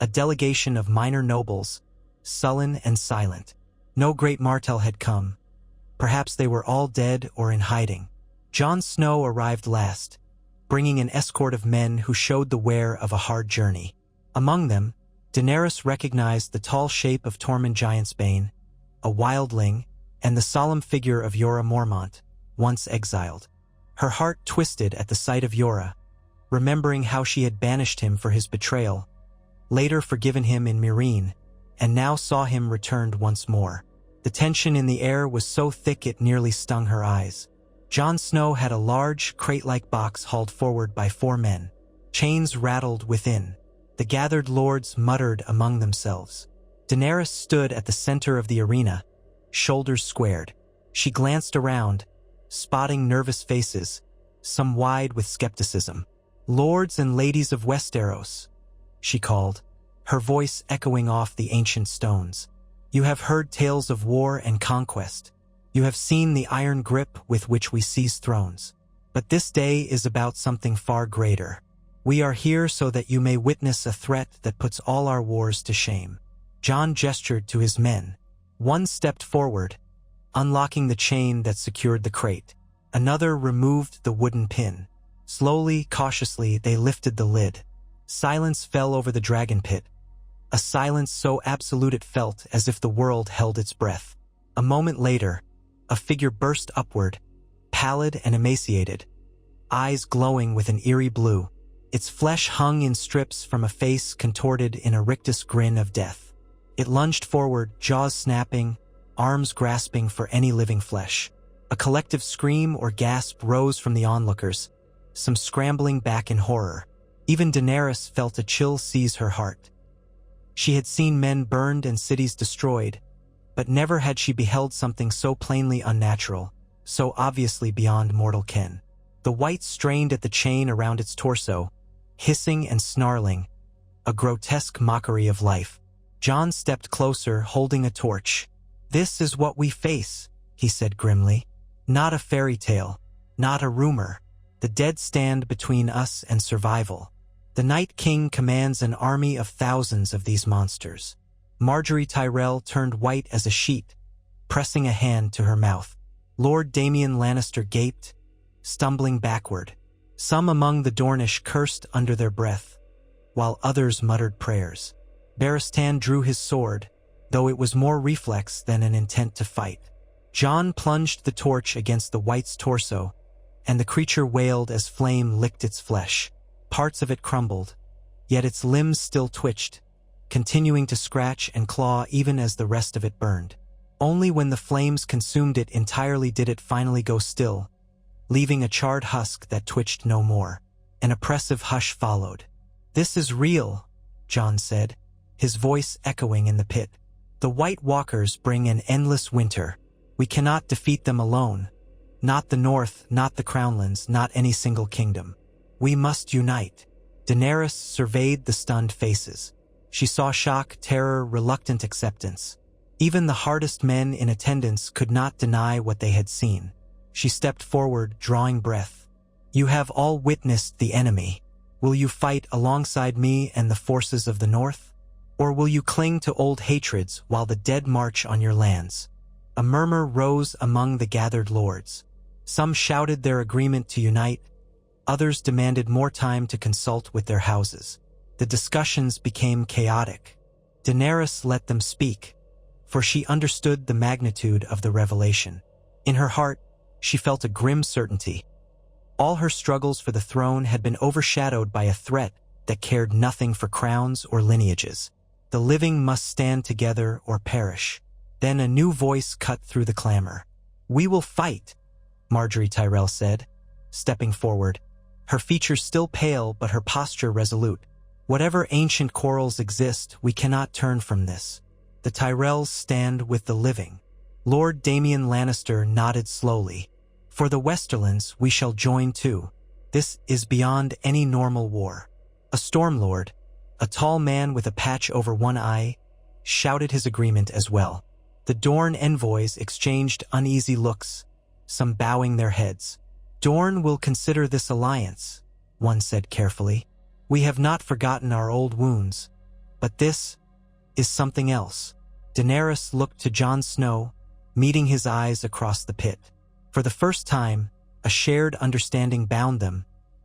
a delegation of minor nobles, sullen and silent. No great Martell had come, Perhaps they were all dead or in hiding. Jon Snow arrived last, bringing an escort of men who showed the wear of a hard journey. Among them, Daenerys recognized the tall shape of Tormund Giantsbane, a wildling, and the solemn figure of Jorah Mormont, once exiled. Her heart twisted at the sight of Jorah, remembering how she had banished him for his betrayal, later forgiven him in Meereen, and now saw him returned once more. The tension in the air was so thick it nearly stung her eyes. Jon Snow had a large, crate-like box hauled forward by 4 men. Chains rattled within. The gathered lords muttered among themselves. Daenerys stood at the center of the arena, shoulders squared. She glanced around, spotting nervous faces, some wide with skepticism. "Lords and ladies of Westeros," she called, her voice echoing off the ancient stones. "You have heard tales of war and conquest. You have seen the iron grip with which we seize thrones. But this day is about something far greater. We are here so that you may witness a threat that puts all our wars to shame." Jon gestured to his men. One stepped forward, unlocking the chain that secured the crate. Another removed the wooden pin. Slowly, cautiously, they lifted the lid. Silence fell over the dragon pit, a silence so absolute it felt as if the world held its breath. A moment later, a figure burst upward, pallid and emaciated, eyes glowing with an eerie blue. Its flesh hung in strips from a face contorted in a rictus grin of death. It lunged forward, jaws snapping, arms grasping for any living flesh. A collective scream or gasp rose from the onlookers, some scrambling back in horror. Even Daenerys felt a chill seize her heart. She had seen men burned and cities destroyed, but never had she beheld something so plainly unnatural, so obviously beyond mortal ken. The white strained at the chain around its torso, hissing and snarling, a grotesque mockery of life. Jon stepped closer, holding a torch. "This is what we face," he said grimly. "Not a fairy tale, not a rumor. The dead stand between us and survival. The Night King commands an army of thousands of these monsters." Marjorie Tyrell turned white as a sheet, pressing a hand to her mouth. Lord Damian Lannister gaped, stumbling backward. Some among the Dornish cursed under their breath, while others muttered prayers. Barristan drew his sword, though it was more reflex than an intent to fight. Jon plunged the torch against the white's torso, and the creature wailed as flame licked its flesh. Parts of it crumbled, yet its limbs still twitched, continuing to scratch and claw even as the rest of it burned. Only when the flames consumed it entirely did it finally go still, leaving a charred husk that twitched no more. An oppressive hush followed. "This is real," Jon said, his voice echoing in the pit. "The White Walkers bring an endless winter. We cannot defeat them alone. Not the North, not the Crownlands, not any single kingdom. We must unite." Daenerys surveyed the stunned faces. She saw shock, terror, reluctant acceptance. Even the hardest men in attendance could not deny what they had seen. She stepped forward, drawing breath. "You have all witnessed the enemy. Will you fight alongside me and the forces of the North? Or will you cling to old hatreds while the dead march on your lands?" A murmur rose among the gathered lords. Some shouted their agreement to unite, others demanded more time to consult with their houses. The discussions became chaotic. Daenerys let them speak, for she understood the magnitude of the revelation. In her heart, she felt a grim certainty. All her struggles for the throne had been overshadowed by a threat that cared nothing for crowns or lineages. The living must stand together or perish. Then a new voice cut through the clamor. "We will fight," Marjorie Tyrell said, stepping forward, her features still pale but her posture resolute. "Whatever ancient quarrels exist, we cannot turn from this. The Tyrells stand with the living." Lord Damian Lannister nodded slowly. "For the Westerlands, we shall join too. This is beyond any normal war." A Stormlord, a tall man with a patch over one eye, shouted his agreement as well. The Dorne envoys exchanged uneasy looks, some bowing their heads. "Dorne will consider this alliance," one said carefully. "We have not forgotten our old wounds, but this is something else." Daenerys looked to Jon Snow, meeting his eyes across the pit. For the first time, a shared understanding bound them,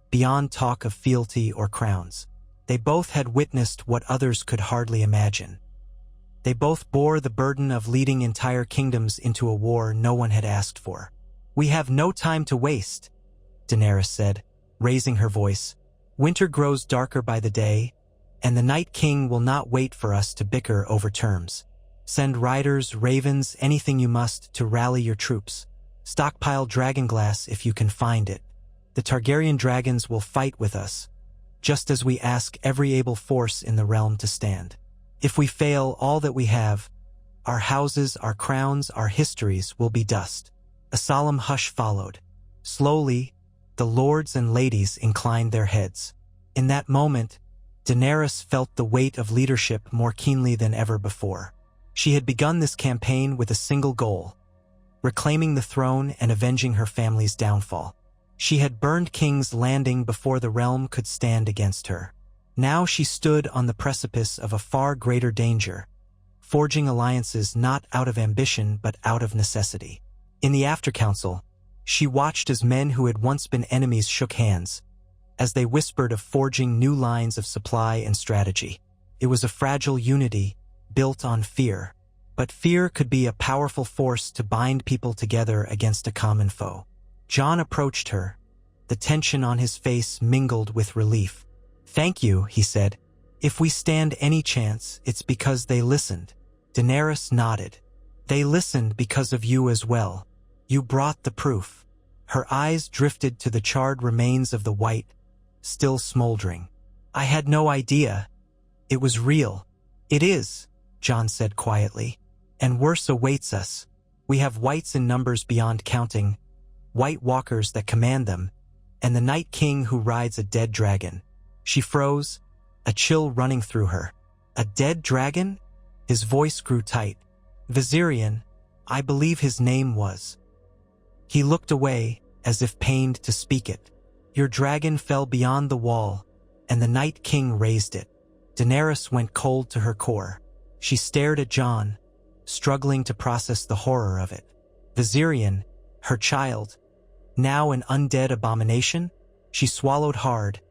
beyond talk of fealty or crowns. They both had witnessed what others could hardly imagine. They both bore the burden of leading entire kingdoms into a war no one had asked for. "We have no time to waste," Daenerys said, raising her voice. "Winter grows darker by the day, and the Night King will not wait for us to bicker over terms. Send riders, ravens, anything you must to rally your troops. Stockpile dragonglass if you can find it. The Targaryen dragons will fight with us, just as we ask every able force in the realm to stand. If we fail, all that we have, our houses, our crowns, our histories, will be dust." A solemn hush followed. Slowly, the lords and ladies inclined their heads. In that moment, Daenerys felt the weight of leadership more keenly than ever before. She had begun this campaign with a single goal: reclaiming the throne and avenging her family's downfall. She had burned King's Landing before the realm could stand against her. Now she stood on the precipice of a far greater danger, forging alliances not out of ambition but out of necessity. In the after-council, she watched as men who had once been enemies shook hands, as they whispered of forging new lines of supply and strategy. It was a fragile unity, built on fear. But fear could be a powerful force to bind people together against a common foe. Jon approached her, the tension on his face mingled with relief. "Thank you," he said. "If we stand any chance, it's because they listened." Daenerys nodded. "They listened because of you as well. You brought the proof." Her eyes drifted to the charred remains of the white, still smoldering. "I had no idea. It was real." "It is," Jon said quietly. "And worse awaits us. We have whites in numbers beyond counting, white walkers that command them, and the Night King who rides a dead dragon." She froze, a chill running through her. "A dead dragon?" His voice grew tight. "Viserion, I believe his name was." He looked away, as if pained to speak it. "Your dragon fell beyond the wall, and the Night King raised it." Daenerys went cold to her core. She stared at Jon, struggling to process the horror of it. Viserion, her child, now an undead abomination? She swallowed hard,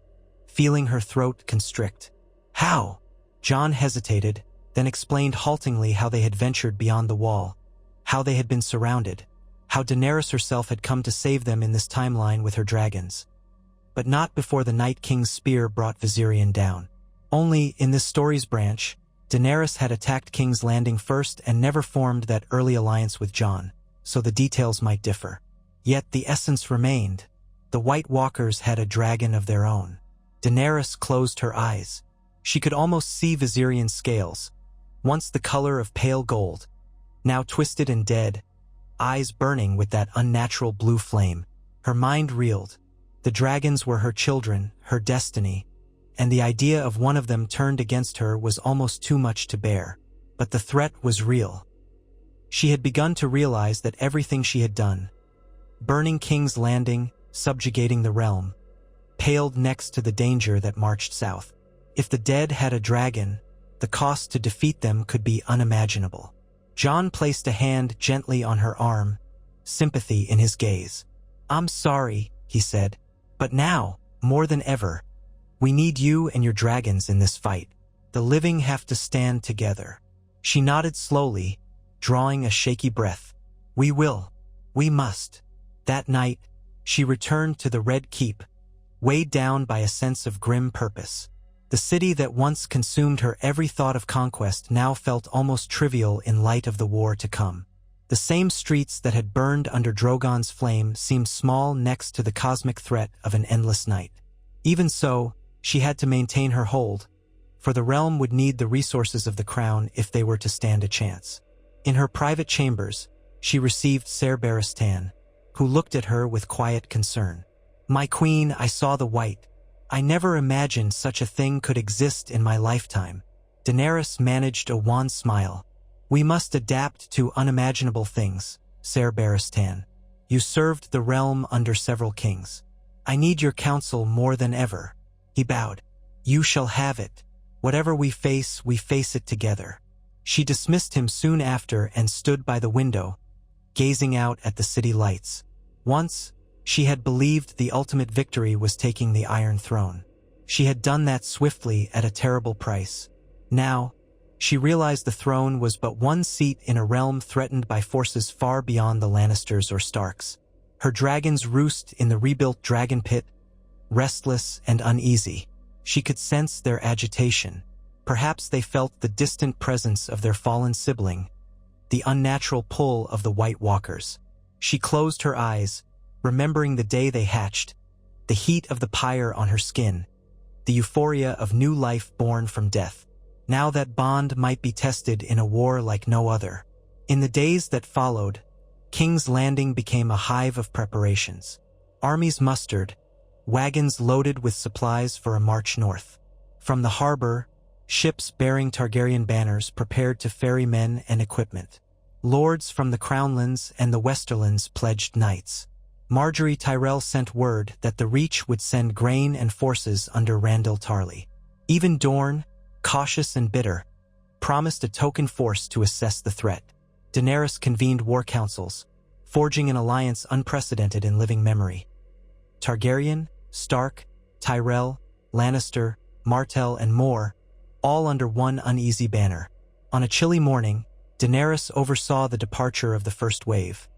feeling her throat constrict. "How?" Jon hesitated, then explained haltingly how they had ventured beyond the wall, how they had been surrounded, how Daenerys herself had come to save them in this timeline with her dragons. But not before the Night King's spear brought Viserion down. Only, in this story's branch, Daenerys had attacked King's Landing first and never formed that early alliance with Jon, so the details might differ. Yet the essence remained. The White Walkers had a dragon of their own. Daenerys closed her eyes. She could almost see Viserion's scales, once the color of pale gold, now twisted and dead, eyes burning with that unnatural blue flame. Her mind reeled. The dragons were her children, her destiny, and the idea of one of them turned against her was almost too much to bear. But the threat was real. She had begun to realize that everything she had done, burning King's Landing, subjugating the realm, paled next to the danger that marched south. If the dead had a dragon, the cost to defeat them could be unimaginable. Jon placed a hand gently on her arm, sympathy in his gaze. "I'm sorry," he said, "but now, more than ever, we need you and your dragons in this fight. The living have to stand together." She nodded slowly, drawing a shaky breath. "We will. We must." That night, she returned to the Red Keep, weighed down by a sense of grim purpose. The city that once consumed her every thought of conquest now felt almost trivial in light of the war to come. The same streets that had burned under Drogon's flame seemed small next to the cosmic threat of an endless night. Even so, she had to maintain her hold, for the realm would need the resources of the crown if they were to stand a chance. In her private chambers, she received Ser Barristan, who looked at her with quiet concern. "My queen, I saw the white. I never imagined such a thing could exist in my lifetime." Daenerys managed a wan smile. "We must adapt to unimaginable things, Ser Barristan. You served the realm under several kings. I need your counsel more than ever." He bowed. "You shall have it. Whatever we face it together." She dismissed him soon after and stood by the window, gazing out at the city lights. Once, she had believed the ultimate victory was taking the Iron Throne. She had done that swiftly at a terrible price. Now, she realized the throne was but one seat in a realm threatened by forces far beyond the Lannisters or Starks. Her dragons roost in the rebuilt dragon pit, restless and uneasy. She could sense their agitation. Perhaps they felt the distant presence of their fallen sibling, the unnatural pull of the White Walkers. She closed her eyes, remembering the day they hatched, the heat of the pyre on her skin, the euphoria of new life born from death. Now that bond might be tested in a war like no other. In the days that followed, King's Landing became a hive of preparations. Armies mustered, wagons loaded with supplies for a march north. From the harbor, ships bearing Targaryen banners prepared to ferry men and equipment. Lords from the Crownlands and the Westerlands pledged knights. Marjorie Tyrell sent word that the Reach would send grain and forces under Randall Tarley. Even Dorne, cautious and bitter, promised a token force to assess the threat. Daenerys convened war councils, forging an alliance unprecedented in living memory. Targaryen, Stark, Tyrell, Lannister, Martell, and more, all under one uneasy banner. On a chilly morning, Daenerys oversaw the departure of the first wave.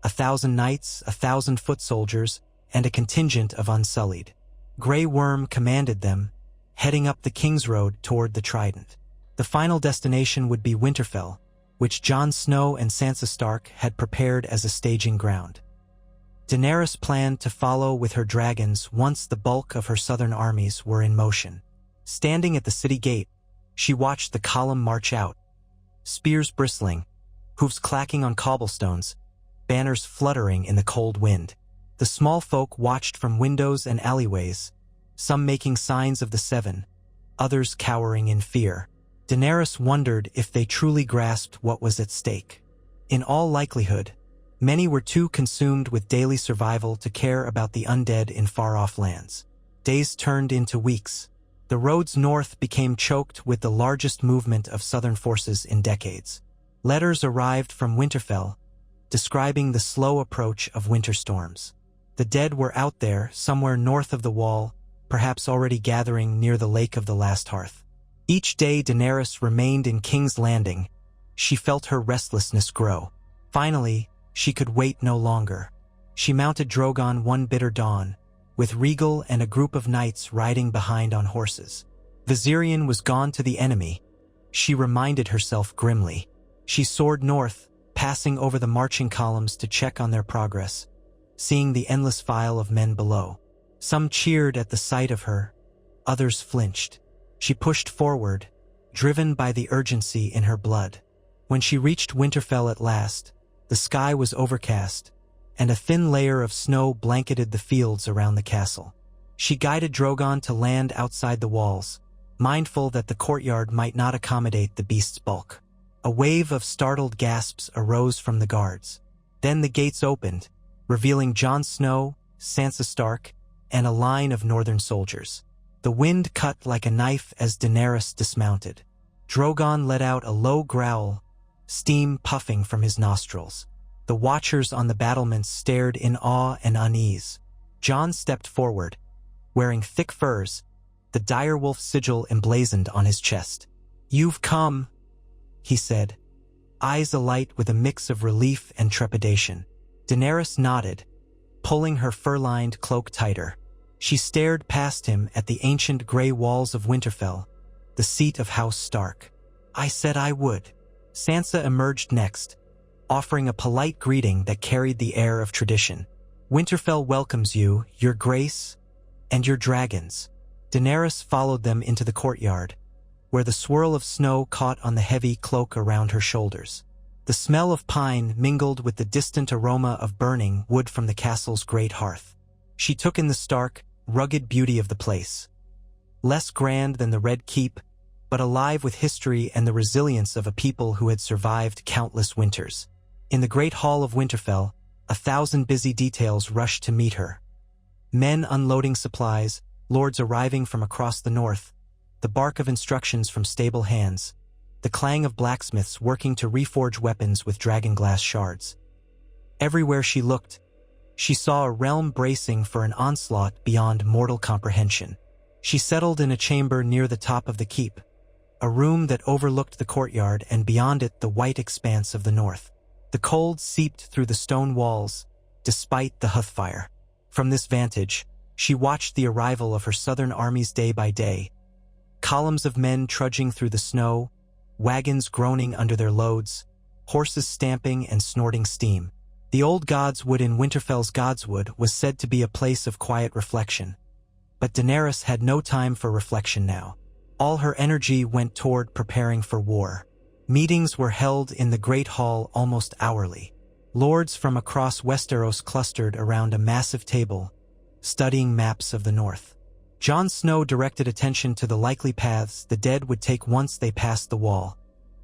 1,000 knights, 1,000 foot soldiers, and a contingent of Unsullied. Grey Worm commanded them, heading up the King's Road toward the Trident. The final destination would be Winterfell, which Jon Snow and Sansa Stark had prepared as a staging ground. Daenerys planned to follow with her dragons once the bulk of her southern armies were in motion. Standing at the city gate, she watched the column march out, spears bristling, hooves clacking on cobblestones, banners fluttering in the cold wind. The small folk watched from windows and alleyways, some making signs of the Seven, others cowering in fear. Daenerys wondered if they truly grasped what was at stake. In all likelihood, many were too consumed with daily survival to care about the undead in far-off lands. Days turned into weeks. The roads north became choked with the largest movement of southern forces in decades. Letters arrived from Winterfell, describing the slow approach of winter storms. The dead were out there, somewhere north of the Wall, perhaps already gathering near the Lake of the Last Hearth. Each day Daenerys remained in King's Landing, she felt her restlessness grow. Finally, she could wait no longer. She mounted Drogon one bitter dawn, with Rhaegal and a group of knights riding behind on horses. Viserion was gone to the enemy, she reminded herself grimly. She soared north, passing over the marching columns to check on their progress, seeing the endless file of men below. Some cheered at the sight of her, others flinched. She pushed forward, driven by the urgency in her blood. When she reached Winterfell at last, the sky was overcast, and a thin layer of snow blanketed the fields around the castle. She guided Drogon to land outside the walls, mindful that the courtyard might not accommodate the beast's bulk. A wave of startled gasps arose from the guards. Then the gates opened, revealing Jon Snow, Sansa Stark, and a line of northern soldiers. The wind cut like a knife as Daenerys dismounted. Drogon let out a low growl, steam puffing from his nostrils. The watchers on the battlements stared in awe and unease. Jon stepped forward, wearing thick furs, the direwolf sigil emblazoned on his chest. "You've come," he said, eyes alight with a mix of relief and trepidation. Daenerys nodded, pulling her fur-lined cloak tighter. She stared past him at the ancient gray walls of Winterfell, the seat of House Stark. "I said I would." Sansa emerged next, offering a polite greeting that carried the air of tradition. "Winterfell welcomes you, your grace, and your dragons." Daenerys followed them into the courtyard, where the swirl of snow caught on the heavy cloak around her shoulders. The smell of pine mingled with the distant aroma of burning wood from the castle's great hearth. She took in the stark, rugged beauty of the place. Less grand than the Red Keep, but alive with history and the resilience of a people who had survived countless winters. In the great hall of Winterfell, 1,000 busy details rushed to meet her. Men unloading supplies, lords arriving from across the north, the bark of instructions from stable hands, the clang of blacksmiths working to reforge weapons with dragonglass shards. Everywhere she looked, she saw a realm bracing for an onslaught beyond mortal comprehension. She settled in a chamber near the top of the keep, a room that overlooked the courtyard and beyond it the white expanse of the north. The cold seeped through the stone walls, despite the hearthfire. From this vantage, she watched the arrival of her southern armies day by day. Columns of men trudging through the snow, wagons groaning under their loads, horses stamping and snorting steam. The old Godswood in Winterfell's Godswood was said to be a place of quiet reflection. But Daenerys had no time for reflection now. All her energy went toward preparing for war. Meetings were held in the Great Hall almost hourly. Lords from across Westeros clustered around a massive table, studying maps of the north. Jon Snow directed attention to the likely paths the dead would take once they passed the wall,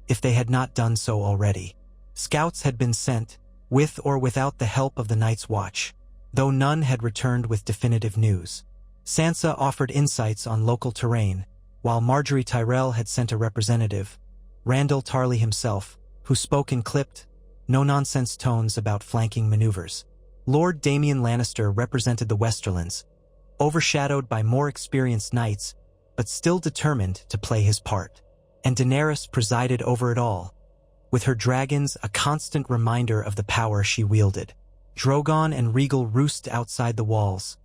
if they had not done so already. Scouts had been sent, with or without the help of the Night's Watch, though none had returned with definitive news. Sansa offered insights on local terrain, while Marjorie Tyrell had sent a representative, Randall Tarley himself, who spoke in clipped, no-nonsense tones about flanking maneuvers. Lord Damian Lannister represented the Westerlands, overshadowed by more experienced knights, but still determined to play his part. And Daenerys presided over it all, with her dragons a constant reminder of the power she wielded. Drogon and Rhaegal roost outside the walls,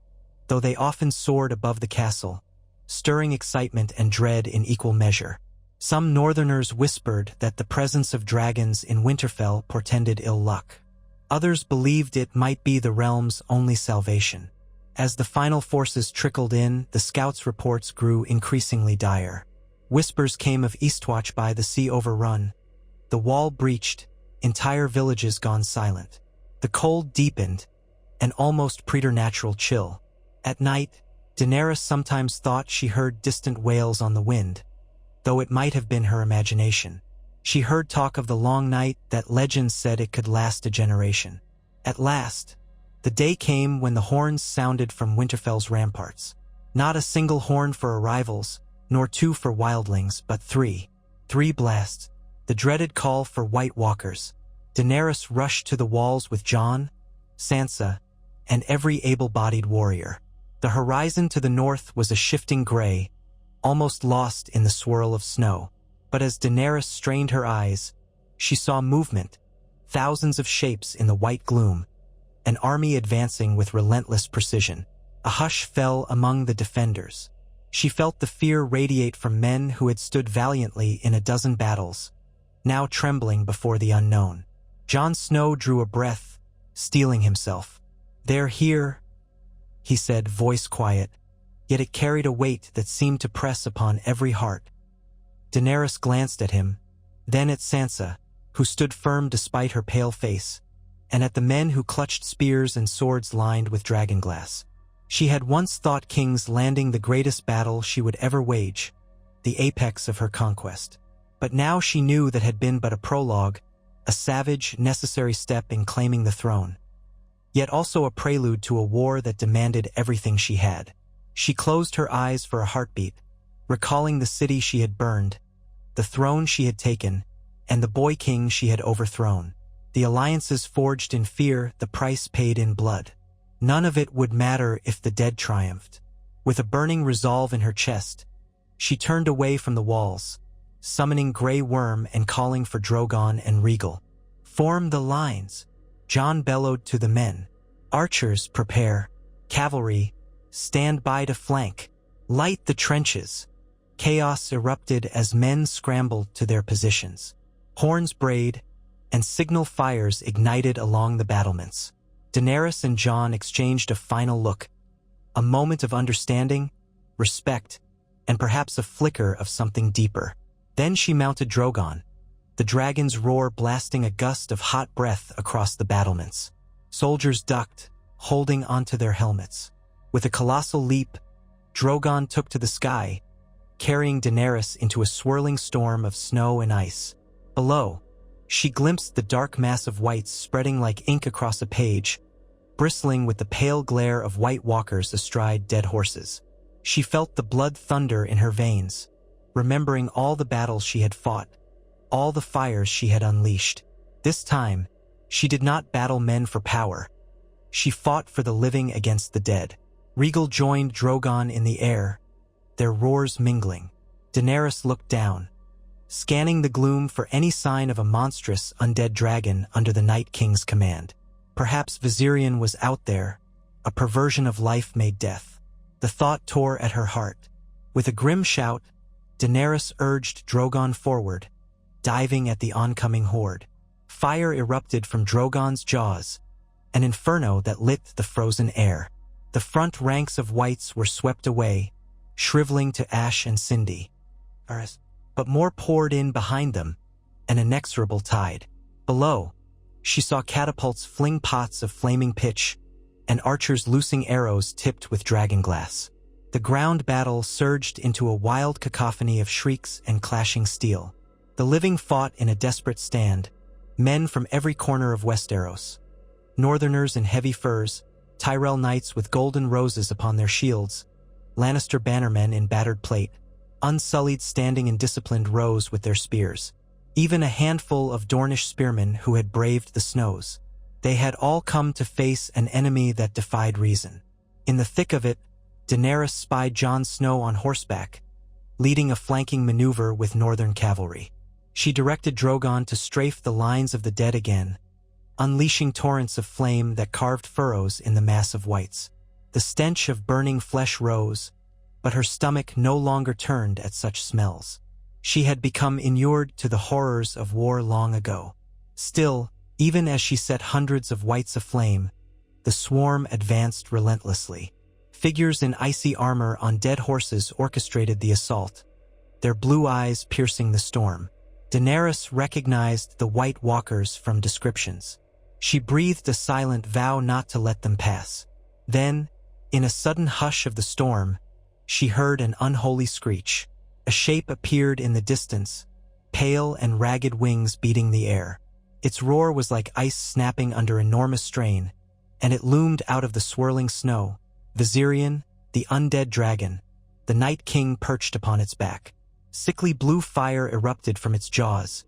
though they often soared above the castle, stirring excitement and dread in equal measure. Some northerners whispered that the presence of dragons in Winterfell portended ill luck. Others believed it might be the realm's only salvation. As the final forces trickled in, the scouts' reports grew increasingly dire. Whispers came of Eastwatch by the sea overrun, the wall breached, entire villages gone silent. The cold deepened, an almost preternatural chill. At night, Daenerys sometimes thought she heard distant wails on the wind, though it might have been her imagination. She heard talk of the long night that legends said it could last a generation. At last, the day came when the horns sounded from Winterfell's ramparts. Not a single horn for arrivals, nor two for wildlings, but three. 3 blasts, the dreaded call for White Walkers. Daenerys rushed to the walls with Jon, Sansa, and every able-bodied warrior. The horizon to the north was a shifting gray, almost lost in the swirl of snow. But as Daenerys strained her eyes, she saw movement, thousands of shapes in the white gloom, an army advancing with relentless precision. A hush fell among the defenders. She felt the fear radiate from men who had stood valiantly in a dozen battles, now trembling before the unknown. Jon Snow drew a breath, steeling himself. "They're here," he said, voice quiet, yet it carried a weight that seemed to press upon every heart. Daenerys glanced at him, then at Sansa, who stood firm despite her pale face, and at the men who clutched spears and swords lined with dragonglass. She had once thought King's Landing the greatest battle she would ever wage, the apex of her conquest. But now she knew that had been but a prologue, a savage, necessary step in claiming the throne, yet also a prelude to a war that demanded everything she had. She closed her eyes for a heartbeat, recalling the city she had burned, the throne she had taken, and the boy king she had overthrown. The alliances forged in fear, the price paid in blood. None of it would matter if the dead triumphed. With a burning resolve in her chest, she turned away from the walls, summoning Grey Worm and calling for Drogon and Rhaegal. "Form the lines," Jon bellowed to the men. "Archers, prepare. Cavalry, stand by to flank. Light the trenches." Chaos erupted as men scrambled to their positions. Horns brayed, and signal fires ignited along the battlements. Daenerys and Jon exchanged a final look, a moment of understanding, respect, and perhaps a flicker of something deeper. Then she mounted Drogon, the dragon's roar blasting a gust of hot breath across the battlements. Soldiers ducked, holding onto their helmets. With a colossal leap, Drogon took to the sky, carrying Daenerys into a swirling storm of snow and ice. Below, she glimpsed the dark mass of whites spreading like ink across a page, bristling with the pale glare of White Walkers astride dead horses. She felt the blood thunder in her veins, remembering all the battles she had fought, all the fires she had unleashed. This time, She did not battle men for power. She fought for the living against the dead. Rhaegal joined Drogon in the air, their roars mingling. Daenerys looked down, scanning the gloom for any sign of a monstrous undead dragon under the Night King's command. Perhaps Viserion was out there, a perversion of life made death. The thought tore at her heart. With a grim shout, Daenerys urged Drogon forward, diving at the oncoming horde. Fire erupted from Drogon's jaws, an inferno that lit the frozen air. The front ranks of whites were swept away, shriveling to ash and cindy. But more poured in behind them, an inexorable tide. Below, she saw catapults fling pots of flaming pitch, and archers loosing arrows tipped with dragonglass. The ground battle surged into a wild cacophony of shrieks and clashing steel. The living fought in a desperate stand, men from every corner of Westeros. Northerners in heavy furs, Tyrell knights with golden roses upon their shields, Lannister bannermen in battered plate, unsullied standing in disciplined rows with their spears. Even a handful of Dornish spearmen who had braved the snows. They had all come to face an enemy that defied reason. In the thick of it, Daenerys spied Jon Snow on horseback, leading a flanking maneuver with northern cavalry. She directed Drogon to strafe the lines of the dead again, unleashing torrents of flame that carved furrows in the mass of whites. The stench of burning flesh rose, but her stomach no longer turned at such smells. She had become inured to the horrors of war long ago. Still, even as she set hundreds of whites aflame, the swarm advanced relentlessly. Figures in icy armor on dead horses orchestrated the assault, their blue eyes piercing the storm. Daenerys recognized the White Walkers from descriptions. She breathed a silent vow not to let them pass. Then, in a sudden hush of the storm, she heard an unholy screech. A shape appeared in the distance, pale and ragged wings beating the air. Its roar was like ice snapping under enormous strain, and it loomed out of the swirling snow. Viserion, the undead dragon, the Night King perched upon its back. Sickly blue fire erupted from its jaws,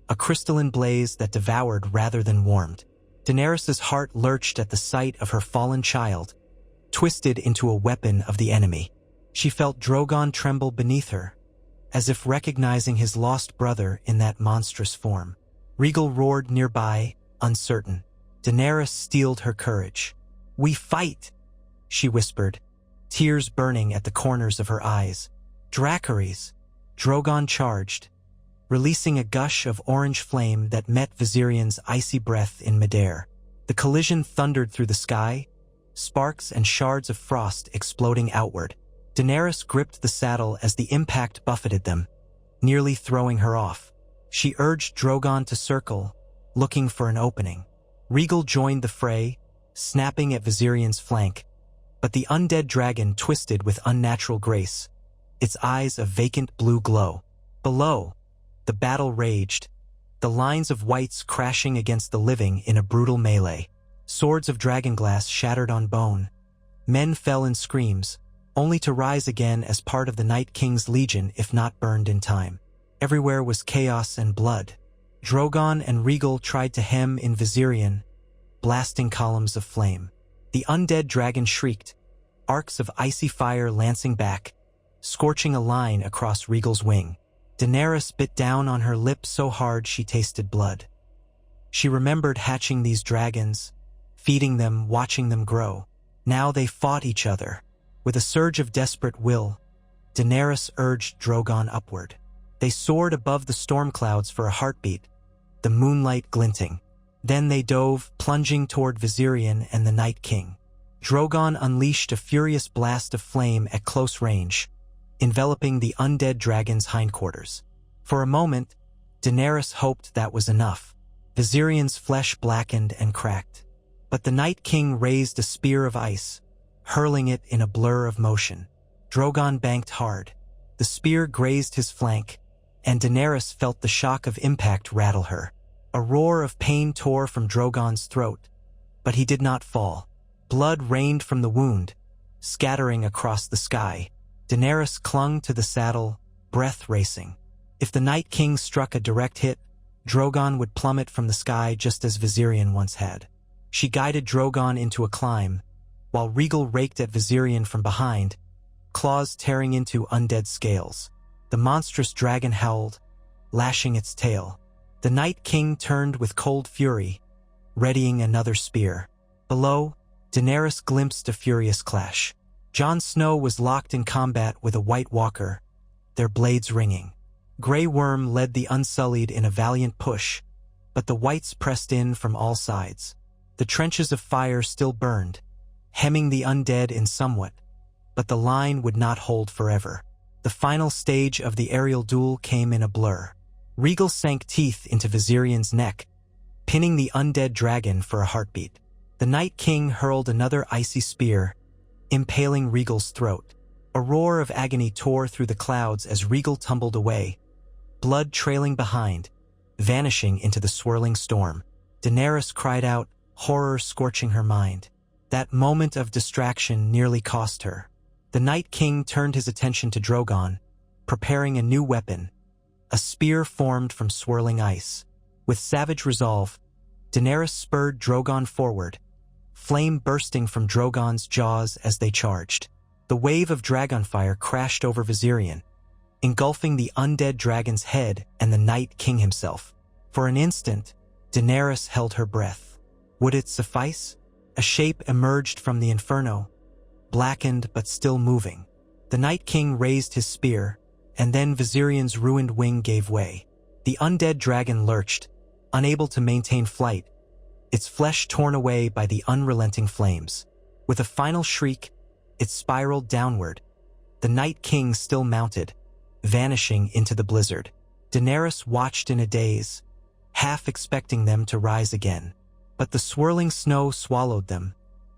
a crystalline blaze that devoured rather than warmed. Daenerys' heart lurched at the sight of her fallen child, twisted into a weapon of the enemy. She felt Drogon tremble beneath her, as if recognizing his lost brother in that monstrous form. Rhaegal roared nearby, uncertain. Daenerys steeled her courage. "We fight!" she whispered, tears burning at the corners of her eyes. Dracarys! Drogon charged, releasing a gush of orange flame that met Viserion's icy breath in midair. The collision thundered through the sky, sparks and shards of frost exploding outward. Daenerys gripped the saddle as the impact buffeted them, nearly throwing her off. She urged Drogon to circle, looking for an opening. Rhaegal joined the fray, snapping at Viserion's flank, but the undead dragon twisted with unnatural grace, its eyes a vacant blue glow. Below, the battle raged, the lines of whites crashing against the living in a brutal melee. Swords of dragonglass shattered on bone. Men fell in screams, only to rise again as part of the Night King's legion if not burned in time. Everywhere was chaos and blood. Drogon and Rhaegal tried to hem in Viserion, blasting columns of flame. The undead dragon shrieked, arcs of icy fire lancing back, scorching a line across Rhaegal's wing. Daenerys bit down on her lip so hard she tasted blood. She remembered hatching these dragons, feeding them, watching them grow. Now they fought each other. With a surge of desperate will, Daenerys urged Drogon upward. They soared above the storm clouds for a heartbeat, the moonlight glinting. Then they dove, plunging toward Viserion and the Night King. Drogon unleashed a furious blast of flame at close range, enveloping the undead dragon's hindquarters. For a moment, Daenerys hoped that was enough. Viserion's flesh blackened and cracked. But the Night King raised a spear of ice, hurling it in a blur of motion. Drogon banked hard. The spear grazed his flank, and Daenerys felt the shock of impact rattle her. A roar of pain tore from Drogon's throat, but he did not fall. Blood rained from the wound, scattering across the sky. Daenerys clung to the saddle, breath racing. If the Night King struck a direct hit, Drogon would plummet from the sky just as Viserion once had. She guided Drogon into a climb, while Rhaegal raked at Viserion from behind, claws tearing into undead scales. The monstrous dragon howled, lashing its tail. The Night King turned with cold fury, readying another spear. Below, Daenerys glimpsed a furious clash. Jon Snow was locked in combat with a White Walker, their blades ringing. Grey Worm led the Unsullied in a valiant push, but the Whites pressed in from all sides. The trenches of fire still burned, hemming the undead in somewhat, but the line would not hold forever. The final stage of the aerial duel came in a blur. Rhaegal sank teeth into Viserion's neck, pinning the undead dragon for a heartbeat. The Night King hurled another icy spear, impaling Rhaegal's throat. A roar of agony tore through the clouds as Rhaegal tumbled away, blood trailing behind, vanishing into the swirling storm. Daenerys cried out, horror scorching her mind. That moment of distraction nearly cost her. The Night King turned his attention to Drogon, preparing a new weapon, a spear formed from swirling ice. With savage resolve, Daenerys spurred Drogon forward, flame bursting from Drogon's jaws as they charged. The wave of dragonfire crashed over Viserion, engulfing the undead dragon's head and the Night King himself. For an instant, Daenerys held her breath. Would it suffice? A shape emerged from the inferno, blackened but still moving. The Night King raised his spear, and then Viserion's ruined wing gave way. The undead dragon lurched, unable to maintain flight, its flesh torn away by the unrelenting flames. With a final shriek, it spiraled downward, the Night King still mounted, vanishing into the blizzard. Daenerys watched in a daze, half expecting them to rise again. But the swirling snow swallowed them,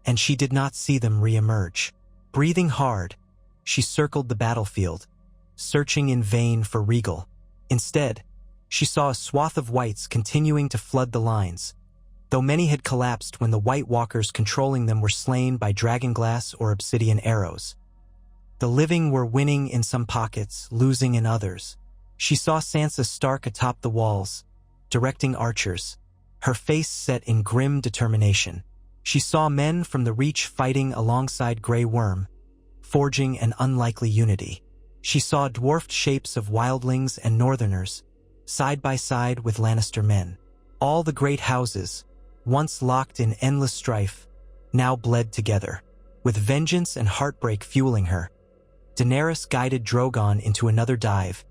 and she did not see them re-emerge. Breathing hard, she circled the battlefield, searching in vain for Rhaegal. Instead, she saw a swath of Whites continuing to flood the lines, though many had collapsed when the White Walkers controlling them were slain by dragonglass or obsidian arrows. The living were winning in some pockets, losing in others. She saw Sansa Stark atop the walls, directing archers, her face set in grim determination. She saw men from the Reach fighting alongside Grey Worm, forging an unlikely unity. She saw dwarfed shapes of wildlings and northerners, side by side with Lannister men. All the great houses, once locked in endless strife, now bled together. With vengeance and heartbreak fueling her, Daenerys guided Drogon into another dive,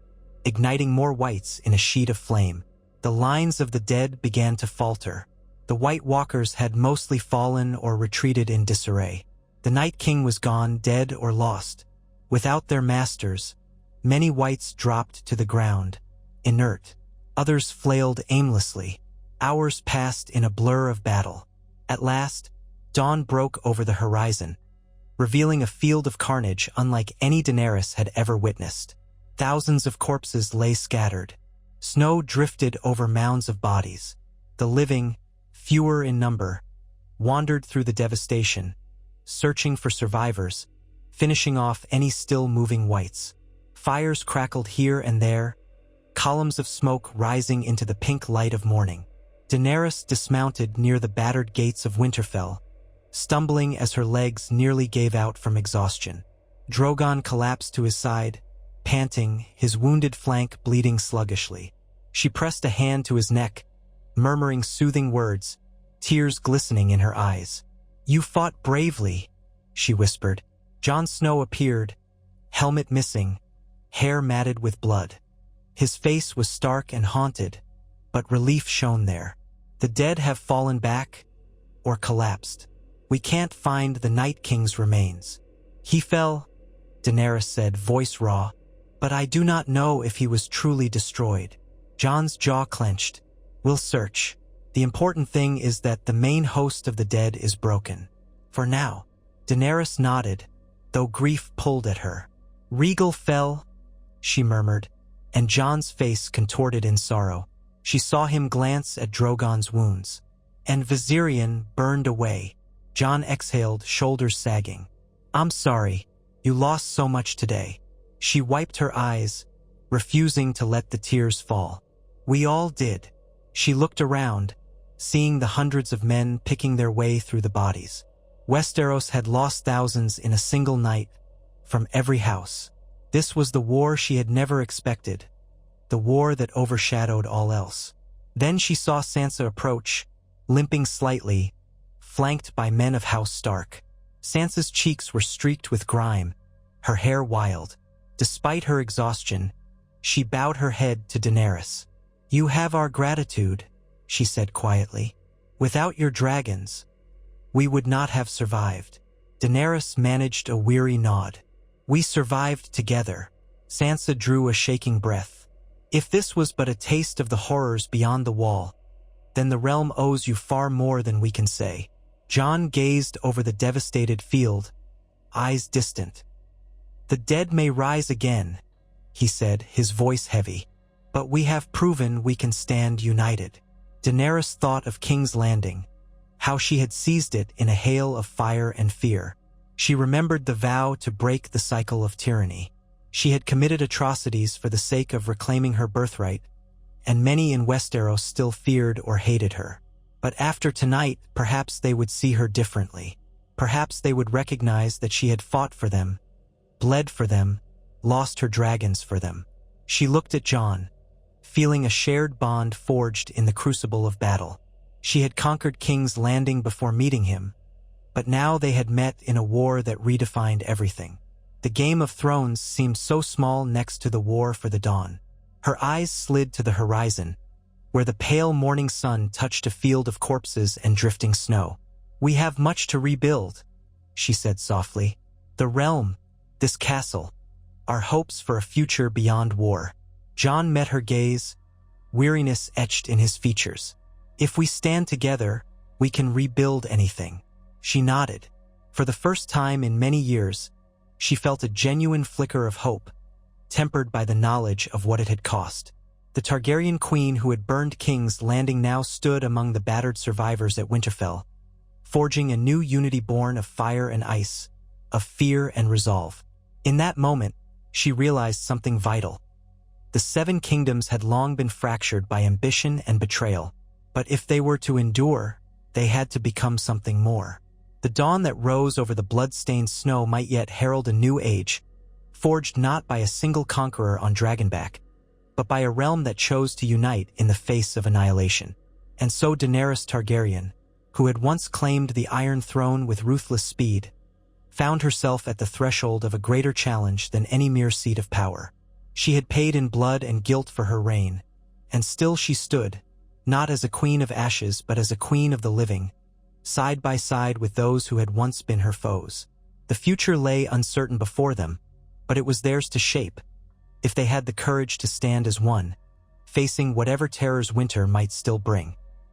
igniting more Whites in a sheet of flame. The lines of the dead began to falter. The White Walkers had mostly fallen or retreated in disarray. The Night King was gone, dead or lost. Without their masters, many Whites dropped to the ground, inert. Others flailed aimlessly. Hours passed in a blur of battle. At last, dawn broke over the horizon, revealing a field of carnage unlike any Daenerys had ever witnessed. Thousands of corpses lay scattered. Snow drifted over mounds of bodies. The living, fewer in number, wandered through the devastation, searching for survivors, finishing off any still-moving Whites. Fires crackled here and there, columns of smoke rising into the pink light of morning. Daenerys dismounted near the battered gates of Winterfell, stumbling as her legs nearly gave out from exhaustion. Drogon collapsed to his side, panting, his wounded flank bleeding sluggishly. She pressed a hand to his neck, murmuring soothing words, tears glistening in her eyes. "You fought bravely," she whispered. Jon Snow appeared, helmet missing, hair matted with blood. His face was stark and haunted, but relief shone there. "The dead have fallen back, or collapsed. We can't find the Night King's remains. He fell," Daenerys said, voice raw, "but I do not know if he was truly destroyed." Jon's jaw clenched. "We'll search. The important thing is that the main host of the dead is broken. For now." Daenerys nodded, though grief pulled at her. "Rhaegal fell," she murmured, and Jon's face contorted in sorrow. She saw him glance at Drogon's wounds. "And Viserion burned away." Jon exhaled, shoulders sagging. "I'm sorry. You lost so much today." She wiped her eyes, refusing to let the tears fall. "We all did." She looked around, seeing the hundreds of men picking their way through the bodies. Westeros had lost thousands in a single night, from every house. This was the war she had never expected, the war that overshadowed all else. Then she saw Sansa approach, limping slightly, flanked by men of House Stark. Sansa's cheeks were streaked with grime, her hair wild. Despite her exhaustion, she bowed her head to Daenerys. "You have our gratitude," she said quietly. "Without your dragons, we would not have survived." Daenerys managed a weary nod. "We survived together." Sansa drew a shaking breath. "If this was but a taste of the horrors beyond the wall, then the realm owes you far more than we can say." Jon gazed over the devastated field, eyes distant. "The dead may rise again," he said, his voice heavy, "but we have proven we can stand united." Daenerys thought of King's Landing, how she had seized it in a hail of fire and fear. She remembered the vow to break the cycle of tyranny. She had committed atrocities for the sake of reclaiming her birthright, and many in Westeros still feared or hated her. But after tonight, perhaps they would see her differently. Perhaps they would recognize that she had fought for them, bled for them, lost her dragons for them. She looked at Jon, feeling a shared bond forged in the crucible of battle. She had conquered King's Landing before meeting him, but now they had met in a war that redefined everything. The Game of Thrones seemed so small next to the war for the Dawn. Her eyes slid to the horizon, where the pale morning sun touched a field of corpses and drifting snow. "We have much to rebuild," she said softly. "The realm, this castle, our hopes for a future beyond war." Jon met her gaze, weariness etched in his features. "If we stand together, we can rebuild anything." She nodded. For the first time in many years, she felt a genuine flicker of hope, tempered by the knowledge of what it had cost. The Targaryen queen who had burned King's Landing now stood among the battered survivors at Winterfell, forging a new unity born of fire and ice, of fear and resolve. In that moment, she realized something vital. The Seven Kingdoms had long been fractured by ambition and betrayal, but if they were to endure, they had to become something more. The dawn that rose over the blood-stained snow might yet herald a new age, forged not by a single conqueror on Dragonback, but by a realm that chose to unite in the face of annihilation. And so Daenerys Targaryen, who had once claimed the Iron Throne with ruthless speed, found herself at the threshold of a greater challenge than any mere seat of power. She had paid in blood and guilt for her reign, and still she stood, not as a queen of ashes but as a queen of the living, side by side with those who had once been her foes. The future lay uncertain before them, but it was theirs to shape, if they had the courage to stand as one, facing whatever terrors winter might still bring.